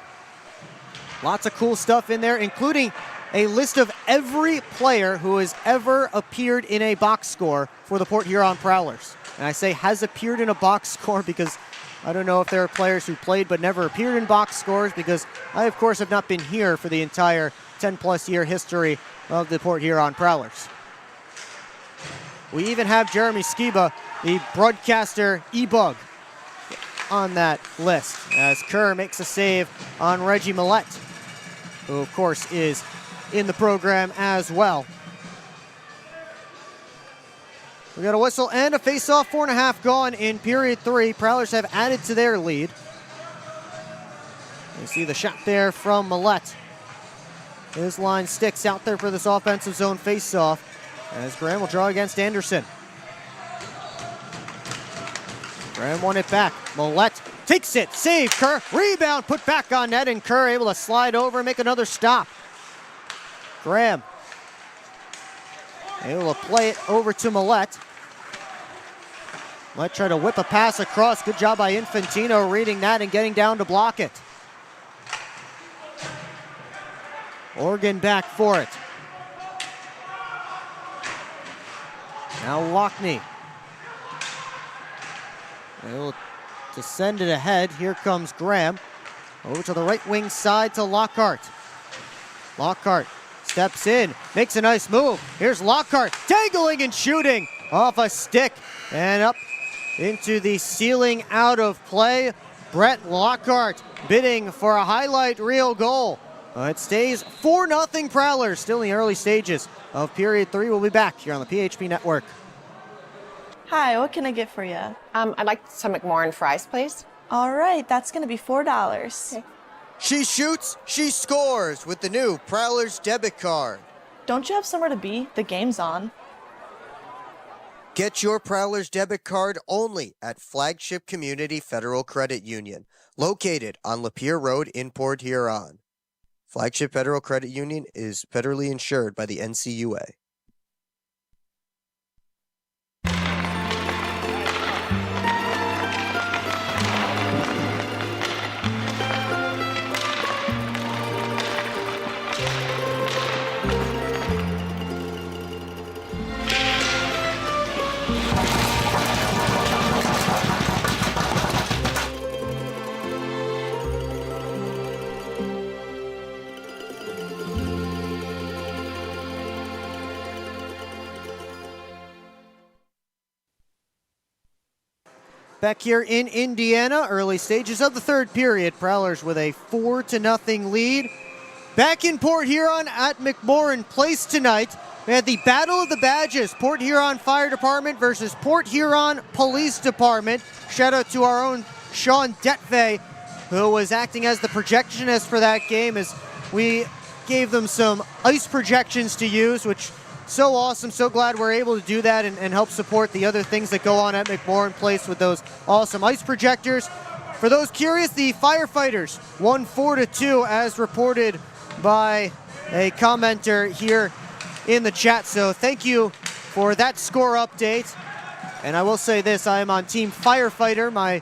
Lots of cool stuff in there, including a list of every player who has ever appeared in a box score for the Port Huron Prowlers. And I say has appeared in a box score because I don't know if there are players who played but never appeared in box scores, because I, of course, have not been here for the entire 10-plus year history of the Port Huron Prowlers. We even have Jeremy Skiba, the broadcaster e-bug, on that list, as Kerr makes a save on Reggie Millette, who, of course, is in the program as well. We got a whistle and a face-off, 4.5 gone in period 3. Prowlers have added to their lead. You see the shot there from Millette. His line sticks out there for this offensive zone face-off, as Graham will draw against Anderson. Graham won it back. Millette takes it, save, Kerr, rebound, put back on net, and Kerr able to slide over and make another stop. Graham able to play it over to Millette. Millette tried to whip a pass across. Good job by Infantino reading that and getting down to block it. Oregon back for it. Now Lockney. They'll descend it ahead. Here comes Graham. Over to the right wing side to Lockhart. Lockhart steps in, makes a nice move. Here's Lockhart, dangling and shooting off a stick and up into the ceiling, out of play. Brett Lockhart bidding for a highlight reel goal. It stays 4-0 Prowlers, still in the early stages of period 3. We'll be back here on the PHP Network. Hi, what can I get for you? I'd like some McMorrin fries, please. All right, that's going to be $4. Okay. She shoots, she scores with the new Prowlers debit card. Don't you have somewhere to be? The game's on. Get your Prowlers debit card only at Flagship Community Federal Credit Union, located on Lapeer Road in Port Huron. Flagship Federal Credit Union is federally insured by the NCUA. Back here in Indiana, early stages of the third period. Prowlers with a 4-0 lead. Back in Port Huron at McMorran Place tonight. We had the Battle of the Badges, Port Huron Fire Department versus Port Huron Police Department. Shout out to our own Sean Detvey, who was acting as the projectionist for that game, as we gave them some ice projections to use, which so awesome. So glad we're able to do that and help support the other things that go on at McMorran Place with those awesome ice projectors. For those curious, the firefighters won 4-2 as reported by a commenter here in the chat. So thank you for that score update. And I will say this, I am on Team Firefighter. My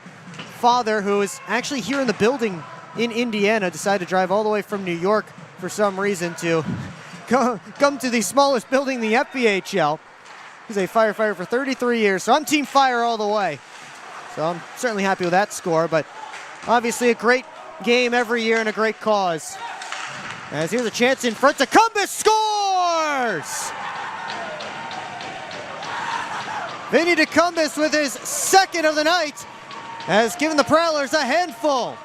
father, who is actually here in the building in Indiana, decided to drive all the way from New York for some reason to come to the smallest building in the FPHL. He's a firefighter for 33 years, so I'm Team Fire all the way. So I'm certainly happy with that score, but obviously a great game every year and a great cause. As here's a chance in front, Tecumseh scores! Vinny Tecumseh with his second of the night has given the Prowlers a handful.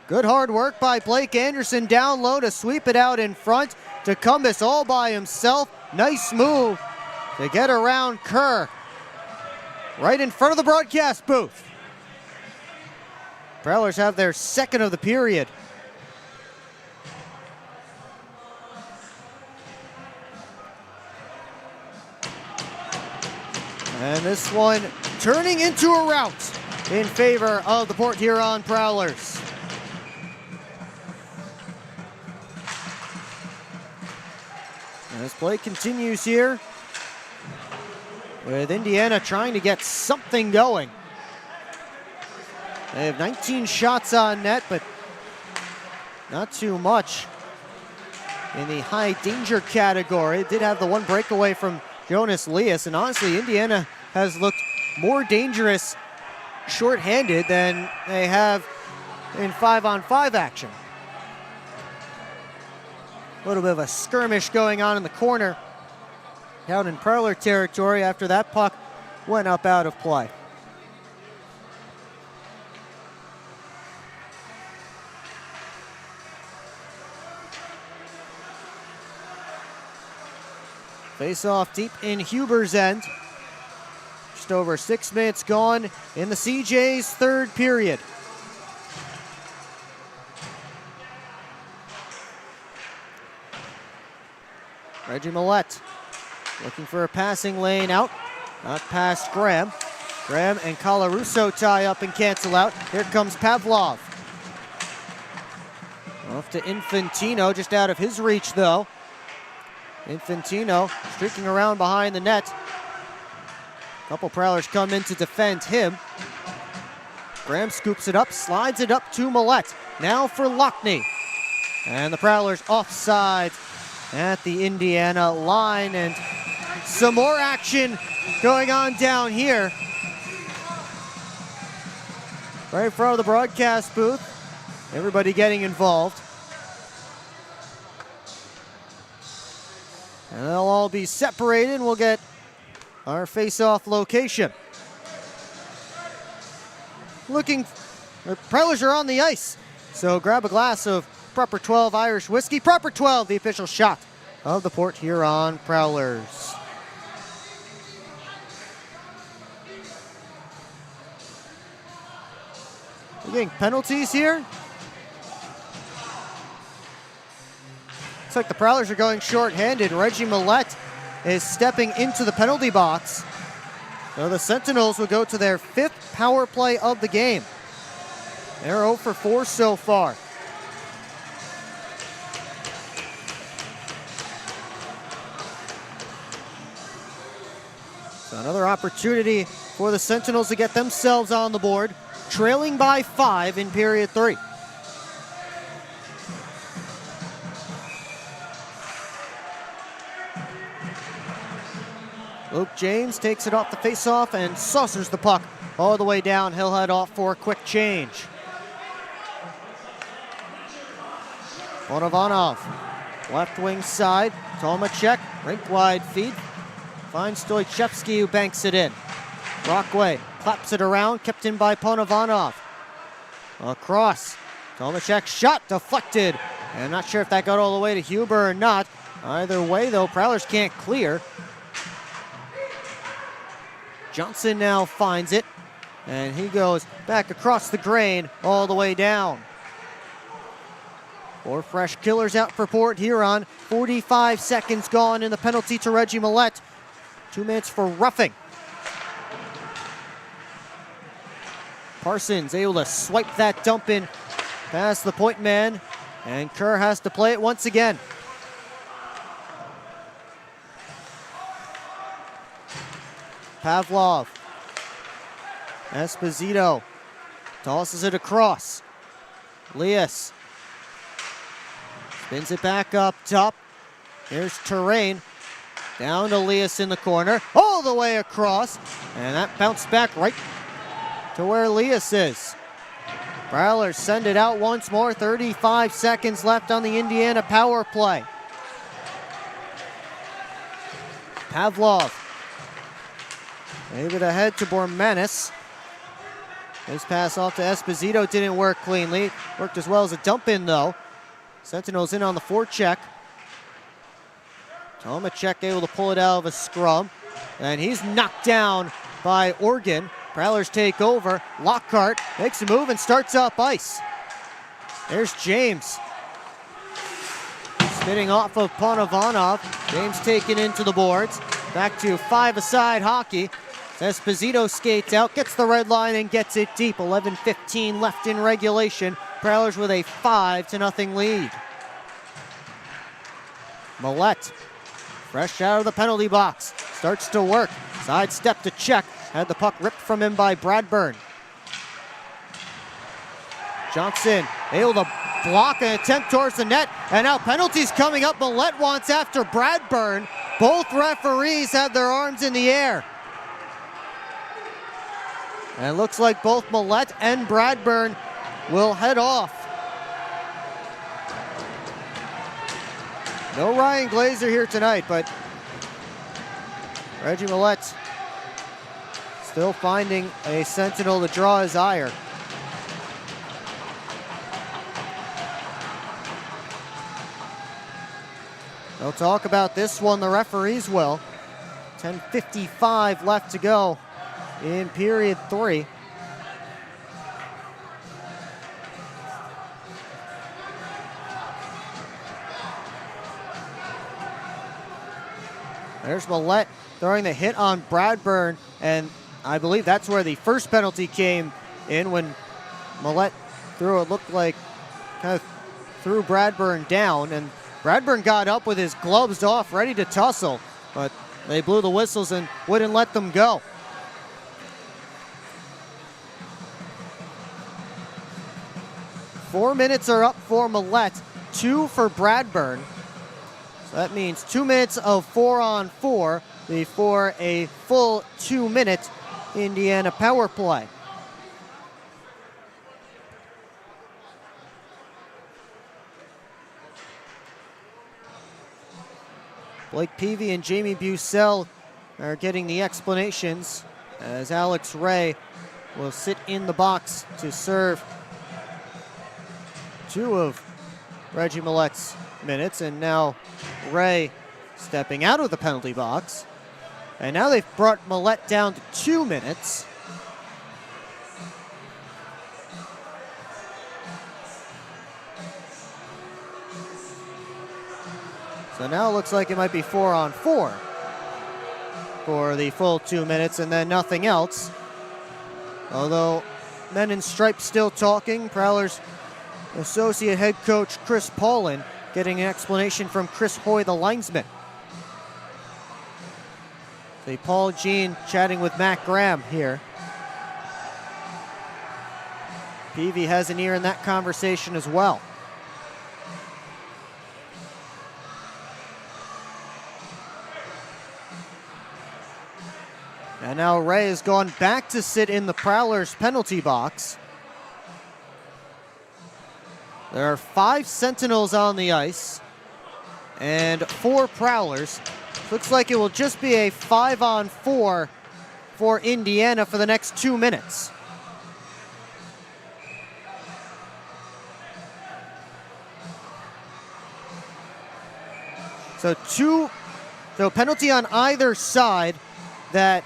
Good hard work by Blake Anderson down low to sweep it out in front. Tecumseh all by himself. Nice move to get around Kerr. Right in front of the broadcast booth. Prowlers have their second of the period. And this one turning into a rout in favor of the Port Huron Prowlers. As play continues here, with Indiana trying to get something going. They have 19 shots on net, but not too much in the high danger category. Did have the one breakaway from Jonas Leas, and honestly, Indiana has looked more dangerous shorthanded than they have in 5-on-5 action. A little bit of a skirmish going on in the corner down in Prowler territory after that puck went up out of play. Face off deep in Huber's end. Just over 6 minutes gone in the CJ's third period. Reggie Millette looking for a passing lane out. Not past Graham. Graham and Colarusso tie up and cancel out. Here comes Pavlov. Off to Infantino, just out of his reach though. Infantino streaking around behind the net. A couple Prowlers come in to defend him. Graham scoops it up, slides it up to Millette. Now for Lockney. And the Prowlers offside at the Indiana line, and some more action going on down here. Right in front of the broadcast booth. Everybody getting involved. And they'll all be separated, and we'll get our face-off location. The Prowlers are on the ice, so grab a glass of Proper 12 Irish whiskey. Proper 12, the official shot of the Port Huron Prowlers. We're getting penalties here. Looks like the Prowlers are going short-handed. Reggie Millette is stepping into the penalty box. So the Sentinels will go to their 5th power play of the game. They're 0 for 4 so far. So another opportunity for the Sentinels to get themselves on the board, trailing by 5 in period 3. Luke James takes it off the faceoff and saucers the puck all the way down. He'll head off for a quick change. Bonovanov Left wing side, Tomacek, rink wide feed. Finds Stoichevsky who banks it in. Brockway claps it around, kept in by Ponovanov. Across, Tomacek shot deflected. And I'm not sure if that got all the way to Huber or not. Either way though, Prowlers can't clear. Johnson now finds it. And he goes back across the grain all the way down. 4 fresh killers out for Port Huron. 45 seconds gone in the penalty to Reggie Millette. 2 minutes for roughing. Parsons able to swipe that dump in past the point man. And Kerr has to play it once again. Pavlov. Esposito tosses it across. Lias spins it back up top. Here's Terrain. Down to Lias in the corner. All the way across. And that bounced back right to where Lias is. Prowlers send it out once more. 35 seconds left on the Indiana power play. Pavlov. Gave it ahead to Bormanis. His pass off to Esposito didn't work cleanly. Worked as well as a dump in though. Sentinels in on the forecheck. Tomacek able to pull it out of a scrum. And he's knocked down by Organ. Prowlers take over. Lockhart makes a move and starts up ice. There's James. Spinning off of Ponovanov. James taken into the boards. Back to 5-a-side hockey. Esposito skates out, gets the red line and gets it deep. 11:15 left in regulation. Prowlers with a 5-0 lead. Millette, fresh out of the penalty box, starts to work. Sidestep to check. Had the puck ripped from him by Bradburn. Johnson able to block an attempt towards the net. And now penalties coming up. Millette wants after Bradburn. Both referees have their arms in the air. And it looks like both Millette and Bradburn will head off. No Ryan Glazer here tonight, but Reggie Millette still finding a Sentinel to draw his ire. They'll talk about this one, the referees will. 10:55 left to go in period 3. There's Millette throwing the hit on Bradburn, and I believe that's where the first penalty came in when Millette threw it, looked like kind of threw Bradburn down, and Bradburn got up with his gloves off, ready to tussle, but they blew the whistles and wouldn't let them go. Four minutes are up for Millette, 2 for Bradburn. So that means 2 minutes of 4-on-4 before a full 2-minute Indiana power play. Blake Peavy and Jamie Bucell are getting the explanations as Alex Ray will sit in the box to serve 2 of Reggie Millette's minutes, and now Ray stepping out of the penalty box. And now they've brought Millette down to 2 minutes. So now it looks like it might be 4-on-4 for the full 2 minutes and then nothing else. Although men in stripes still talking. Prowlers associate head coach Chris Paulin getting an explanation from Chris Hoy, the linesman. So Paul Jean chatting with Matt Graham here. Peavy has an ear in that conversation as well. And now Ray has gone back to sit in the Prowlers penalty box. There are 5 Sentinels on the ice. and 4 Prowlers. Looks like it will just be a 5-on-4 for Indiana for the next 2 minutes. So penalty on either side that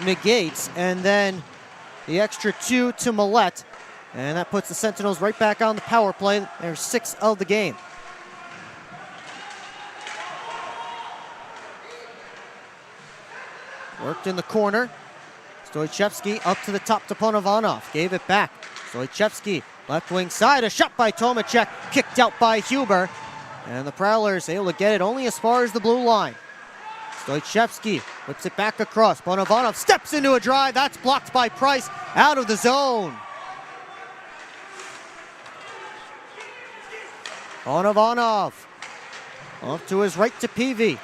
negates, and then the extra 2 to Millette. And that puts the Sentinels right back on the power play. There's 6 of the game. Worked in the corner. Stoichevsky up to the top to Ponovanov. Gave it back. Stoichevsky, left wing side. A shot by Tomacek. Kicked out by Huber. And the Prowlers able to get it only as far as the blue line. Stoichevsky whips it back across. Ponovanov steps into a drive. That's blocked by Price. Out of the zone. Ponovanov off to his right to Peavy.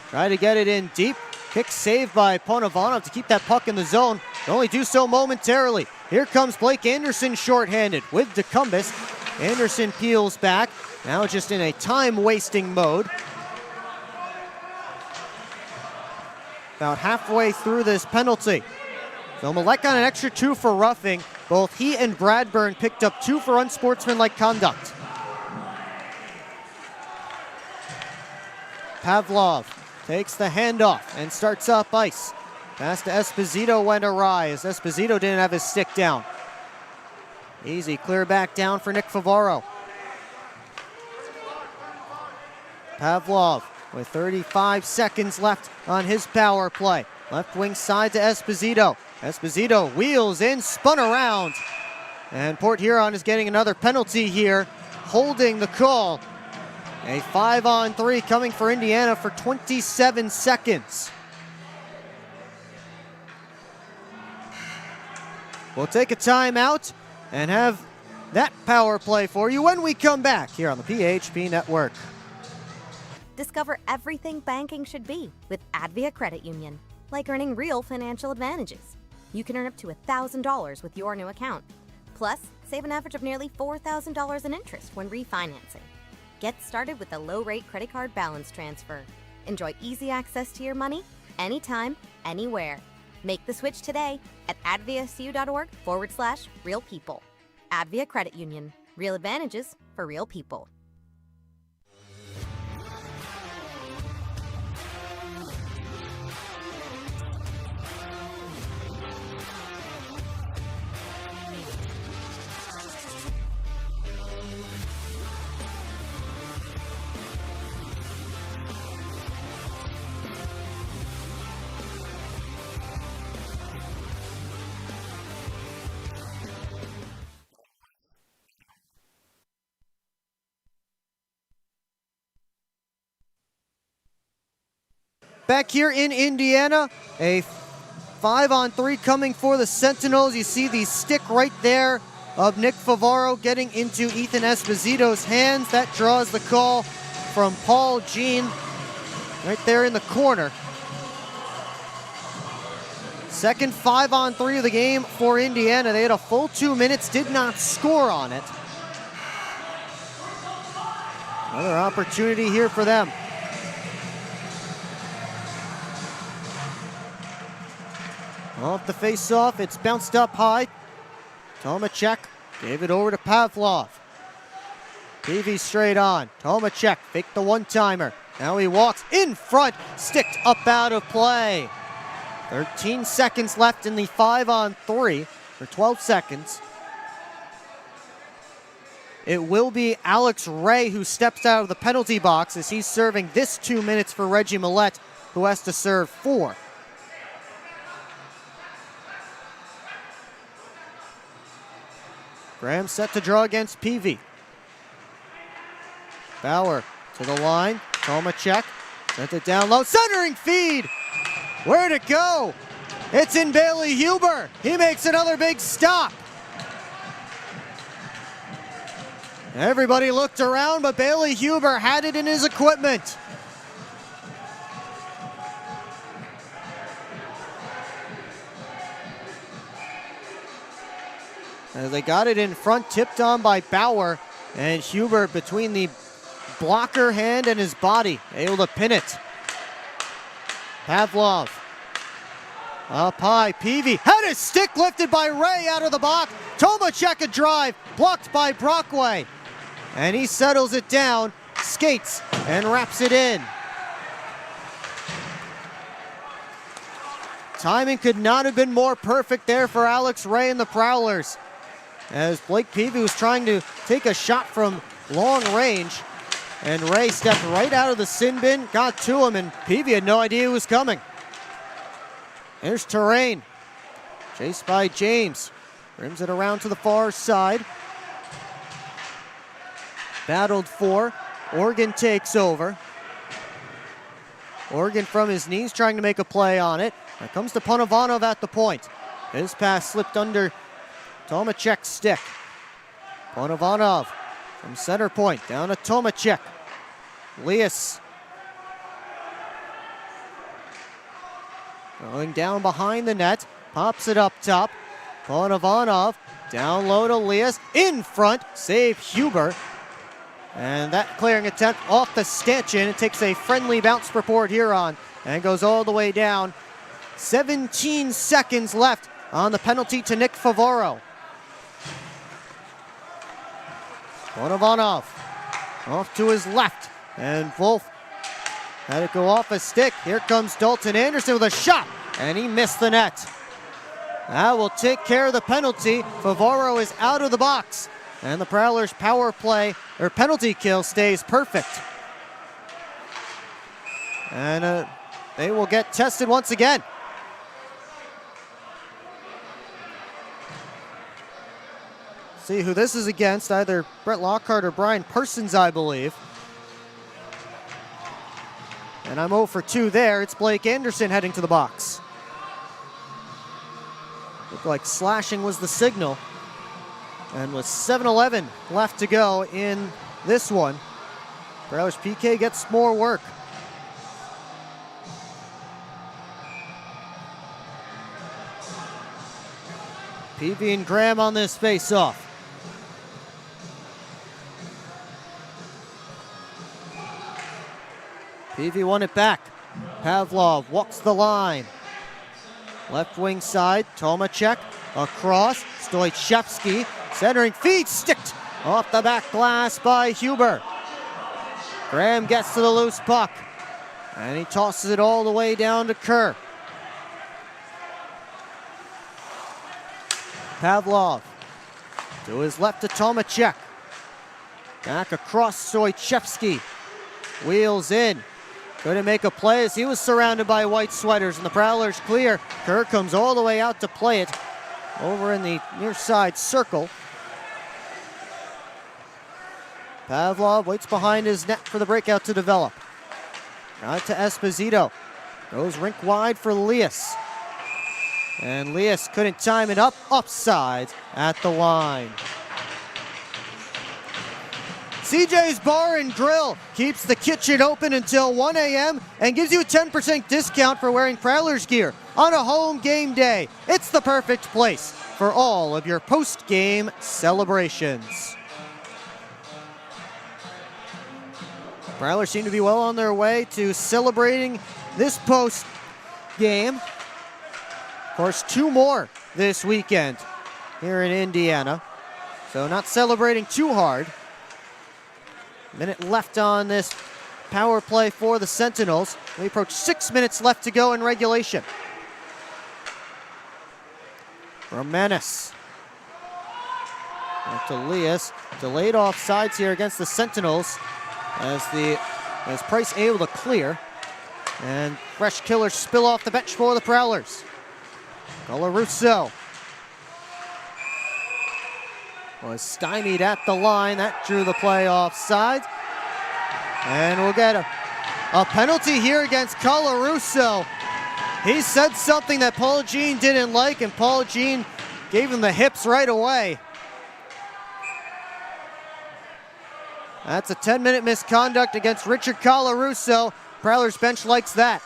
Try to get it in deep. Kick saved by Ponovanov to keep that puck in the zone. Can only do so momentarily. Here comes Blake Anderson shorthanded with DeCumbus. Anderson peels back. Now just in a time-wasting mode. About halfway through this penalty. So Millette got an extra 2 for roughing. Both he and Bradburn picked up 2 for unsportsmanlike conduct. Pavlov takes the handoff and starts up ice. Pass to Esposito went awry as Esposito didn't have his stick down. Easy clear back down for Nick Favaro. Pavlov with 35 seconds left on his power play. Left wing side to Esposito. Esposito wheels in, spun around. And Port Huron is getting another penalty here, holding the call. A 5-on-3 coming for Indiana for 27 seconds. We'll take a timeout and have that power play for you when we come back here on the PHP Network. Discover everything banking should be with Advia Credit Union, like earning real financial advantages. You can earn up to $1,000 with your new account. Plus, save an average of nearly $4,000 in interest when refinancing. Get started with a low-rate credit card balance transfer. Enjoy easy access to your money anytime, anywhere. Make the switch today at adviacu.org/real people. Advia Credit Union. Real advantages for real people. Back here in Indiana, a 5-on-3 coming for the Sentinels. You see the stick right there of Nick Favaro getting into Ethan Esposito's hands. That draws the call from Paul Jean right there in the corner. Second 5-on-3 of the game for Indiana. They had a full 2 minutes, did not score on it. Another opportunity here for them. Off the face-off, it's bounced up high. Tomacek gave it over to Pavlov. Peavy straight on. Tomacek faked the one-timer. Now he walks in front, sticked up out of play. 13 seconds left in the 5-on-3 for 12 seconds. It will be Alex Ray who steps out of the penalty box as he's serving this 2 minutes for Reggie Millette, who has to serve 4. Graham set to draw against Peavy. Bauer to the line. Tomacek sent it down low. Centering feed! Where'd it go? It's in Bailey Huber. He makes another big stop. Everybody looked around, but Bailey Huber had it in his equipment. As they got it in front, tipped on by Bauer. And Huber between the blocker hand and his body, able to pin it. Pavlov up high, Peavy had his stick lifted by Ray out of the box. Tomacek a drive, blocked by Brockway. And he settles it down, skates, and wraps it in. Timing could not have been more perfect there for Alex Ray and the Prowlers, as Blake Peavy was trying to take a shot from long range, and Ray stepped right out of the sin bin, got to him, and Peavy had no idea he was coming. There's Terrain, chased by James, rims it around to the far side. Battled for, Oregon takes over. Oregon from his knees trying to make a play on it. Here comes to Panovanov at the point. His pass slipped under Tomacek's stick. Panovanov from center point down to Tomacek. Lias going down behind the net, pops it up top. Panovanov down low to Lias, in front, save Huber. And that clearing attempt off the stanchion. It takes a friendly bounce for Port Huron and goes all the way down. 17 seconds left on the penalty to Nick Favoro. Panovanov off to his left, and Wolf had it go off his stick. Here comes Dalton Anderson with a shot, and he missed the net. That will take care of the penalty. Favoro is out of the box, and the Prowlers' power play, or penalty kill, stays perfect. And they will get tested once again. See who this is against, either Brett Lockhart or Brian Persons, I believe. And I'm 0 for 2 there. It's Blake Anderson heading to the box. Looked like slashing was the signal. And with 7:11 left to go in this one, Prowlers PK gets more work. Peavy and Graham on this face-off. Peavy won it back. Pavlov walks the line. Left wing side, Tomacek across. Stoichevsky centering feed, sticked off the back glass by Huber. Graham gets to the loose puck, and he tosses it all the way down to Kerr. Pavlov to his left to Tomacek. Back across Stoichevsky. Wheels in. Couldn't make a play as he was surrounded by white sweaters, and the Prowlers clear. Kerr comes all the way out to play it over in the near side circle. Pavlov waits behind his net for the breakout to develop. Out to Esposito. Goes rink wide for Lias. And Lias couldn't time it up. Offside at the line. CJ's Bar and Grill keeps the kitchen open until 1 a.m. and gives you a 10% discount for wearing Prowlers gear on a home game day. It's the perfect place for all of your post-game celebrations. Prowlers seem to be well on their way to celebrating this post-game. Of course, 2 more this weekend here in Indiana, so not celebrating too hard. Minute left on this power play for the Sentinels. We approach 6 minutes left to go in regulation. Romanis. Back to Lias. Delayed offsides here against the Sentinels as Price able to clear. And fresh killers spill off the bench for the Prowlers. Colarusso was stymied at the line. That drew the play offside. And we'll get a penalty here against Colarusso. He said something that Paul Jean didn't like, and Paul Jean gave him the hips right away. That's a 10-minute misconduct against Richard Colarusso. Prowlers bench likes that.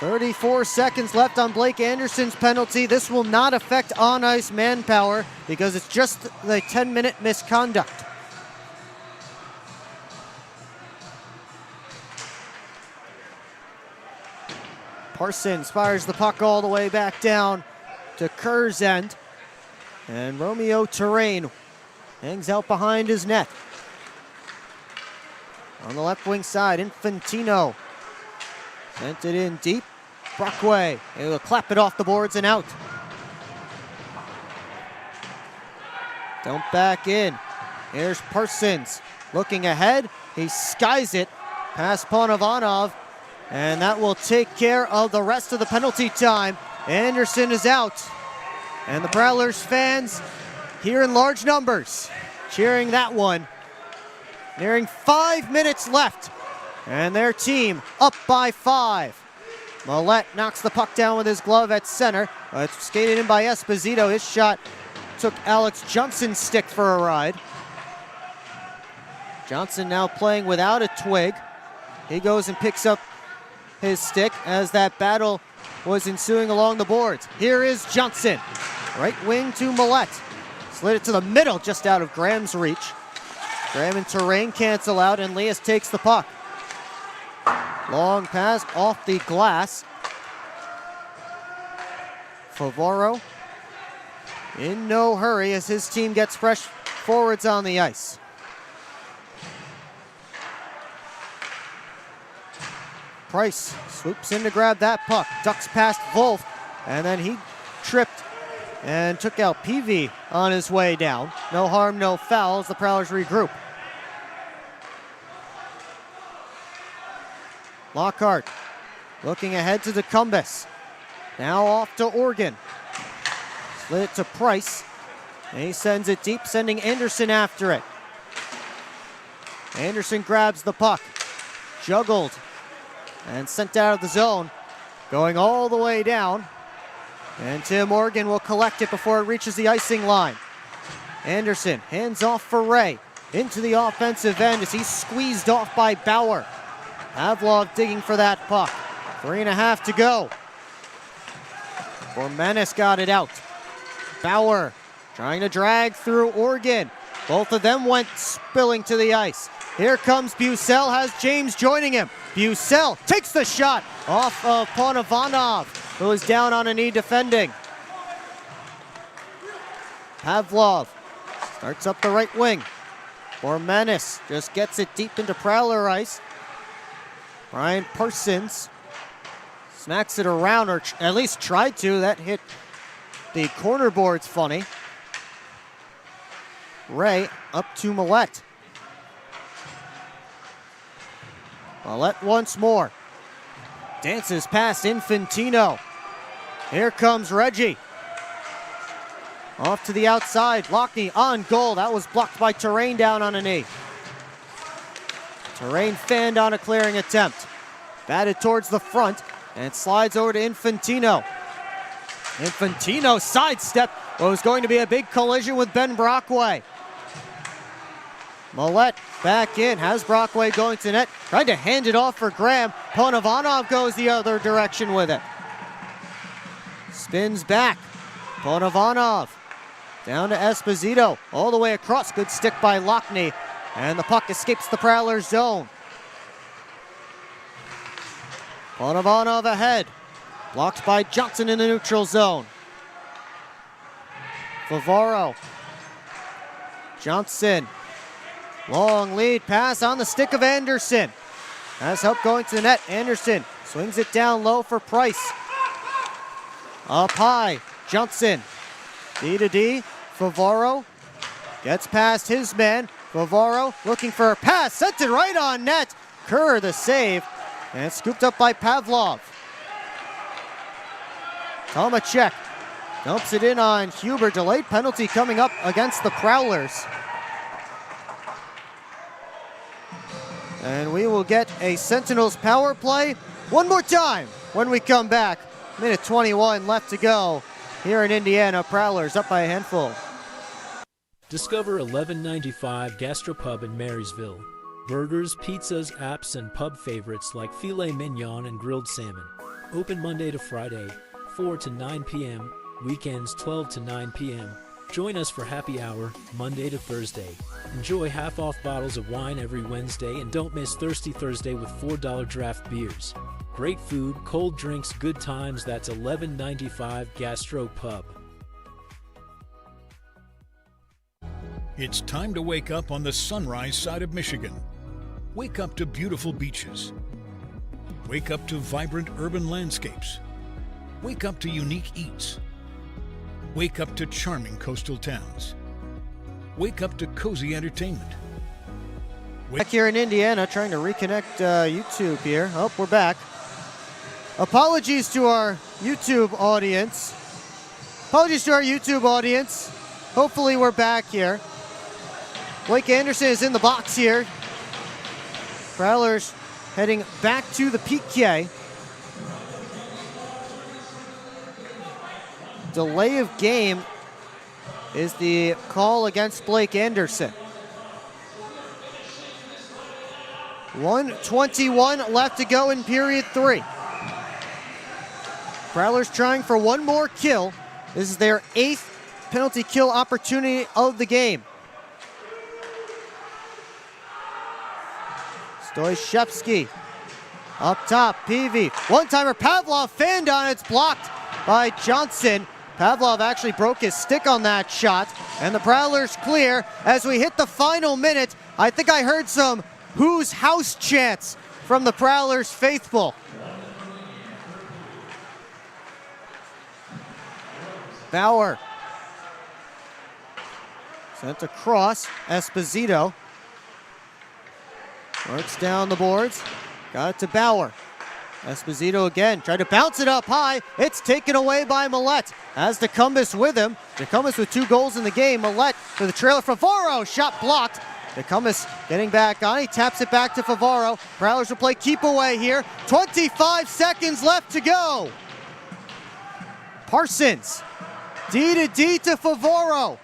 34 seconds left on Blake Anderson's penalty. This will not affect on-ice manpower because it's just the 10-minute misconduct. Parsons fires the puck all the way back down to Kerr's end. And Romeo Terrain hangs out behind his net. On the left wing side, Infantino sent it in deep. Brockway, he will clap it off the boards and out. Dump back in. Here's Parsons looking ahead. He skies it past Ponovanov, and that will take care of the rest of the penalty time. Anderson is out, and the Prowlers fans here in large numbers cheering that one. Nearing 5 minutes left, and their team up by 5. Millette knocks the puck down with his glove at center. It's skated in by Esposito. His shot took Alex Johnson's stick for a ride. Johnson now playing without a twig. He goes and picks up his stick as that battle was ensuing along the boards. Here is Johnson. Right wing to Millette. Slid it to the middle, just out of Graham's reach. Graham and Terrain cancel out, and Leas takes the puck. Long pass off the glass. Favoro in no hurry as his team gets fresh forwards on the ice. Price swoops in to grab that puck, ducks past Wolf, and then he tripped and took out Peavy on his way down. No harm, no foul as the Prowlers regroup. Lockhart looking ahead to DeCumbus. Now off to Organ. Slid it to Price, and he sends it deep, sending Anderson after it. Anderson grabs the puck, juggled, and sent out of the zone, going all the way down. And Tim Organ will collect it before it reaches the icing line. Anderson hands off for Ray into the offensive end as he's squeezed off by Bauer. Pavlov digging for that puck. 3.5 to go. Bormanis got it out. Bauer trying to drag through Organ. Both of them went spilling to the ice. Here comes Bucell, has James joining him. Bucell takes the shot off of Ponovanov, who is down on a knee defending. Pavlov starts up the right wing. Bormanis just gets it deep into Prowler ice. Brian Parsons smacks it around, or at least tried to. That hit the corner boards funny. Ray up to Millette. Millette once more. Dances past Infantino. Here comes Reggie. Off to the outside. Lockney on goal. That was blocked by Terrain down on a knee. Terrain fanned on a clearing attempt. Batted towards the front and slides over to Infantino. Infantino sidestep. What was going to be a big collision with Ben Brockway. Millette back in, has Brockway going to net, tried to hand it off for Graham. Ponovanov goes the other direction with it. Spins back. Ponovanov down to Esposito, all the way across. Good stick by Lockney, and the puck escapes the Prowler zone. Ponovanov ahead, blocked by Johnson in the neutral zone. Favaro. Johnson. Long lead pass on the stick of Anderson. Has help going to the net. Anderson swings it down low for Price. Up high, Johnson. D to D, Favaro gets past his man. Favaro looking for a pass, sent it right on net. Kerr the save, and it's scooped up by Pavlov. Tomacek dumps it in on Huber. Delayed penalty coming up against the Prowlers. And we will get a Sentinels power play one more time when we come back. Minute 21 left to go here in Indiana. Prowlers up by a handful. Discover 1195 Gastropub in Marysville. Burgers, pizzas, apps, and pub favorites like filet mignon and grilled salmon. Open Monday to Friday, 4 to 9 p.m., weekends 12 to 9 p.m. Join us for happy hour, Monday to Thursday. Enjoy half-off bottles of wine every Wednesday, and don't miss Thirsty Thursday with $4 draft beers. Great food, cold drinks, good times. That's $11.95 Gastro Pub. It's time to wake up on the sunrise side of Michigan. Wake up to beautiful beaches. Wake up to vibrant urban landscapes. Wake up to unique eats. Wake up to charming coastal towns. Wake up to cozy entertainment. Back here in Indiana, trying to reconnect YouTube here. Oh, we're back. Apologies to our YouTube audience. Hopefully we're back here. Blake Anderson is in the box here. Prowlers heading back to the PK. Delay of game is the call against Blake Anderson. 1:21 left to go in period 3. Prowlers trying for one more kill. This is their 8th penalty kill opportunity of the game. Stoyshevsky up top, Peavy. One-timer, Pavlov fanned on it. It's blocked by Johnson. Pavlov actually broke his stick on that shot, and the Prowlers clear as we hit the final minute. I think I heard some "Whose House" chants from the Prowlers faithful. Bauer sent across. Esposito works down the boards. Got it to Bauer. Esposito again, tried to bounce it up high. It's taken away by Millette. As DeCumbus with him. DeCumbus with 2 goals in the game. Millette for the trailer. Favaro, shot blocked. DeCumbus getting back on. He taps it back to Favaro. Prowlers will play keep away here. 25 seconds left to go. Parsons. D to Favaro.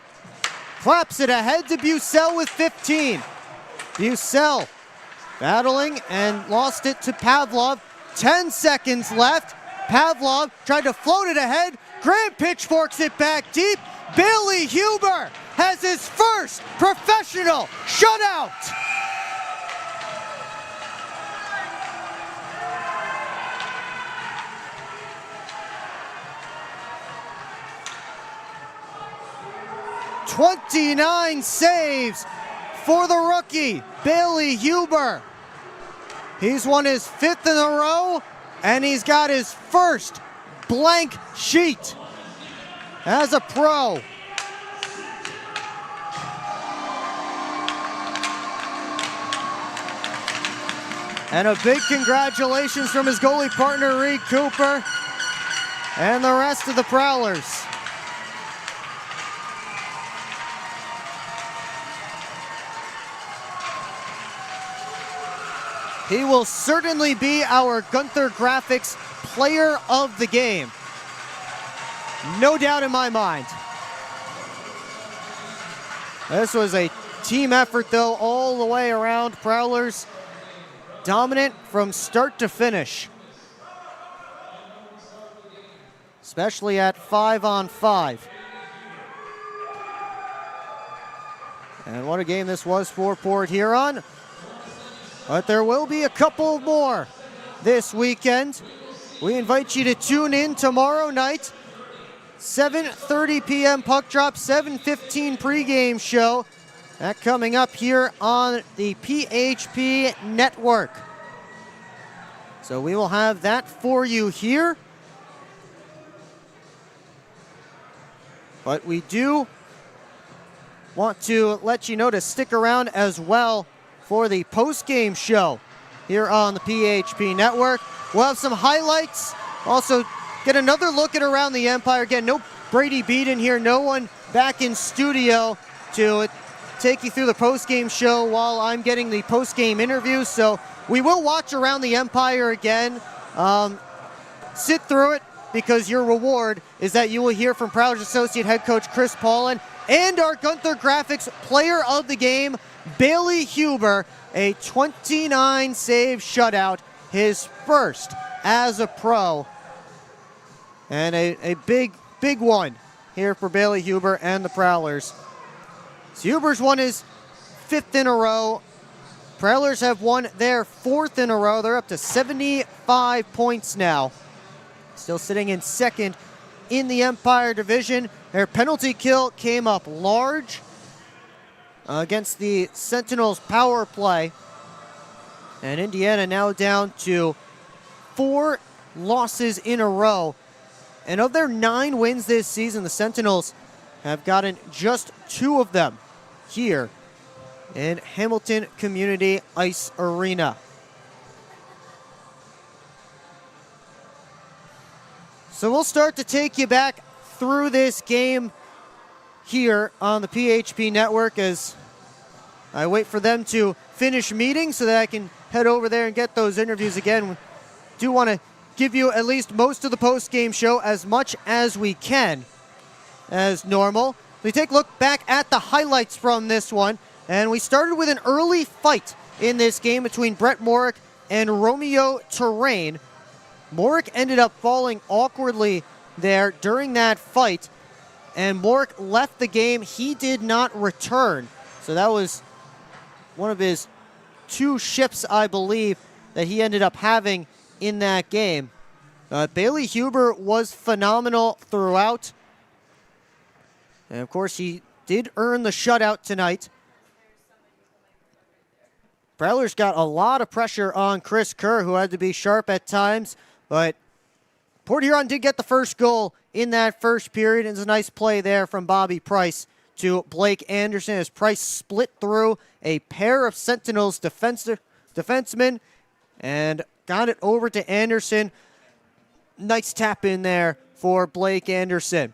Claps it ahead to Bucell with 15. Bucell battling and lost it to Pavlov. 10 seconds left. Pavlov tried to float it ahead. Grant pitchforks it back deep. Bailey Huber has his first professional shutout. '29 saves for the rookie, Bailey Huber. He's won his 5th in a row, and he's got his first blank sheet as a pro. And a big congratulations from his goalie partner, Reed Cooper, and the rest of the Prowlers. He will certainly be our Gunther Graphics Player of the Game. No doubt in my mind. This was a team effort, though, all the way around. Prowlers dominant from start to finish, especially at 5-on-5. And what a game this was for Port Huron. But there will be a couple more this weekend. We invite you to tune in tomorrow night, 7:30 p.m. puck drop, 7:15 pregame show. That coming up here on the PHP network. So we will have that for you here. But we do want to let you know to stick around as well for the post-game show here on the PHP network. We'll have some highlights. Also, get another look at around the Empire. Again, no Brady Beaton here. No one back in studio to take you through the post-game show while I'm getting the post-game interview. So we will watch around the Empire again. Sit through it, because your reward is that you will hear from Prowlers Associate Head Coach Chris Paulin and our Gunther Graphics Player of the Game, Bailey Huber, a 29 save shutout, his first as a pro And a big one here for Bailey Huber and the Prowlers. So Huber's won his 5th in a row. Prowlers have won their 4th in a row. They're up to 75 points now. Still sitting in 2nd in the Empire Division. Their penalty kill came up large against the Sentinels power play. And Indiana now down to 4 losses in a row. And of their 9 wins this season, the Sentinels have gotten just 2 of them here in Hamilton Community Ice Arena. So we'll start to take you back through this game here on the PHP Network as I wait for them to finish meeting so that I can head over there and get those interviews again. Do want to give you at least most of the post-game show as much as we can as normal. We take a look back at the highlights from this one, and we started with an early fight in this game between Brett Morick and Romeo Terrain. Morick ended up falling awkwardly there during that fight, and Morick left the game. He did not return. So that was one of his 2 ships, I believe, that he ended up having in that game. Bailey Huber was phenomenal throughout. And of course, he did earn the shutout tonight. Prowlers got a lot of pressure on Chris Kerr, who had to be sharp at times, but Port Huron did get the first goal in that first period. It's a nice play there from Bobby Price to Blake Anderson as Price split through a pair of Sentinels defensemen and got it over to Anderson. Nice tap in there for Blake Anderson.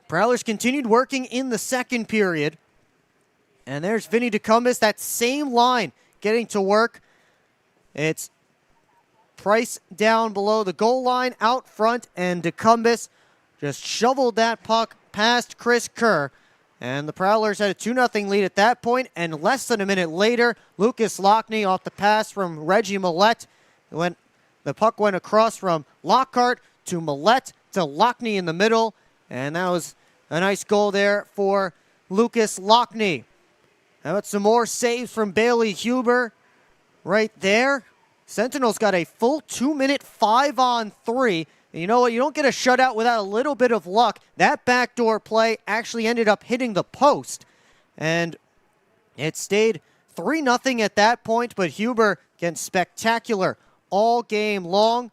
Prowlers continued working in the second period. And there's Vinny DeCumbis, that same line getting to work. It's Price down below the goal line out front, and DeCumbis just shoveled that puck past Chris Kerr. And the Prowlers had a 2-0 lead at that point, and less than a minute later, Lucas Lockney off the pass from Reggie Millette. The puck went across from Lockhart to Millette to Lockney in the middle, and that was a nice goal there for Lucas Lockney. How about some more saves from Bailey Huber right there? Sentinels got a full 2-minute 5-on-3. And you know what? You don't get a shutout without a little bit of luck. That backdoor play actually ended up hitting the post. And it stayed 3-0 at that point, but Huber, again, spectacular all game long.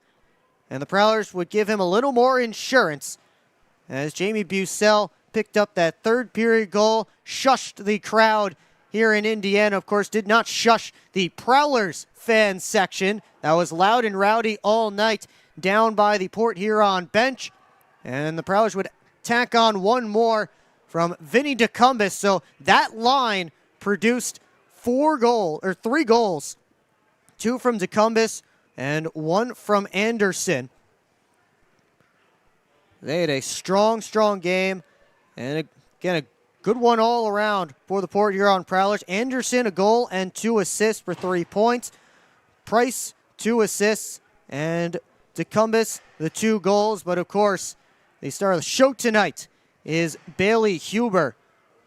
And the Prowlers would give him a little more insurance as Jamie Bussell picked up that third period goal, shushed the crowd here in Indiana. Of course, did not shush the Prowlers fan section. That was loud and rowdy all night down by the Port Huron bench. And the Prowlers would tack on one more from Vinny DeCumbis. So that line produced 3 goals. 2 from DeCumbis and 1 from Anderson. They had a strong game. And again, a good one all around for the Port Huron Prowlers. Anderson, a goal and 2 assists for 3 points. Price, 2 assists. And DeCumbis, the 2 goals. But of course, the star of the show tonight is Bailey Huber,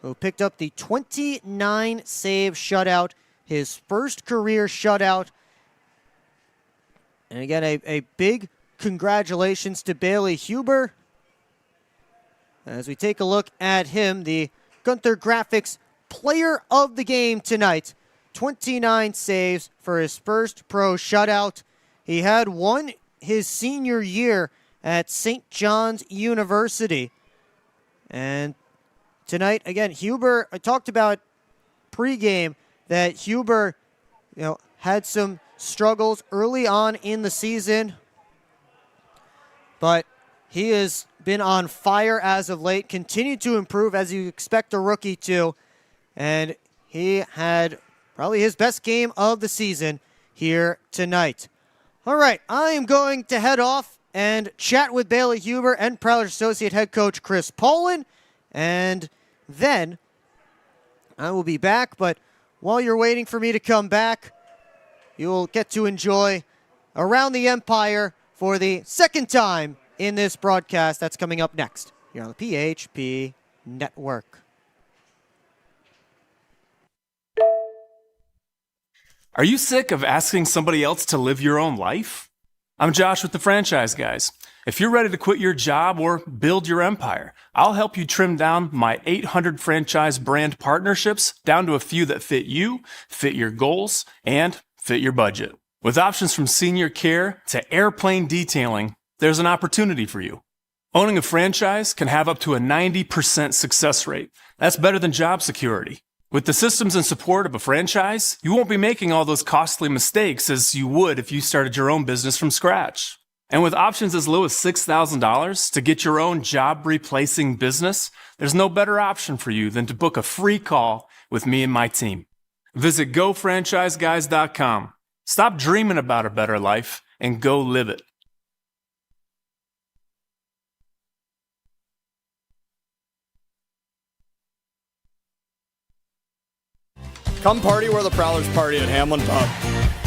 who picked up the 29-save shutout, his first career shutout. And again, a big congratulations to Bailey Huber. As we take a look at him, the Gunther Graphics player of the game tonight. 29 saves for his first pro shutout. He had one his senior year at St. John's University. And tonight, again, Huber, I talked about pregame that Huber, had some struggles early on in the season, but he has been on fire as of late, continued to improve as you expect a rookie to, and he had probably his best game of the season here tonight. All right, I am going to head off and chat with Bailey Huber and Prowlers Associate Head Coach Chris Poland, and then I will be back, but while you're waiting for me to come back, you'll get to enjoy Around the Empire for the second time in this broadcast. That's coming up next here on the PHP Network. Are you sick of asking somebody else to live your own life? I'm Josh with the Franchise Guys. If you're ready to quit your job or build your empire, I'll help you trim down my 800 franchise brand partnerships down to a few that fit you, fit your goals, and fit your budget. With options from senior care to airplane detailing, there's an opportunity for you. Owning a franchise can have up to a 90% success rate. That's better than job security. With the systems and support of a franchise, you won't be making all those costly mistakes as you would if you started your own business from scratch. And with options as low as $6,000 to get your own job-replacing business, there's no better option for you than to book a free call with me and my team. Visit GoFranchiseGuys.com. Stop dreaming about a better life and go live it. Come party where the Prowlers party at Hamlin Pub.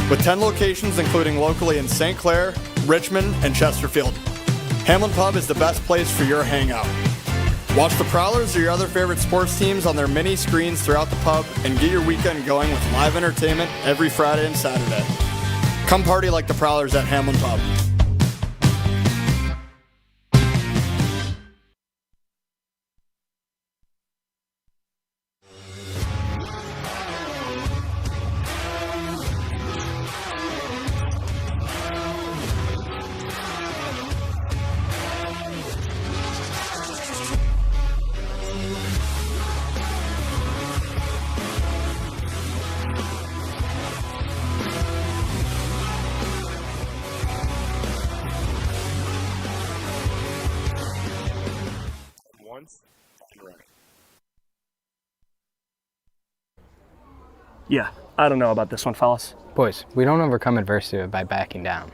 With 10 locations including locally in St. Clair, Richmond, and Chesterfield. Hamlin Pub is the best place for your hangout. Watch the Prowlers or your other favorite sports teams on their mini screens throughout the pub and get your weekend going with live entertainment every Friday and Saturday. Come party like the Prowlers at Hamlin Pub. Yeah, I don't know about this one, fellas. Boys, we don't overcome adversity by backing down.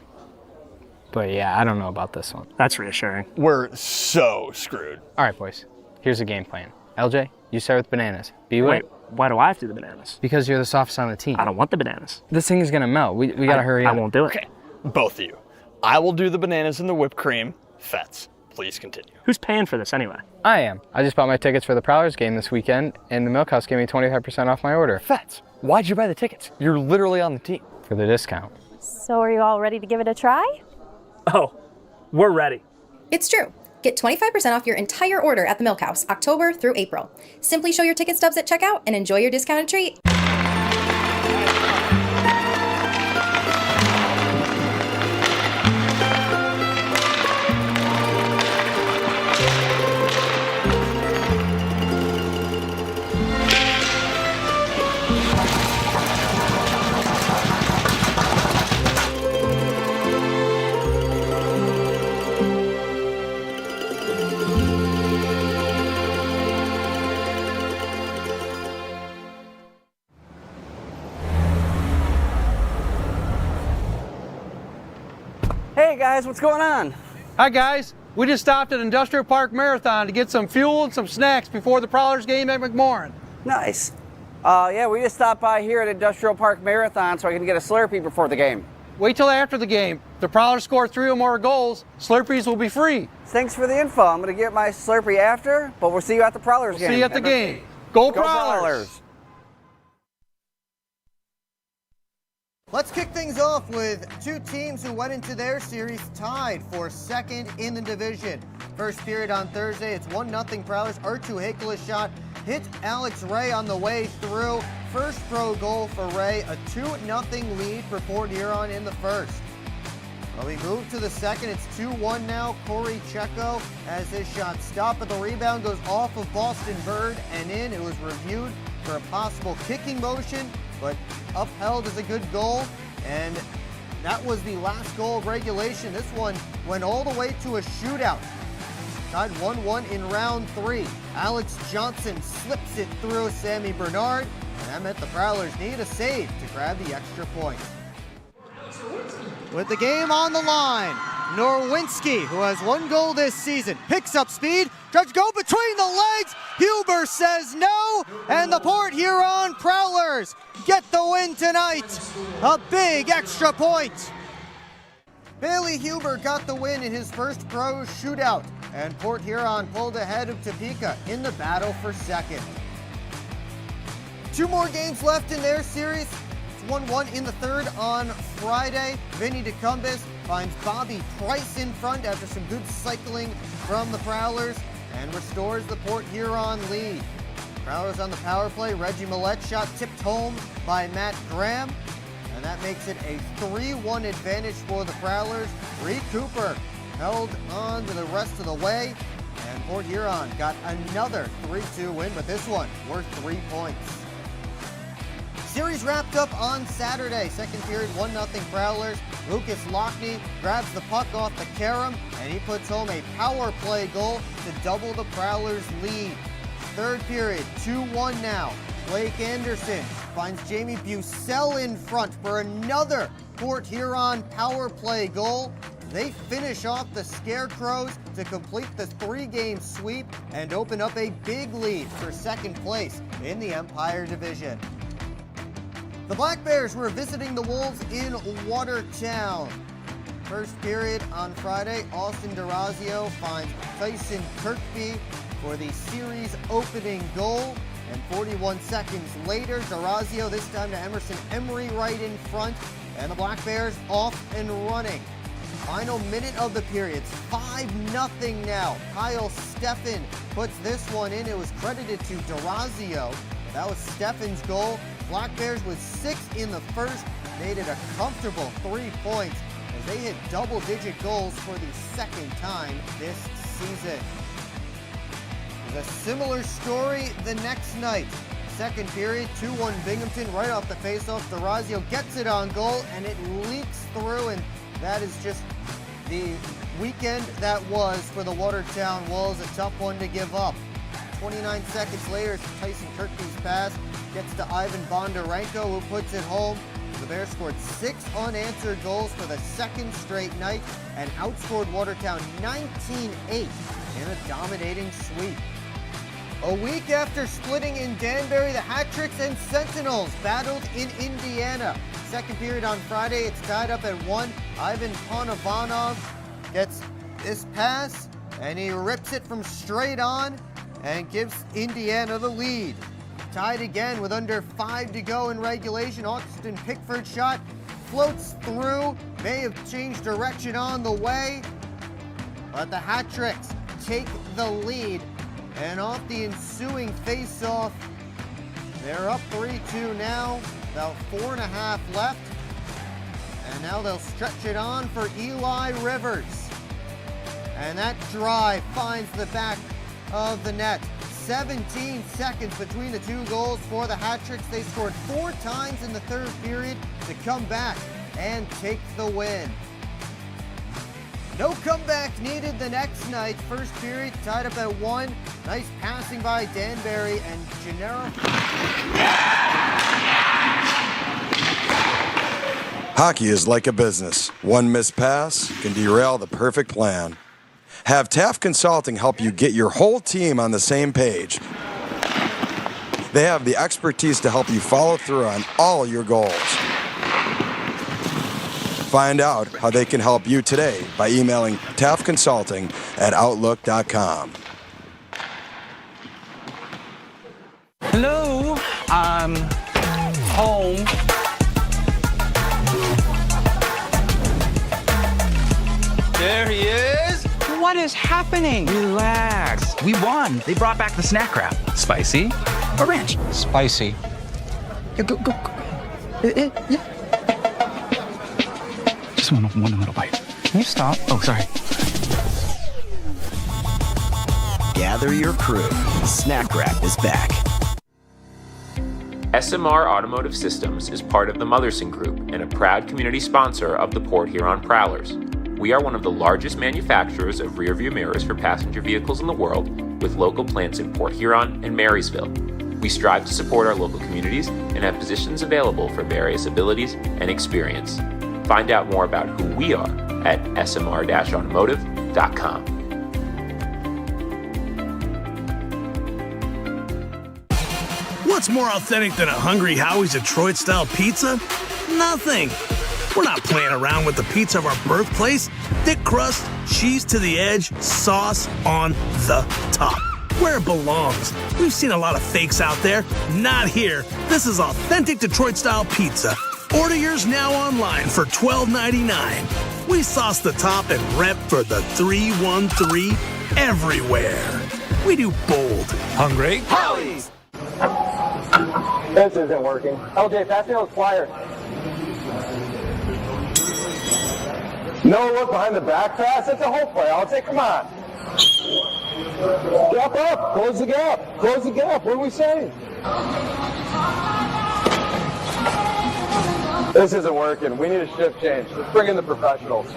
But yeah, I don't know about this one. That's reassuring. We're so screwed. All right, boys. Here's a game plan. LJ, you start with bananas. Wait, why do I have to do the bananas? Because you're the softest on the team. I don't want the bananas. This thing is gonna melt. We gotta hurry up. I won't do it. Okay, both of you. I will do the bananas and the whipped cream. Fets, please continue. Who's paying for this anyway? I am. I just bought my tickets for the Prowlers game this weekend, and the Milk House gave me 25% off my order. Fets, why'd you buy the tickets? You're literally on the team. For the discount. So are you all ready to give it a try? Oh, we're ready. It's true. Get 25% off your entire order at the Milk House, October through April. Simply show your ticket stubs at checkout and enjoy your discounted treat. Hey guys, what's going on? Hi guys, we just stopped at Industrial Park Marathon to get some fuel and some snacks before the Prowlers game at McMorran. Nice. Yeah, we just stopped by here at Industrial Park Marathon so I can get a Slurpee before the game. Wait till after the game. If the Prowlers score 3 or more goals, Slurpees will be free. Thanks for the info. I'm going to get my Slurpee after, but we'll see you at the Prowlers game. See you at the game. Go Prowlers! Let's kick things off with two teams who went into their series tied for second in the division. First period on Thursday, it's 1-0 Prowlers. Artu Hakel's shot hit Alex Ray on the way through. First pro goal for Ray, a 2-0 lead for Port Huron in the first. Well, we move to the second, it's 2-1 now. Corey Checo has his shot stopped, but the rebound goes off of Boston Bird and in. It was reviewed for a possible kicking motion, but upheld as a good goal, and that was the last goal of regulation. This one went all the way to a shootout. Tied 1-1 in round 3. Alex Johnson slips it through Sammy Bernard, and that meant the Prowlers need a save to grab the extra point. With the game on the line, Norwinski, who has 1 goal this season, picks up speed, tries to go between the legs. Huber says no, and the Port Huron Prowlers get the win tonight. A big extra point. Bailey Huber got the win in his first pro shootout, and Port Huron pulled ahead of Topeka in the battle for second. 2 more games left in their series. It's 1-1 in the third on Friday. Vinny DeCumbis finds Bobby Price in front after some good cycling from the Prowlers and restores the Port Huron lead. Prowlers on the power play. Reggie Millet's shot tipped home by Matt Graham, and that makes it a 3-1 advantage for the Prowlers. Reed Cooper held on to the rest of the way, and Port Huron got another 3-2 win, but this one worth 3 points. Series wrapped up on Saturday. Second period, 1-0 Prowlers. Lucas Lockney grabs the puck off the carom, and he puts home a power play goal to double the Prowlers' lead. Third period, 2-1 now. Blake Anderson finds Jamie Bucell in front for another Port Huron power play goal. They finish off the Scarecrows to complete the 3-game sweep and open up a big lead for second place in the Empire Division. The Black Bears were visiting the Wolves in Watertown. First period on Friday, Austin DeRazio finds Tyson Kirkby for the series opening goal. And 41 seconds later, DeRazio this time to Emerson Emery right in front, and the Black Bears off and running. Final minute of the period, it's 5-0 now. Kyle Steffen puts this one in. It was credited to DeRazio. That was Steffen's goal. Black Bears with 6 in the first made it a comfortable 3 points as they hit double-digit goals for the second time this season. There's a similar story the next night. Second period, 2-1 Binghamton right off the faceoff. DeRazio gets it on goal and it leaks through, and that is just the weekend that was for the Watertown Wolves. A tough one to give up. 29 seconds later, Tyson Kirkby's pass gets to Ivan Bondarenko, who puts it home. The Bears scored 6 unanswered goals for the second straight night and outscored Watertown 19-8 in a dominating sweep. A week after splitting in Danbury, the Hat-Tricks and Sentinels battled in Indiana. Second period on Friday, it's tied up at 1. Ivan Ponovanov gets this pass, and he rips it from straight on and gives Indiana the lead. Tied again with under 5 to go in regulation. Austin Pickford's shot floats through, may have changed direction on the way, but the Hat-Tricks take the lead. And off the ensuing face-off, they're up 3-2 now, about 4.5 left. And now they'll stretch it on for Eli Rivers. And that drive finds the back of the net. 17 seconds between the 2 goals for the Hat-Tricks. They scored 4 times in the third period to come back and take the win. No comeback needed the next night. First period tied up at 1. Nice passing by Danbury and Gennaro. Hockey is like a business. One missed pass can derail the perfect plan. Have Taft Consulting help you get your whole team on the same page. They have the expertise to help you follow through on all your goals. Find out how they can help you today by emailing taftconsulting@outlook.com. Hello, I'm home. There he is. What is happening? Relax. We won. They brought back the snack wrap. Spicy or ranch? Spicy. Yeah, go. Yeah. Just one little bite. Can you stop? Oh, sorry. Gather your crew. Snack Wrap is back. SMR Automotive Systems is part of the Motherson Group and a proud community sponsor of the Port Huron Prowlers. We are one of the largest manufacturers of rearview mirrors for passenger vehicles in the world, with local plants in Port Huron and Marysville. We strive to support our local communities and have positions available for various abilities and experience. Find out more about who we are at smr-automotive.com. What's more authentic than a Hungry Howie's Detroit-style pizza? Nothing. We're not playing around with the pizza of our birthplace. Thick crust, cheese to the edge, sauce on the top. Where it belongs. We've seen a lot of fakes out there. Not here. This is authentic Detroit-style pizza. Order yours now online for $12.99. We sauce the top and rep for the 313 everywhere. We do bold. Hungry? Howies! This isn't working. LJ, pass me those flyers. No look behind the back pass. It's a whole play. LJ, come on. Gap up. Close the gap. Close the gap. What are we saying? This isn't working. We need a shift change. Let's bring in the professionals.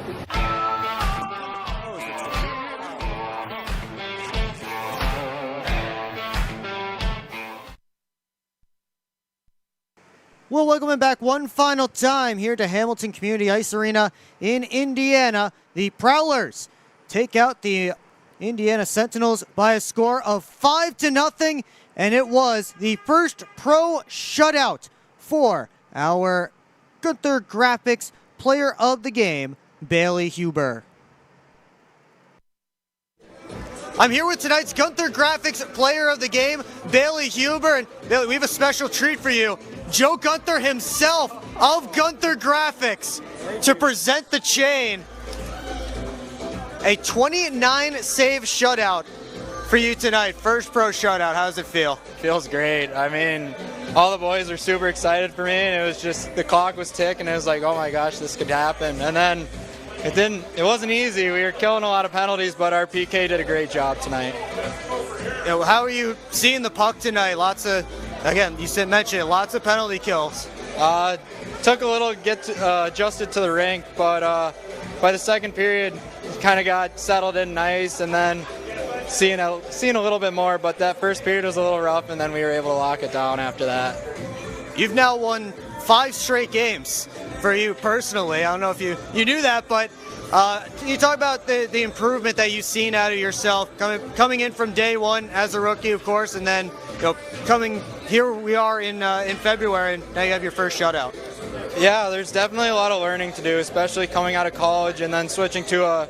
We'll welcome him back one final time here to Hamilton Community Ice Arena in Indiana. The Prowlers take out the Indiana Sentinels by a score of 5-0, and it was the first pro shutout for our Gunther Graphics Player of the Game, Bailey Huber. I'm here with tonight's Gunther Graphics Player of the Game, Bailey Huber. And Bailey, we have a special treat for you. Joe Gunther himself of Gunther Graphics to present the chain. A 29-save shutout for you tonight. First pro shutout. How does it feel? Feels great. I mean, all the boys were super excited for me, and it was just, the clock was ticking, and it was like, oh my gosh, this could happen. And then it wasn't easy. We were killing a lot of penalties, but our PK did a great job tonight. How are you seeing the puck tonight? Lots of, again, you mentioned it, lots of penalty kills. Took a little to get adjusted to the rink, but by the second period, kind of got settled in nice, and then seeing a little bit more, but that first period was a little rough, and then we were able to lock it down after that. You've now won 5 straight games for you personally. I don't know if you knew that, but can you talk about the improvement that you've seen out of yourself coming in from day one as a rookie, of course, and then coming here we are in February, and now you have your first shutout. Yeah, there's definitely a lot of learning to do, especially coming out of college and then switching to a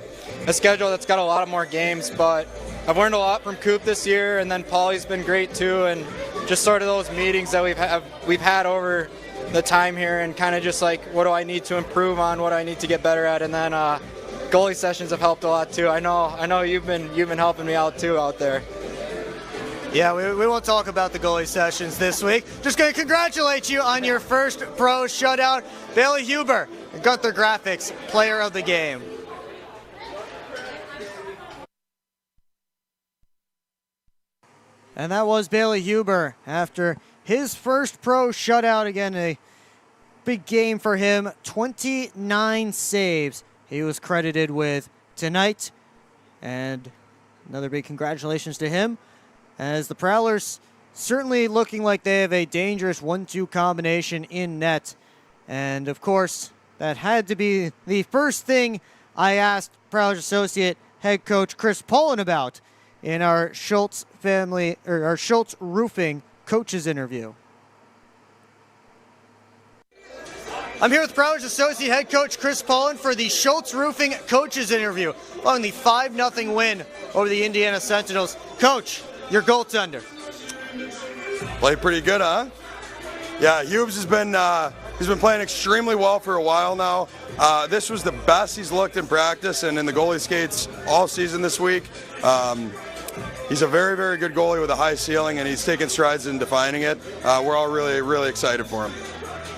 schedule that's got a lot of more games. But I've learned a lot from Coop this year, and then Paulie's been great too, and just sort of those meetings that we've had over the time here, and kind of just like, what do I need to improve on, what do I need to get better at, and then goalie sessions have helped a lot too. I know you've been helping me out too out there. Yeah, we won't talk about the goalie sessions this week. Just going to congratulate you on your first pro shutout. Bailey Huber, Gunther Graphics Player of the Game. And that was Bailey Huber after his first pro shutout. Again, a big game for him. 29 saves he was credited with tonight. And another big congratulations to him, as the Prowlers certainly looking like they have a dangerous 1-2 combination in net. And of course, that had to be the first thing I asked Prowlers associate head coach Chris Pullen about in our Schultz Roofing coaches interview. I'm here with Prowlers associate head coach Chris Pullen for the Schultz Roofing coaches interview following the 5-0 win over the Indiana Sentinels. Coach, your goaltender. Played pretty good, huh? Yeah, Hubes has been he's been playing extremely well for a while now. This was the best he's looked in practice and in the goalie skates all season this week. He's a very, very good goalie with a high ceiling, and he's taking strides in defining it. We're all really, really excited for him.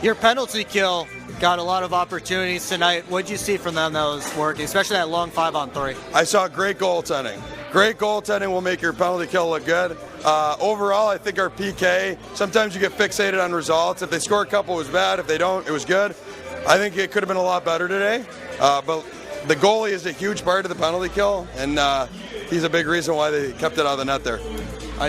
Your penalty kill got a lot of opportunities tonight. What did you see from them that was working, especially that long 5-on-3? I saw great goaltending. Great goaltending will make your penalty kill look good. Overall, I think our PK, sometimes you get fixated on results. If they score a couple, it was bad. If they don't, it was good. I think it could have been a lot better today. But the goalie is a huge part of the penalty kill, and he's a big reason why they kept it out of the net there.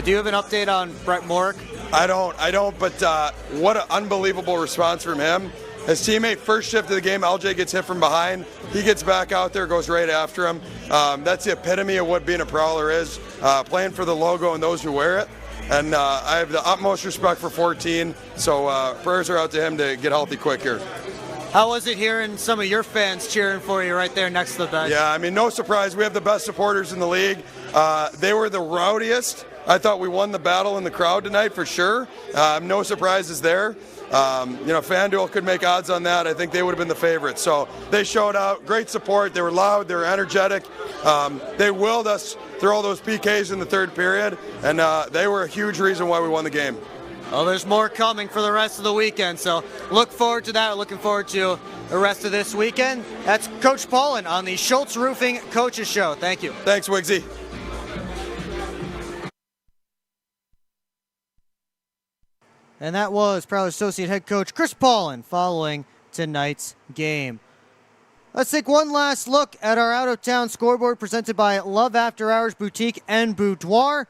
Do you have an update on Brett Mork? I don't, but what an unbelievable response from him. His teammate, first shift of the game, LJ gets hit from behind. He gets back out there, goes right after him. That's the epitome of what being a Prowler is, playing for the logo and those who wear it. And I have the utmost respect for 14, so prayers are out to him to get healthy quick here. How was it hearing some of your fans cheering for you right there next to the bench? Yeah, I mean, no surprise. We have the best supporters in the league. They were the rowdiest. I thought we won the battle in the crowd tonight for sure. No surprises there. FanDuel could make odds on that. I think they would have been the favorite. So they showed out. Great support. They were loud. They were energetic. They willed us through all those PKs in the third period, and they were a huge reason why we won the game. Well, there's more coming for the rest of the weekend, so look forward to that. Looking forward to the rest of this weekend. That's Coach Paulin on the Schultz Roofing Coaches Show. Thank you. Thanks, Wigsy. And that was Prowlers Associate Head Coach Chris Paulin following tonight's game. Let's take one last look at our out-of-town scoreboard presented by Love After Hours Boutique and Boudoir.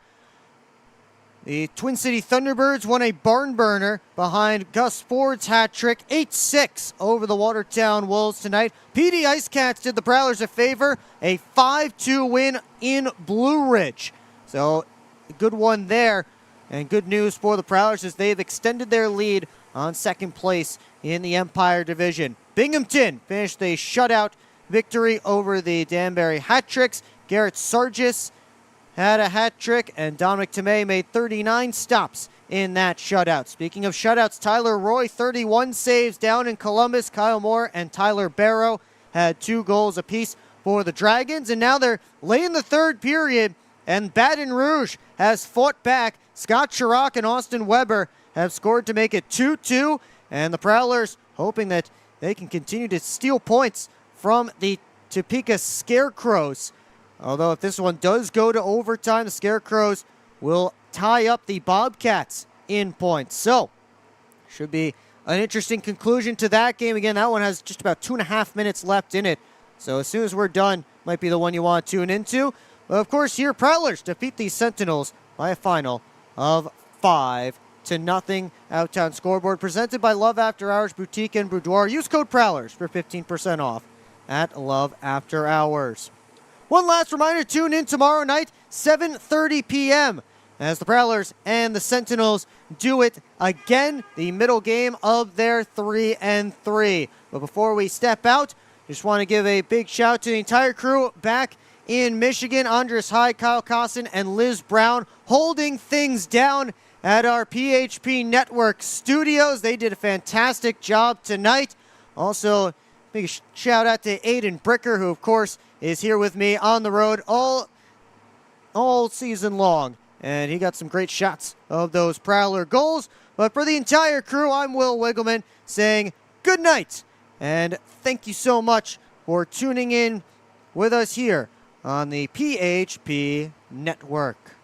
The Twin City Thunderbirds won a barn burner behind Gus Ford's hat trick, 8-6 over the Watertown Wolves tonight. PD Ice Cats did the Prowlers a favor, a 5-2 win in Blue Ridge. So a good one there, and good news for the Prowlers as they've extended their lead on second place in the Empire Division. Binghamton finished a shutout victory over the Danbury Hat Tricks. Garrett Sargis had a hat trick, and Dominic Tomei made 39 stops in that shutout. Speaking of shutouts, Tyler Roy, 31 saves down in Columbus. Kyle Moore and Tyler Barrow had 2 goals apiece for the Dragons, and now they're late in the third period, and Baton Rouge has fought back. Scott Chirac and Austin Weber have scored to make it 2-2, and the Prowlers hoping that they can continue to steal points from the Topeka Scarecrows. Although if this one does go to overtime, the Scarecrows will tie up the Bobcats in points. So, should be an interesting conclusion to that game. Again, that one has just about 2.5 minutes left in it. So as soon as we're done, might be the one you want to tune into. But of course, here, Prowlers defeat the Sentinels by a final of 5-0. Out-town scoreboard presented by Love After Hours Boutique and Boudoir. Use code Prowlers for 15% off at Love After Hours. One last reminder, tune in tomorrow night, 7:30 p.m. as the Prowlers and the Sentinels do it again, the middle game of their 3-3. But before we step out, just want to give a big shout to the entire crew back in Michigan. Andres Hyde, Kyle Cosson, and Liz Brown holding things down at our PHP Network studios. They did a fantastic job tonight. Also, big shout out to Aiden Bricker, who of course is here with me on the road all season long. And he got some great shots of those Prowler goals. But for the entire crew, I'm Will Wiggleman saying good night. And thank you so much for tuning in with us here on the PHP Network.